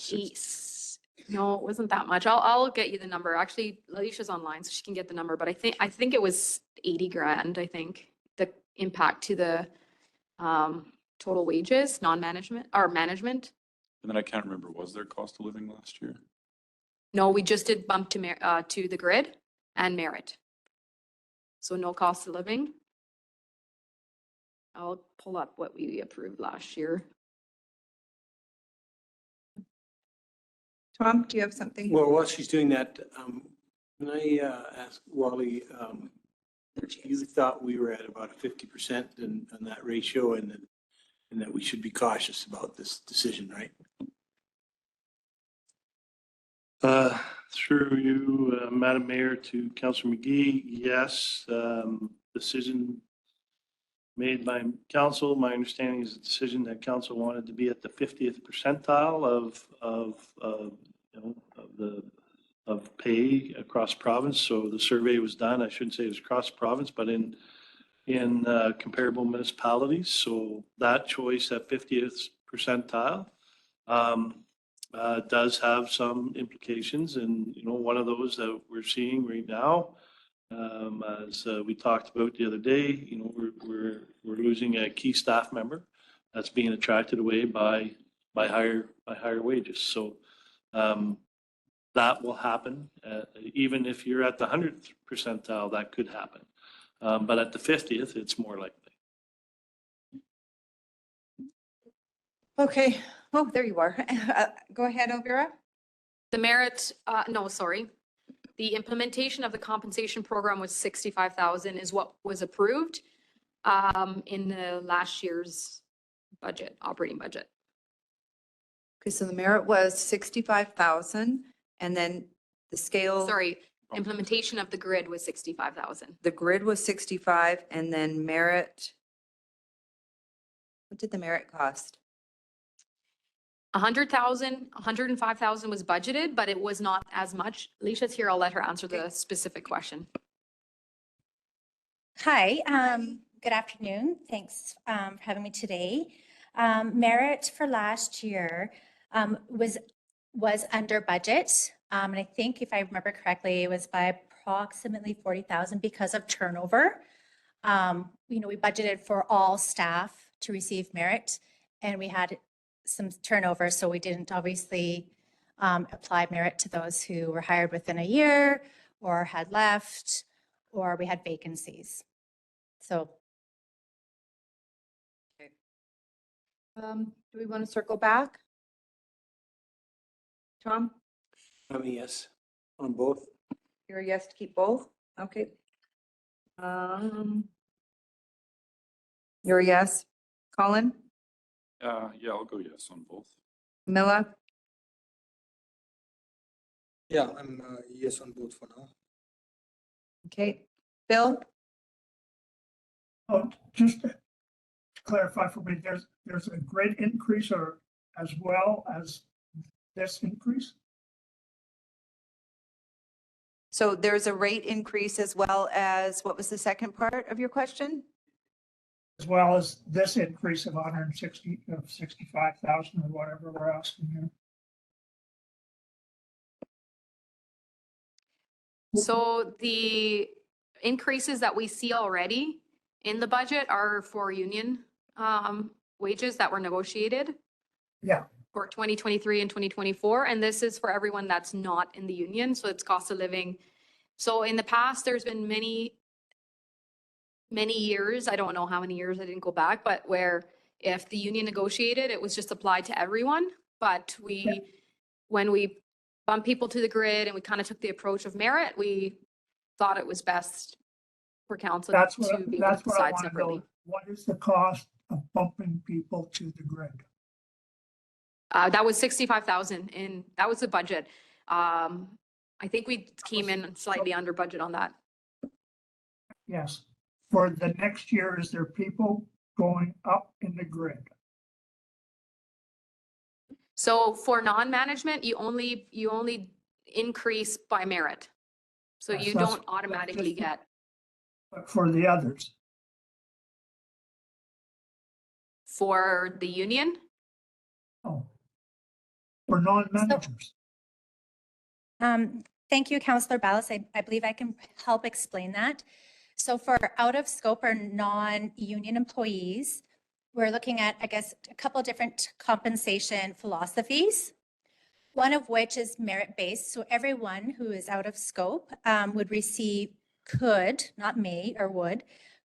no, it wasn't that much. I'll get you the number. Actually, Alicia's online, so she can get the number, but I think it was 80 grand, I think, the impact to the total wages, non-management or management. And then I can't remember, was there cost of living last year? No, we just did bump to the grid and merit. So no cost of living. I'll pull up what we approved last year. Tom, do you have something? Well, while she's doing that, can I ask Wally, you thought we were at about 50% on that ratio, and and that we should be cautious about this decision, right? Through you, Madam Mayor, to Councillor McGee, yes, decision made by council. My understanding is a decision that council wanted to be at the 50th percentile of pay across province. So the survey was done. I shouldn't say it was across province, but in comparable municipalities. So that choice at 50th percentile does have some implications. And, one of those that we're seeing right now, as we talked about the other day, we're losing a key staff member that's being attracted away by higher wages. So that will happen. Even if you're at the 100th percentile, that could happen. But at the 50th, it's more likely. Okay. Oh, there you are. Go ahead, Elvira. The merit, no, sorry. The implementation of the compensation program was 65,000 is what was approved in the last year's budget, operating budget. Okay, so the merit was 65,000 and then the scale. Sorry, implementation of the grid was 65,000. The grid was 65 and then merit. What did the merit cost? 100,000, 105,000 was budgeted, but it was not as much. Alicia's here. I'll let her answer the specific question. Hi, good afternoon. Thanks for having me today. Merit for last year was under budget. And I think if I remember correctly, it was by approximately 40,000 because of turnover. We budgeted for all staff to receive merit and we had some turnover, so we didn't obviously apply merit to those who were hired within a year or had left, or we had vacancies. So. Okay. Do we want to circle back? Tom? I'm a yes on both. You're a yes to keep both? Okay. You're a yes. Colin? Yeah, I'll go yes on both. Mila? Yeah, I'm yes on both for now. Okay. Bill? Oh, just to clarify for me, there's a great increase or as well as this increase? So there's a rate increase as well as, what was the second part of your question? As well as this increase of 65,000 or whatever we're asking here. So the increases that we see already in the budget are for union wages that were negotiated. Yeah. For 2023 and 2024. And this is for everyone that's not in the union. So it's cost of living. So in the past, there's been many years, I don't know how many years, I didn't go back, but where if the union negotiated, it was just applied to everyone. But when we bumped people to the grid and we kind of took the approach of merit, we thought it was best for council to be able to decide separately. What is the cost of bumping people to the grid? That was 65,000 and that was the budget. I think we came in slightly under budget on that. Yes. For the next year, is there people going up in the grid? So for non-management, you only increase by merit. So Yes, you that's- don't automatically get. But for the others? For the union? Oh. For non-managers? Thank you, Councillor Ballas. I believe I can help explain that. So for out of scope or non-union employees, we're looking at, I guess, a couple of different compensation philosophies. One of which is merit-based. So everyone who is out of scope could, not may or would,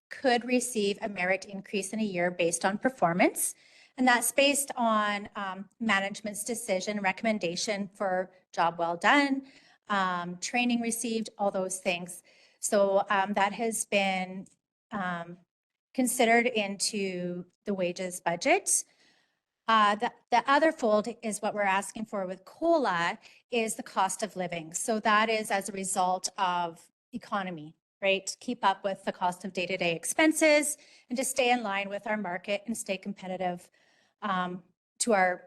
could receive a merit increase in a year based on performance. And that's based on management's decision, recommendation for job well done, training received, all those things. So that has been considered into the wages budget. The other fold is what we're asking for with COLA is the cost of living. So that is as a result of economy, right? To keep up with the cost of day-to-day expenses and to stay in line with our market and stay competitive to our,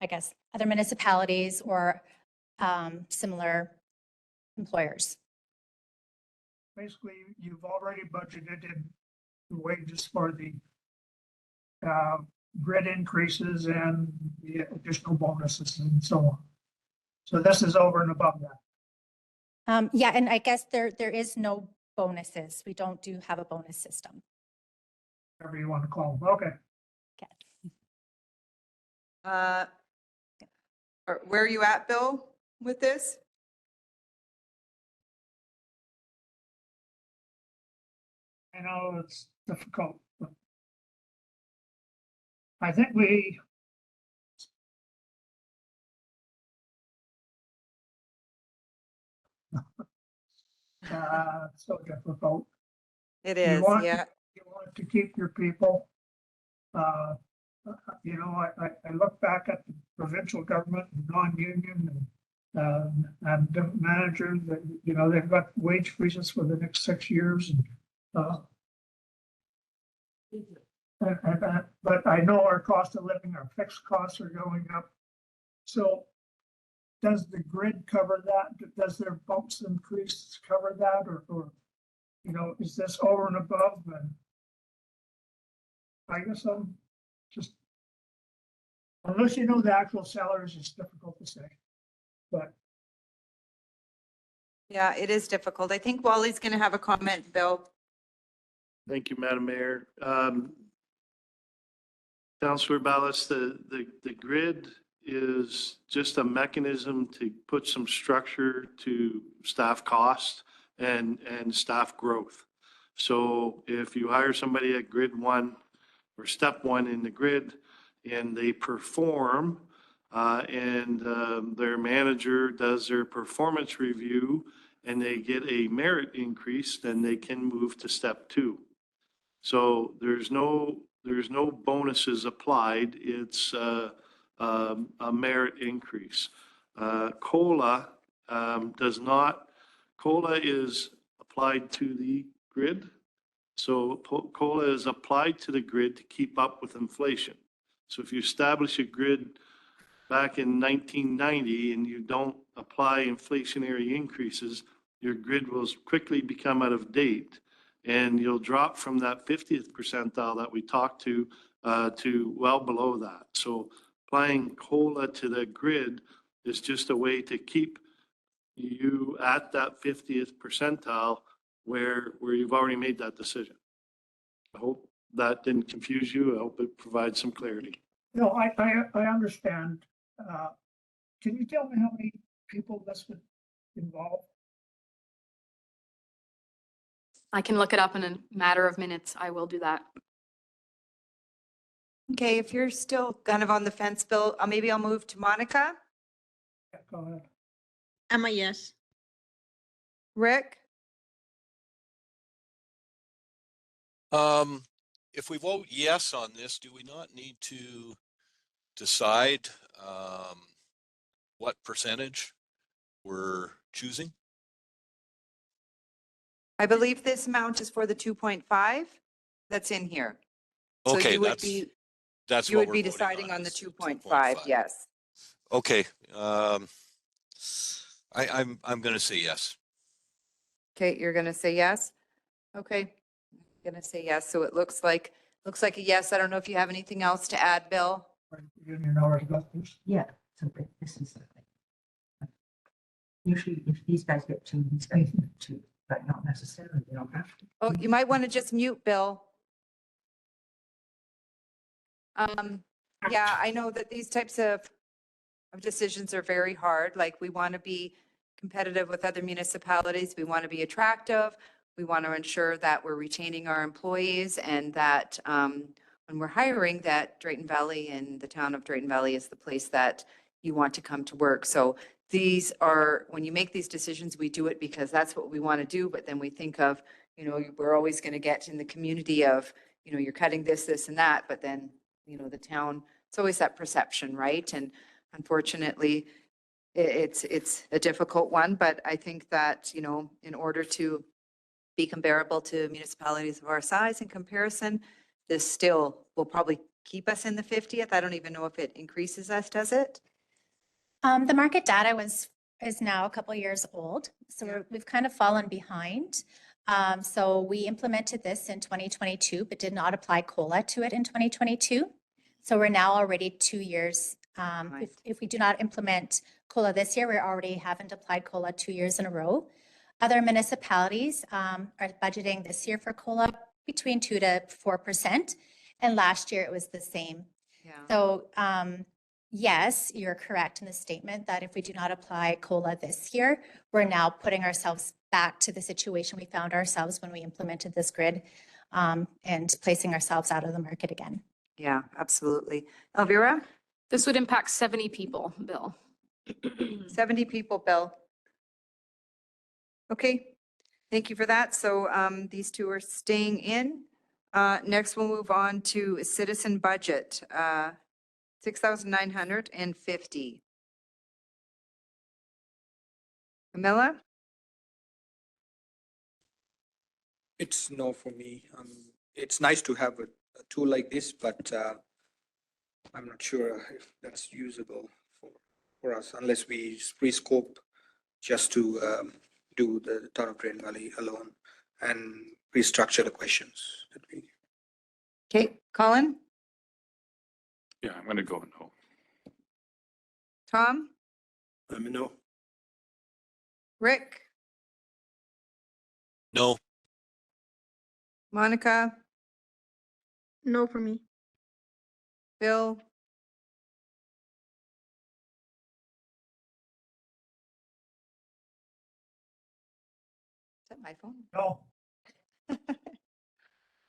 I guess, other municipalities or similar employers. Basically, you've already budgeted in the wages for the grid increases and the additional bonuses and so on. So this is over and above that. Yeah, and I guess there is no bonuses. We don't have a bonus system. Whatever you want to call them. Okay. Where are you at, Bill, with this? I know it's difficult, but I think we so difficult. It You is, want- yeah. You want to keep your people. You know, I look back at the provincial government, non-union and different managers that, you know, they've got wage freezes for the next 6 years. But I know our cost of living, our fixed costs are going up. So does the grid cover that? Does their bumps increase cover that or, you know, is this over and above? And I guess I'm just, unless you know the actual salaries, it's difficult to say. But Yeah, it is difficult. I think Wally's going to have a comment, Bill. Thank you, Madam Mayor. Councillor Ballas, the grid is just a mechanism to put some structure to staff cost and staff growth. So if you hire somebody at grid 1 or step 1 in the grid and they perform and their manager does their performance review and they get a merit increase, then they can move to step 2. So there's no bonuses applied. It's a merit increase. COLA does not. COLA is applied to the grid. So COLA is applied to the grid to keep up with inflation. So if you establish a grid back in 1990 and you don't apply inflationary increases, your grid will quickly become out of date. And you'll drop from that 50th percentile that we talked to well below that. So applying COLA to the grid is just a way to keep you at that 50th percentile where you've already made that decision. I hope that didn't confuse you. I hope it provides some clarity. no, I understand. Can you tell me how many people this would involve? I can look it up in a matter of minutes. I will do that. Okay, if you're still kind of on the fence, Bill, maybe I'll move to Monica. Yeah, go ahead. I'm a yes. Rick? If we vote yes on this, do we not need to decide what percentage we're choosing? I believe this amount is for the 2.5 that's in here. So Okay, you would that's be, that's you what would be we're voting deciding on the is 2.5, yes. Okay, I'm going to say yes. Okay, you're going to say yes? Okay, I'm going to say yes. So it looks like a yes. I don't know if you have anything else to add, Bill? Union hours about this. Yeah, so this is the thing. Usually if these guys get 2, these guys get 2, but not necessarily, they don't have to. Oh, you might want to just mute Bill. Yeah, I know that these types of decisions are very hard. Like we want to be competitive with other municipalities. We want to be attractive. We want to ensure that we're retaining our employees and that when we're hiring, that Drayton Valley and the town of Drayton Valley is the place that you want to come to work. So these are, when you make these decisions, we do it because that's what we want to do. But then we think of, you know, we're always going to get in the community of, you know, you're cutting this, this and that, but then, you know, the town, it's always that perception, right? And unfortunately, it's a difficult one, but I think that, you know, in order to be comparable to municipalities of our size in comparison, this still will probably keep us in the 50th. I don't even know if it increases us, does it? The market data is now a couple years old, so we've kind of fallen behind. So we implemented this in 2022, but did not apply COLA to it in 2022. So we're now already 2 years. If we do not implement COLA this year, we already haven't applied COLA 2 years in a row. Other municipalities are budgeting this year for COLA between 2 to 4%, and last year it was the same. Yeah. So yes, you're correct in the statement that if we do not apply COLA this year, we're now putting ourselves back to the situation we found ourselves when we implemented this grid, and placing ourselves out of the market again. Yeah, absolutely. Elvira? This would impact 70 people, Bill. 70 people, Bill. Okay, thank you for that. So these two are staying in. Next, we'll move on to citizen budget, 6,950. Camilla? It's no for me. It's nice to have a tool like this, but I'm not sure if that's usable for us unless we pre-scope just to do the town of Green Valley alone and restructure the questions that we. Okay, Colin? Yeah, I'm gonna go no. Tom? I'm a no. Rick? No. Monica? No for me. Bill? Is that my phone? No.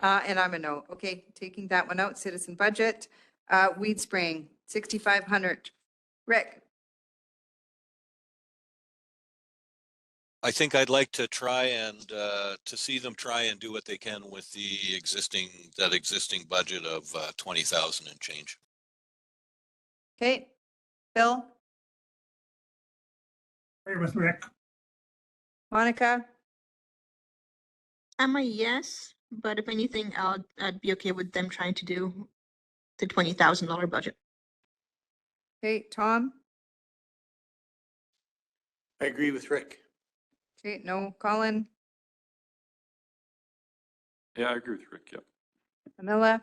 And I'm a no. Okay, taking that one out, citizen budget. Weed spraying, 6,500. Rick? I think I'd like to try and to see them try and do what they can with the existing budget of 20,000 and change. Okay, Bill? Agree with Rick. Monica? I'm a yes, but if anything, I'd be okay with them trying to do the $20,000 budget. Okay, Tom? I agree with Rick. Okay, no. Colin? Yeah, I agree with Rick, yeah. Camilla?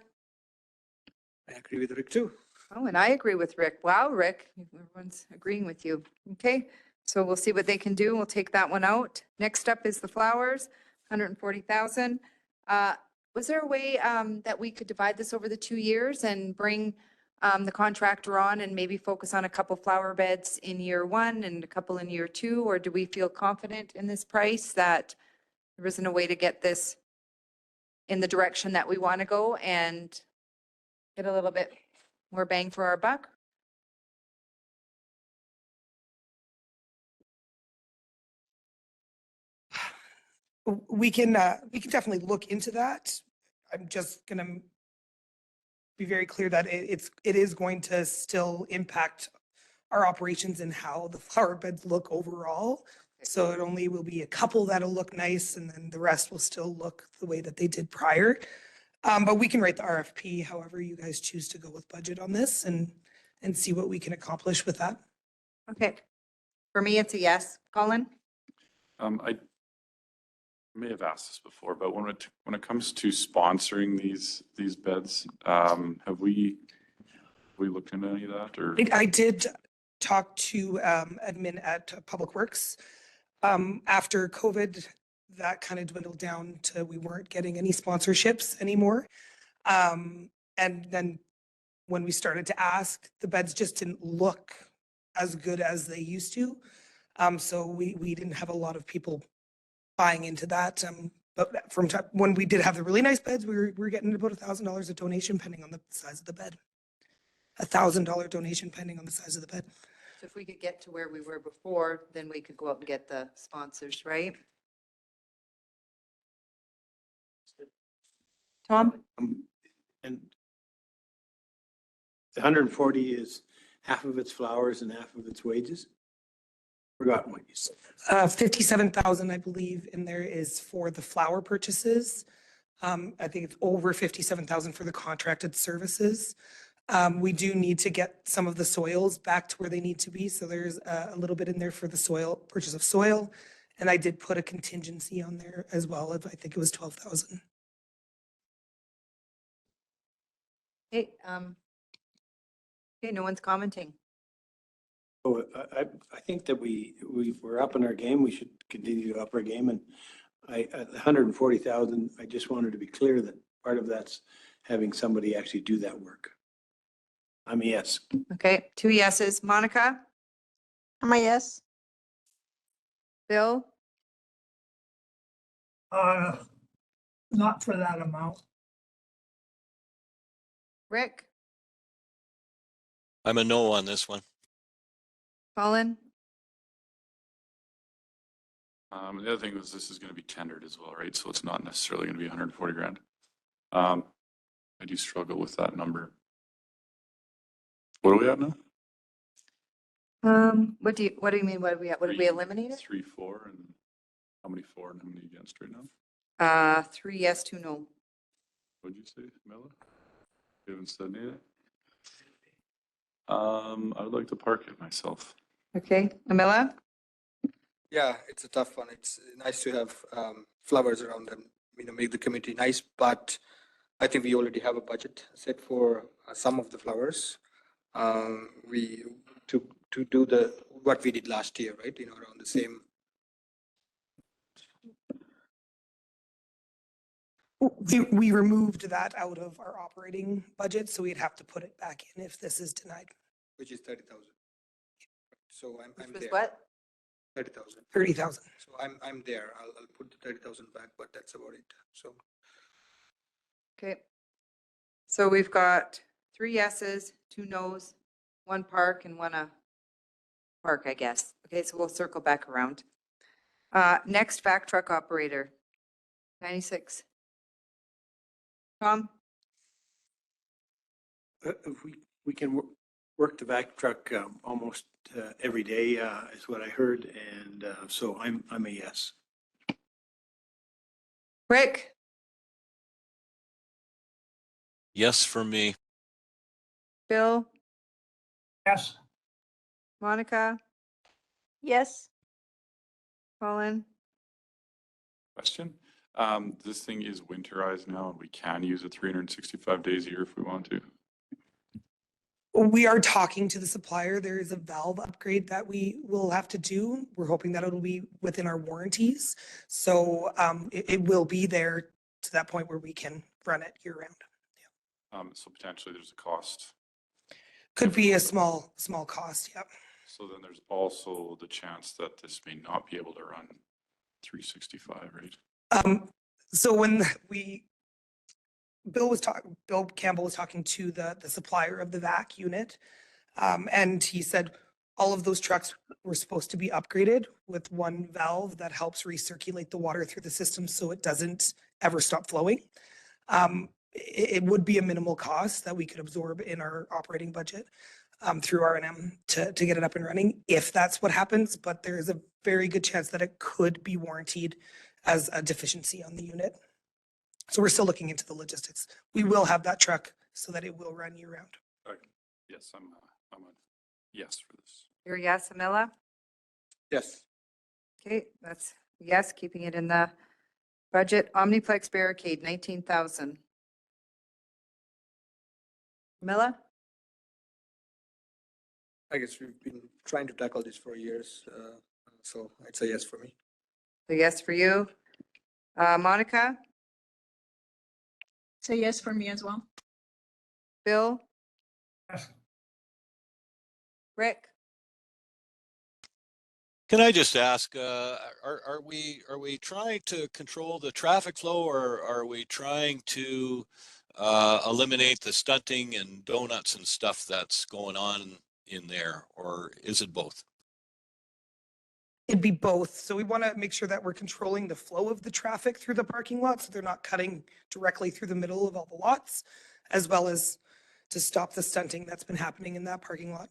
I agree with Rick too. Oh, and I agree with Rick. Wow, Rick, everyone's agreeing with you. Okay, so we'll see what they can do. We'll take that one out. Next up is the flowers, 140,000. Was there a way that we could divide this over the 2 years and bring the contractor on and maybe focus on a couple flower beds in year 1 and a couple in year 2? Or do we feel confident in this price that there isn't a way to get this in the direction that we want to go and get a little bit more bang for our buck? We can definitely look into that. I'm just gonna be very clear that it is going to still impact our operations and how the flower beds look overall. So it only will be a couple that'll look nice and then the rest will still look the way that they did prior. But we can write the RFP however you guys choose to go with budget on this and see what we can accomplish with that. Okay. For me, it's a yes. Colin? I may have asked this before, but when it comes to sponsoring these beds, have we looked into any of that or? I did talk to admin at Public Works. After COVID, that kind of dwindled down to we weren't getting any sponsorships anymore. And then when we started to ask, the beds just didn't look as good as they used to. So we didn't have a lot of people buying into that. But from when we did have the really nice beds, we were getting about $1,000 a donation pending on the size of the bed. $1,000 donation pending on the size of the bed. So if we could get to where we were before, then we could go out and get the sponsors, right? Tom? And the 140 is half of its flowers and half of its wages? Forgot what you said. 57,000, I believe, in there is for the flower purchases. I think it's over 57,000 for the contracted services. We do need to get some of the soils back to where they need to be, so there's a little bit in there for the soil, purchase of soil. And I did put a contingency on there as well, of I think it was 12,000. Okay, okay, no one's commenting. Oh, I think that we're up in our game. We should continue to up our game. And at 140,000, I just wanted to be clear that part of that's having somebody actually do that work. I'm a yes. Okay, 2 yeses. Monica? I'm a yes. Bill? Not for that amount. Rick? I'm a no on this one. Colin? The other thing was this is going to be tendered as well, right? So it's not necessarily going to be 140 grand. I do struggle with that number. What are we at now? What do you mean? What are we at? What did we eliminate it? 3, 4, and how many for and how many against right now? 3 yes, 2 no. What'd you say, Mela? You haven't said anything? I would like to park it myself. Okay, Amila? Yeah, it's a tough one. It's nice to have flowers around them, make the community nice, but I think we already have a budget set for some of the flowers. We to do what we did last year, right? Around the same. We removed that out of our operating budget, so we'd have to put it back in if this is denied. Which is 30,000. So I'm Was there. what? 30,000. 30,000. So I'm there. I'll put the 30,000 back, but that's about it. So Okay. So we've got 3 yeses, 2 nos, 1 park and 1 park, I guess. Okay, so we'll circle back around. Next, vac truck operator, 96. Tom? If we can work the vac truck almost every day is what I heard. And so I'm a yes. Rick? Yes for me. Bill? Yes. Monica? Yes. Colin? Question. This thing is winterized now and we can use it 365 days a year if we want to. We are talking to the supplier. There is a valve upgrade that we will have to do. We're hoping that it'll be within our warranties. So it will be there to that point where we can run it year round. So potentially there's a cost. Could be a small cost, yeah. So then there's also the chance that this may not be able to run 365, right? So when Bill Campbell was talking to the supplier of the vac unit, and he said all of those trucks were supposed to be upgraded with 1 valve that helps recirculate the water through the system so it doesn't ever stop flowing. It would be a minimal cost that we could absorb in our operating budget through R&M to get it up and running if that's what happens, but there is a very good chance that it could be warranted as a deficiency on the unit. So we're still looking into the logistics. We will have that truck so that it will run year round. Okay. Yes, I'm a yes for this. You're a yes, Amila? yes. Okay, that's yes, keeping it in the budget. Omniplex barricade, 19,000. Amila? I guess we've been trying to tackle this for years, so it's a yes for me. So yes for you. Monica? So yes for me as well. Bill? Yes. Rick? Can I just ask, are we trying to control the traffic flow, or are we trying to eliminate the stunting and donuts and stuff that's going on in there, or is it both? It'd be both. So we want to make sure that we're controlling the flow of the traffic through the parking lot, so they're not cutting directly through the middle of all the lots. as well as to stop the stunting that's been happening in that parking lot.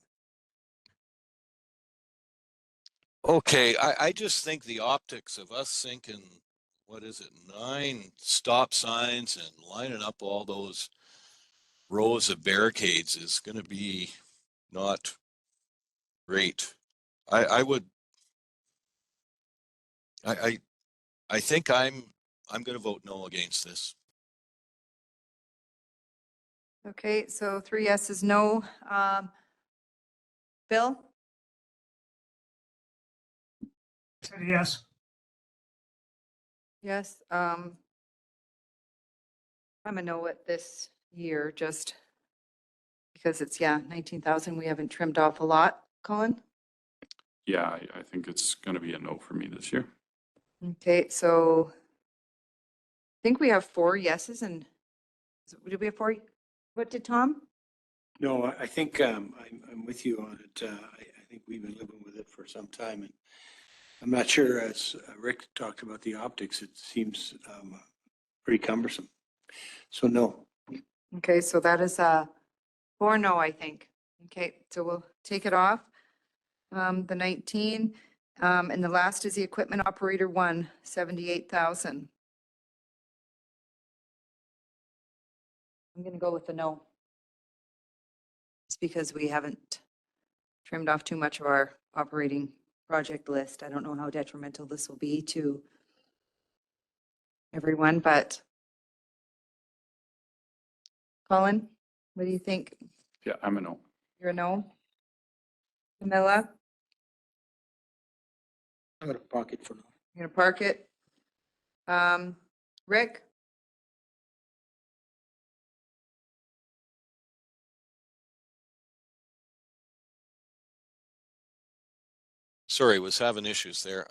Okay, I just think the optics of us sinking, what is it, 9 stop signs and lining up all those rows of barricades is going to be not great. I would, I think I'm going to vote no against this. Okay, so 3 yeses, no. Bill? Said yes. Yes. I'm a no at this year, just because it's, 19,000. We haven't trimmed off a lot. Colin? Yeah, I think it's going to be a no for me this year. Okay, so I think we have 4 yeses and did we have 4? What did Tom? No, I think I'm with you on it. I think we've been living with it for some time, and I'm not sure, as Rick talked about the optics, it seems pretty cumbersome. So no. Okay, so that is 4 no, I think. Okay, so we'll take it off. The 19, and the last is the equipment operator 1, 78,000. I'm gonna go with the no. It's because we haven't trimmed off too much of our operating project list. I don't know how detrimental this will be to everyone, but Colin, what do you think? Yeah, I'm a no. You're a no? Camilla, I'm gonna park it for now. you're gonna park it? Rick? Sorry, was having issues there.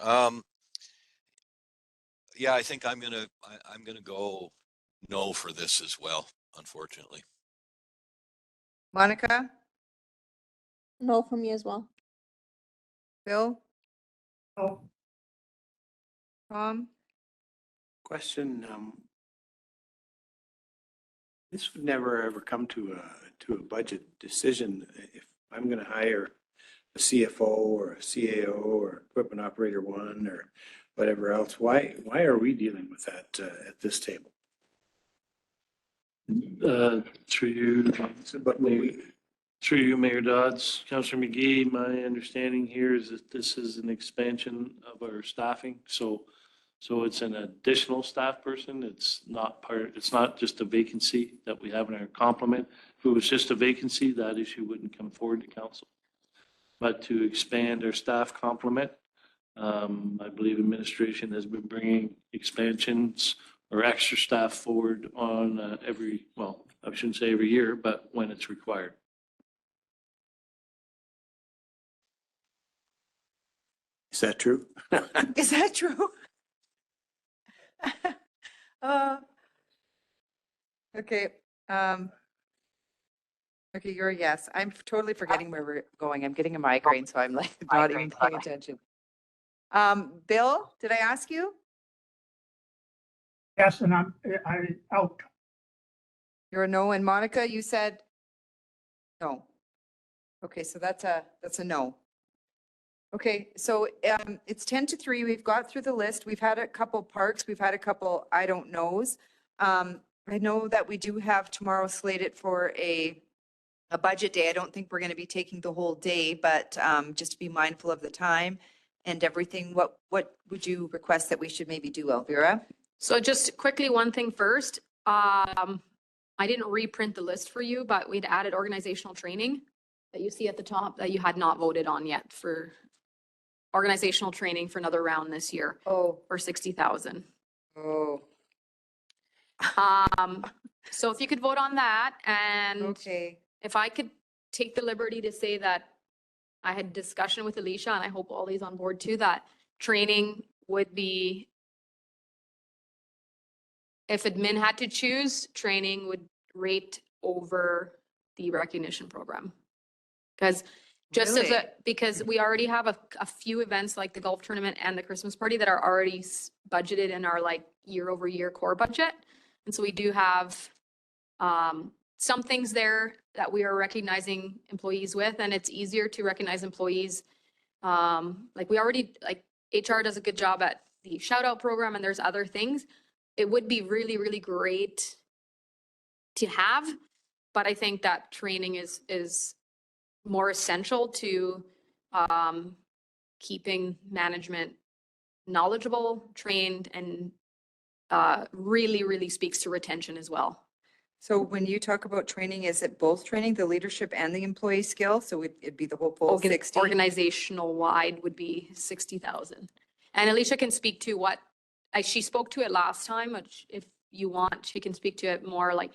Yeah, I think I'm gonna go no for this as well, unfortunately. Monica? No for me as well. Bill? No. Tom? Question, this would never ever come to a budget decision. If I'm gonna hire a CFO or a CAO or equipment operator 1 or whatever else, why are we dealing with that at this table? Through you, But we, through you, Mayor Dodds, Councillor McGee, my understanding here is that this is an expansion of our staffing. So it's an additional staff person. It's not just a vacancy that we have in our complement. If it was just a vacancy, that issue wouldn't come forward to council. But to expand our staff complement, I believe administration has been bringing expansions or extra staff forward on I shouldn't say every year, but when it's required. is that true? Is that true? Okay, okay, you're a yes. I'm totally forgetting where we're going. I'm getting a migraine, so I'm like not even paying attention. Bill, did I ask you? Yes, and I'm out. You're a no, and Monica, you said no. Okay, so that's a no. Okay, so it's 10-3. We've got through the list. We've had a couple parks. We've had a couple I don't knows. I know that we do have tomorrow slated for a budget day. I don't think we're going to be taking the whole day, but just to be mindful of the time and everything. What would you request that we should maybe do, Elvira? So just quickly, one thing first. I didn't reprint the list for you, but we'd added organizational training that you see at the top that you had not voted on yet for organizational training for another round this year. Oh. For 60,000. Oh. So if you could vote on that, and Okay. if I could take the liberty to say that I had discussion with Alicia, and I hope Ollie's on board too, that training would be, if admin had to choose, training would rate over the recognition program. Because just as Really? because we already have a few events like the golf tournament and the Christmas party that are already budgeted in our like year over year core budget. And so we do have some things there that we are recognizing employees with, and it's easier to recognize employees. Like we already, like HR does a good job at the shout out program, and there's other things. It would be really, really great to have, but I think that training is more essential to keeping management knowledgeable, trained, and really, really speaks to retention as well. So when you talk about training, is it both training, the leadership and the employee skill? So it'd be the whole full 60? Organizational wide would be 60,000. And Alicia can speak to what, she spoke to it last time, which if you want, she can speak to it more like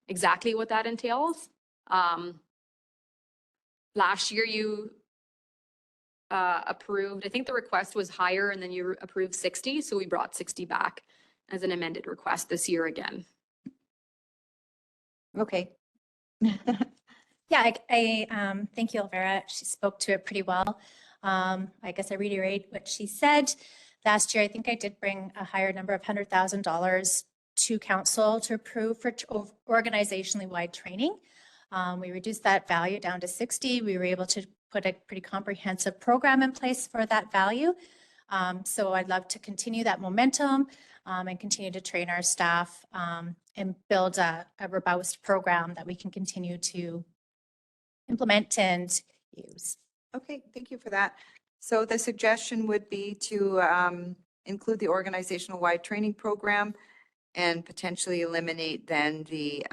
exactly what that entails. Last year you approved, I think the request was higher and then you approved 60. So we brought 60 back as an amended request this year again. Okay. Yeah, I thank you, Elvira. She spoke to it pretty well. I guess I reiterate what she said. Last year, I think I did bring a higher number of $100,000 to council to approve for organizationally wide training. We reduced that value down to 60. We were able to put a pretty comprehensive program in place for that value. So I'd love to continue that momentum and continue to train our staff and build a robust program that we can continue to implement and use. Okay, thank you for that. So the suggestion would be to include the organizational wide training program and potentially eliminate then the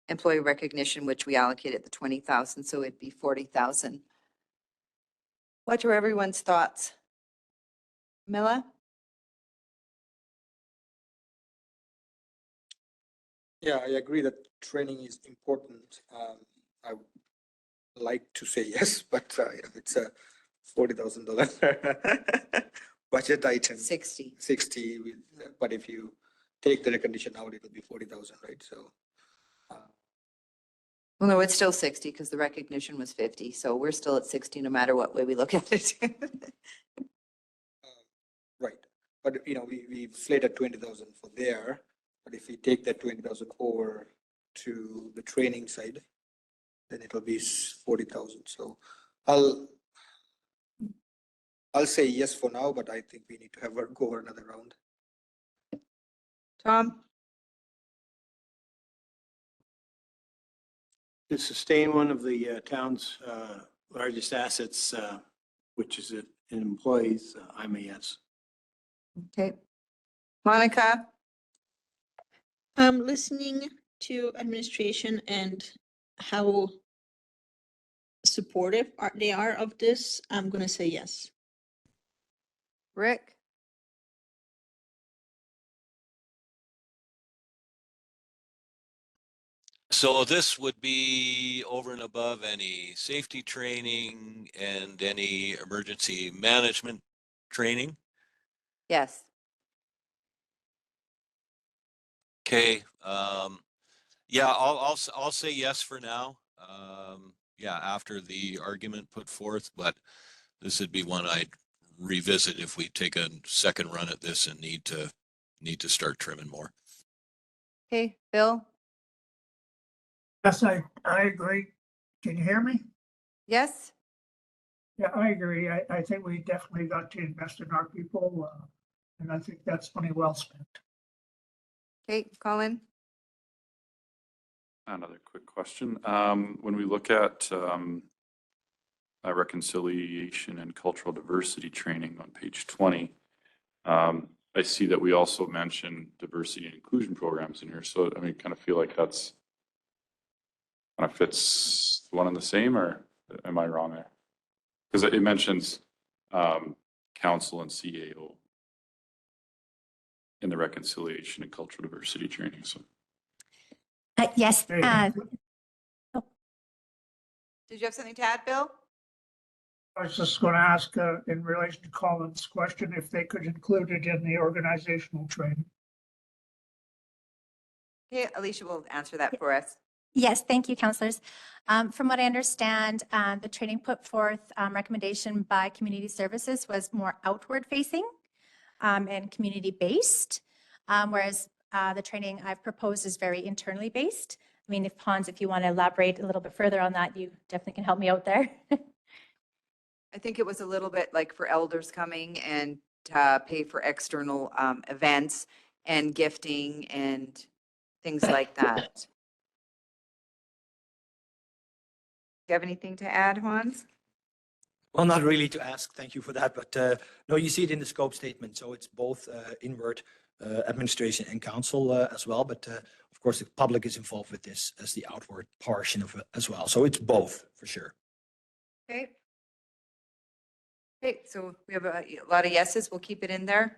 employee recognition, which we allocated the 20,000, so it'd be 40,000. What are everyone's thoughts? Mila? Yeah, I agree that training is important. I would like to say yes, but it's a $40,000 budget item. 60. 60, but if you take the recognition out, it'll be 40,000, right? So. Well, no, it's still 60 because the recognition was 50. So we're still at 60 no matter what way we look at it. Right. But, we've slated 20,000 for there. But if we take that 20,000 over to the training side, then it'll be 40,000. So I'll say yes for now, but I think we need to go over another round. Tom? To sustain one of the town's largest assets, which is in employees, I'm a yes. Okay. Monica? Listening to administration and how supportive they are of this, I'm going to say yes. Rick? So this would be over and above any safety training and any emergency management training? Yes. Okay, yeah, I'll say yes for now. Yeah, after the argument put forth, but this would be one I'd revisit if we take a second run at this and need to start trimming more. Okay, Bill? Yes, I agree. Can you hear me? Yes? Yeah, I agree. I think we definitely got to invest in our people, and I think that's money well spent. Okay, Colin? Another quick question. When we look at reconciliation and cultural diversity training on page 20, I see that we also mention diversity and inclusion programs in here. So, I mean, kind of feel like that's kind of fits one and the same, or am I wrong there? Because it mentions council and CAO in the reconciliation and cultural diversity training. So. Yes. Did you have something to add, Bill? I was just going to ask in relation to Colin's question, if they could include it in the organizational training. Okay, Alicia will answer that for us. Yes, thank you, councillors. From what I understand, the training put forth recommendation by Community Services was more outward facing and community based, whereas the training I've proposed is very internally based. I mean, if Hans, if you want to elaborate a little bit further on that, you definitely can help me out there. I think it was a little bit like for elders coming and pay for external events and gifting and things like that. Do you have anything to add, Hans? Well, not really to ask, thank you for that, but no, you see it in the scope statement, so it's both inward administration and council as well, but of course, the public is involved with this as the outward portion of it as well, so it's both, for sure. Okay. Okay, so we have a lot of yeses. We'll keep it in there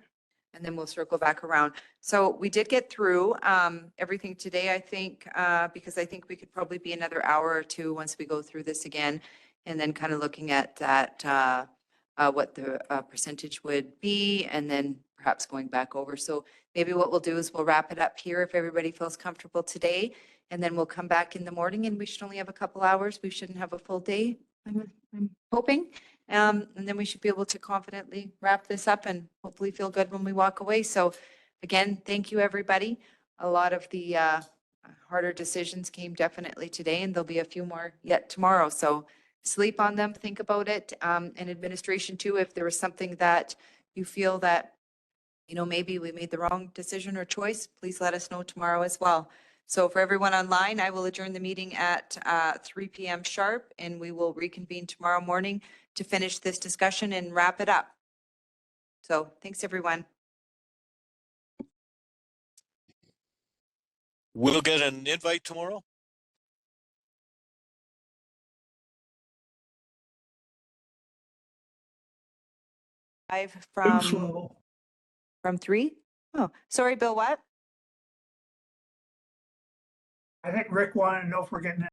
and then we'll circle back around. So we did get through everything today, I think, because I think we could probably be another hour or two once we go through this again and then kind of looking at that, what the percentage would be and then perhaps going back over. So maybe what we'll do is we'll wrap it up here if everybody feels comfortable today. And then we'll come back in the morning and we should only have a couple hours. We shouldn't have a full day, I'm hoping. And then we should be able to confidently wrap this up and hopefully feel good when we walk away. So again, thank you, everybody. A lot of the harder decisions came definitely today and there'll be a few more yet tomorrow. So sleep on them, think about it. And administration too, if there was something that you feel that, you know, maybe we made the wrong decision or choice, please let us know tomorrow as well. So for everyone online, I will adjourn the meeting at 3 p.m. sharp and we will reconvene tomorrow morning to finish this discussion and wrap it up. So thanks, everyone. We'll get an invite tomorrow? Live Too slow. from 3? Oh, sorry, Bill, what? I think Rick wanted to know if we're getting